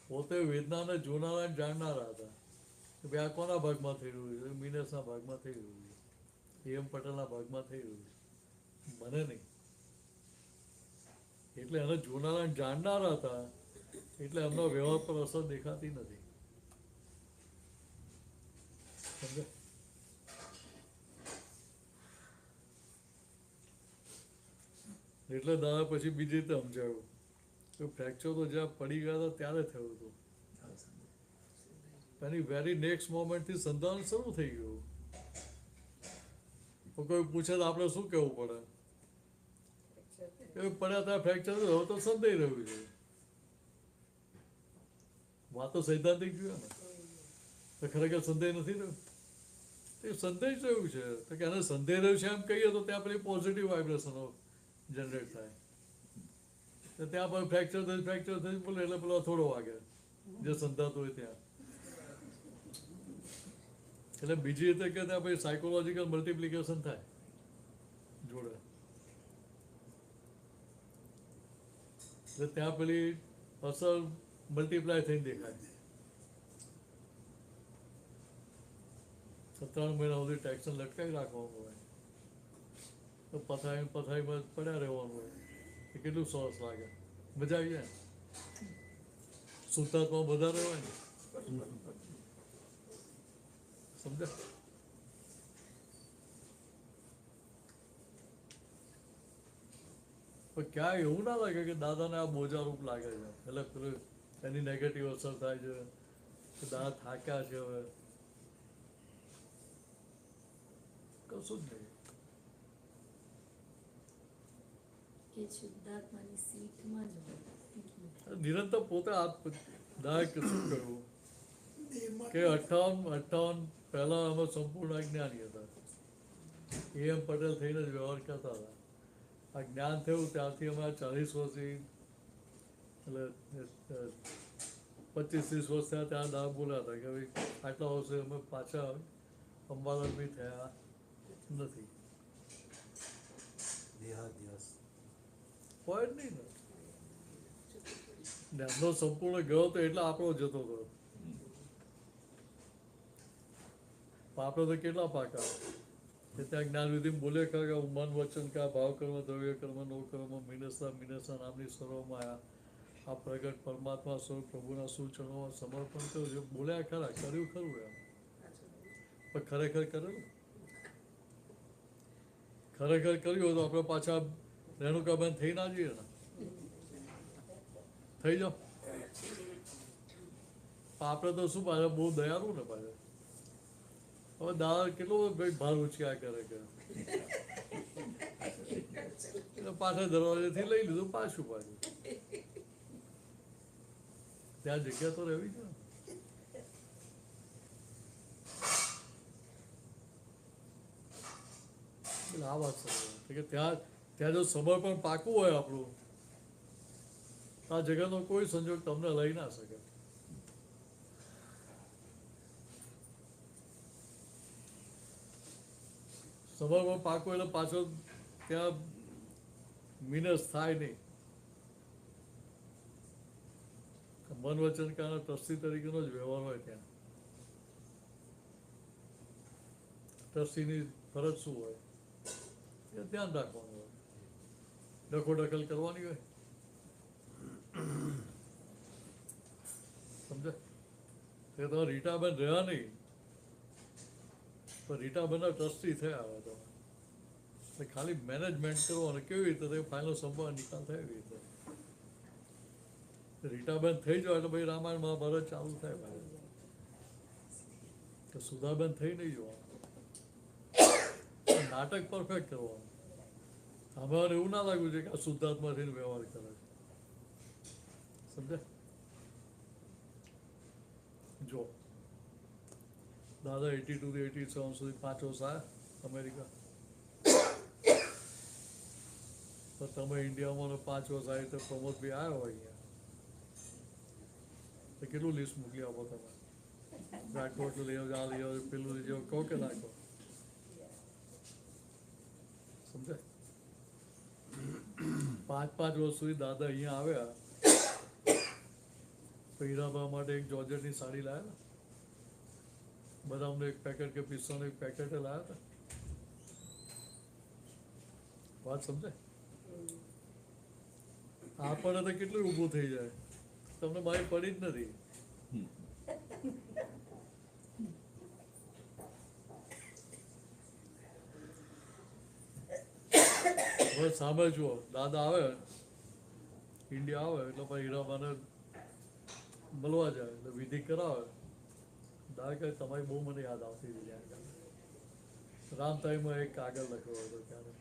પોતે વેદનાને જોનારા જાણનારા હતા કે ભાઈ આ કોના ભાગમાં થઈ રહ્યું છે, મિનેસના ભાગમાં થઈ રહ્યું છે, એમ પટેલના ભાગમાં થઈ રહ્યું છે, મને નહીં. એટલે એને જોનારા જાણનારા હતા, એટલે એમનો વ્યવહાર પર અસર દેખાતી નથી. સમજ્યા? એટલે દાદા પછી બીજી રીતે સમજાવ્યું કે ફ્રેક્ચર તો જ્યાં પડી ગયા હતા ત્યારે થયું હતું, એની વેરી નેક્સ્ટ મોમેન્ટથી સંધાન શરૂ થઈ ગયું. તો કોઈ પૂછે તો આપણે શું કહેવું પડે કે પડ્યા ત્યાં ફ્રેક્ચર હવે તો સંધાઈ રહ્યું છે. વાત તો સૈદ્ધાંતિક જોયું ને, તો ખરેખર સંધાઈ નથી રહ્યું, એ સંધાઈ જ રહ્યું છે. તો કે એને સંધાઈ રહ્યું છે એમ કહીએ તો ત્યાં પેલી પોઝિટિવ વાઇબ્રેશનો જનરેટ થાય, તો ત્યાં પણ ફ્રેક્ચર થઈ બોલે એટલે પેલો થોડો વાગે જે સંધાતો હોય ત્યાં. એટલે બીજી રીતે કે ત્યાં પછી સાયકોલોજીકલ મલ્ટિપ્લિકેશન થાય જોડે, એટલે ત્યાં પેલી અસર મલ્ટીપ્લાય થઈને દેખાય. 3 મહિના સુધી ટેક્શન લટકાવી રાખવાનું હોય, તો પથારીમાં પડ્યા રહેવાનું હોય, એ કેટલું સરસ લાગે, મજા આવી જાય. સુતાત્મા વધારે હોય ને, સમજ્યા? પણ ક્યાંય એવું ના લાગે કે દાદાને આ બોજારૂપ લાગે છે, એટલે પેલું એની નેગેટિવ અસર થાય છે કે દાદા થાક્યા છે, હવે કશું જ નહીં. એ શુદ્ધાત્માની સીટમાં જ હોય. નિરંતર પોતે દાદા શું કહ્યું કે 58 પહેલા અમે સંપૂર્ણ અજ્ઞાની હતા, એમ પટેલ થઈને જ વ્યવહાર કરતા હતા. આ જ્ઞાન થયું ત્યારથી અમે 40 વર્ષથી, એટલે 25-30 વર્ષ થયા ત્યાં દાદા બોલ્યા હતા કે ભાઈ આટલા વર્ષે અમે પાછા અંબાલાલ બી થયા નથી. હોય જ નહીં ને, એમનો સંપૂર્ણ ગયો તો એટલે આપણો જતો હતો. આપણે તો કેટલા પાકા કે ત્યાં જ્ઞાન વિધિ બોલે કે મન વચન કા ભાવ કર્મ દ્રવ્ય કર્મ નો કર્મ મિનસા નામની સર્વમાં આ પ્રગટ પરમાત્મા સ્વરૂપ પ્રભુના સૂચનોમાં સમર્પણ કર્યું છે. બોલ્યા ખરા, કર્યું ખરું એમ, પણ ખરેખર કરેલું? ખરેખર કર્યું તો આપણે પાછા રેણુકાબેન થઈ ના જઈએ ને, થઈ જાઓ. આપણે તો શું પાછા બહુ દયાળુ ને પાછા. હવે દાદા કેટલો ભાઈ ભાર ઉચક્યા કરે કે પાછા દરવાજેથી લઈ લીધું પાછું. ત્યાં જગ્યા તો રહેવી છે ને. આ વાત કે ત્યાં જો સમર્પણ પાકું હોય આપણું, આ જગતનો કોઈ સંજોગ તમને લઈ ના શકે. સમર્પણ પાકું એટલે પાછો ત્યાં મિનસ થાય નહીં. મન વચન કારણે ટ્રસ્ટી તરીકેનો જ વ્યવહાર હોય ત્યાં. ટ્રસ્ટીની ફરજ શું હોય એ ધ્યાન રાખવાનું હોય, ડખોડખલ કરવાની હોય. સમજે? કે તમે રીટાબેન રહ્યા નહીં, પણ રીટાબેનના ટ્રસ્ટી થયા હવે તમે ખાલી મેનેજમેન્ટ કરો અને કેવી રીતે ફાઇનલ સંભાળ નિકાલ થાય એવી રીતે. રીટાબેન થઈ જાય એટલે ભાઈ રામાયણ મહાભારત ચાલુ થાય ભાઈ. તો સુધાબેન થઈ નહીં જોવાનું, નાટક પરફેક્ટ કરવાનું. અમારે એવું ના લાગ્યું છે કે આ શુદ્ધાત્મા થઈને વ્યવહાર કરે છે. સમજે? જો દાદા 82 થી 87 સુધી 5 વર્ષ આવ્યા અમેરિકા. તો તમે ઇન્ડિયામાં 5 વર્ષ આવી તો પ્રમોદભાઈ આવ્યો હોય અહીંયા તો કેટલું લિસ્ટ મોકલી આપો તમે રાજકોટ લઈ આવો, આ લઈ આવો, પેલું લઈ જાઓ, કહો કે ના કહો? સમજાય? 5 વર્ષ સુધી દાદા અહીંયા આવ્યા તો હીરાબા માટે એક જોર્જેટની સાડી લાવ્યા ને, બદામનું એક પેકેટ કે પિસ્તાનું એક પેકેટ લાવ્યા હતા. વાત સમજાય? આપણને તો કેટલું ઊભું થઈ જાય, તમને મારી પડી જ નથી. હવે સામે જુઓ, દાદા આવે ઇન્ડિયા આવે એટલે પછી હીરાબાને મળવા જાય એટલે વિધિ કરાવે. દાદા કહે તમારી બહુ મને યાદ આવતી હતી ત્યાં રામતાઈમાં એક કાગળ લખ્યો હતો ત્યારે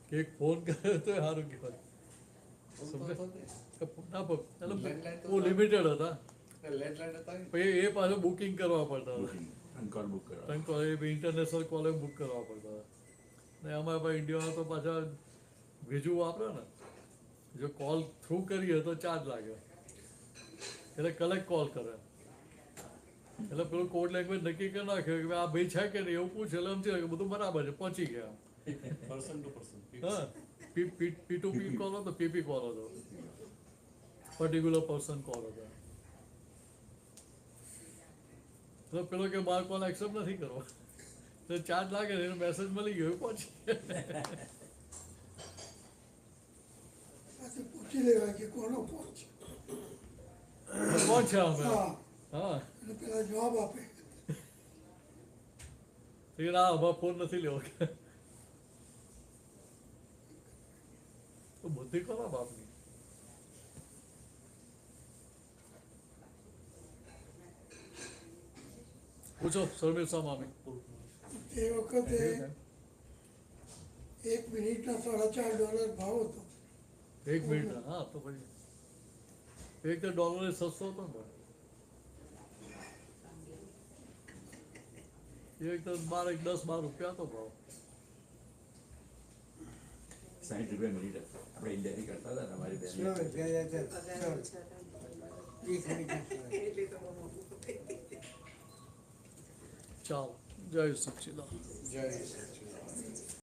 કે એક ફોન કર્યો તો સારું કહેવાય. ના એટલે બહુ લિમિટેડ હતા પછી એ પાછું બુકિંગ કરવા પડતા હતા, ઇન્ટરનેશનલ કોલે બુક કરવા પડતા હતા ને અમારે ભાઈ ઇન્ડિયામાં તો પાછા બીજું વાપરે ને, જો કોલ થ્રુ કરીએ તો ચાર્જ લાગે એટલે કલેક્ટ કોલ કરે એટલે પેલું કોડ લેંગ્વેજ નક્કી કરી નાખ્યો કે આ ભાઈ છે કે નહીં એવું પૂછે એટલે સમજી કે બધું બરાબર છે, પહોંચી ગયા. હા, પી ટુ પી કોલ હતો, પીપી કોલ હતો, પર્ટિક્યુલર પર્સન કોલ હતો. એટલે પેલો કે મારો કોલ એક્સેપ્ટ નથી કરવો તો ચાર્જ લાગે ને મેસેજ મળી ગયો પહોંચી પૂછી લેવાય કે કોનો ફોન છે. પહોંચ્યા અમે. હા, એટલે પેલા જવાબ આપે ના અમારે ફોન નથી લેવો તો બુદ્ધિ કરો બાપની. પૂછો શર્મિષ્ઠા મામી. એ વખતે 1 મિનિટના $4.5 ભાવ હતો. 1 મિનિટ? હા, તો પછી એક તો ડોલર સસ્તો હતો ને, એક તો 10-12 રૂપિયા હતો ભાવ. 60 રૂપિયા મિનિટ આપણે ઇન્ડિયાથી કરતા હતા ને અમારી બેન. ચાલો, જય સચ્ચિદાનંદ. જય સચ્ચિદાનંદ.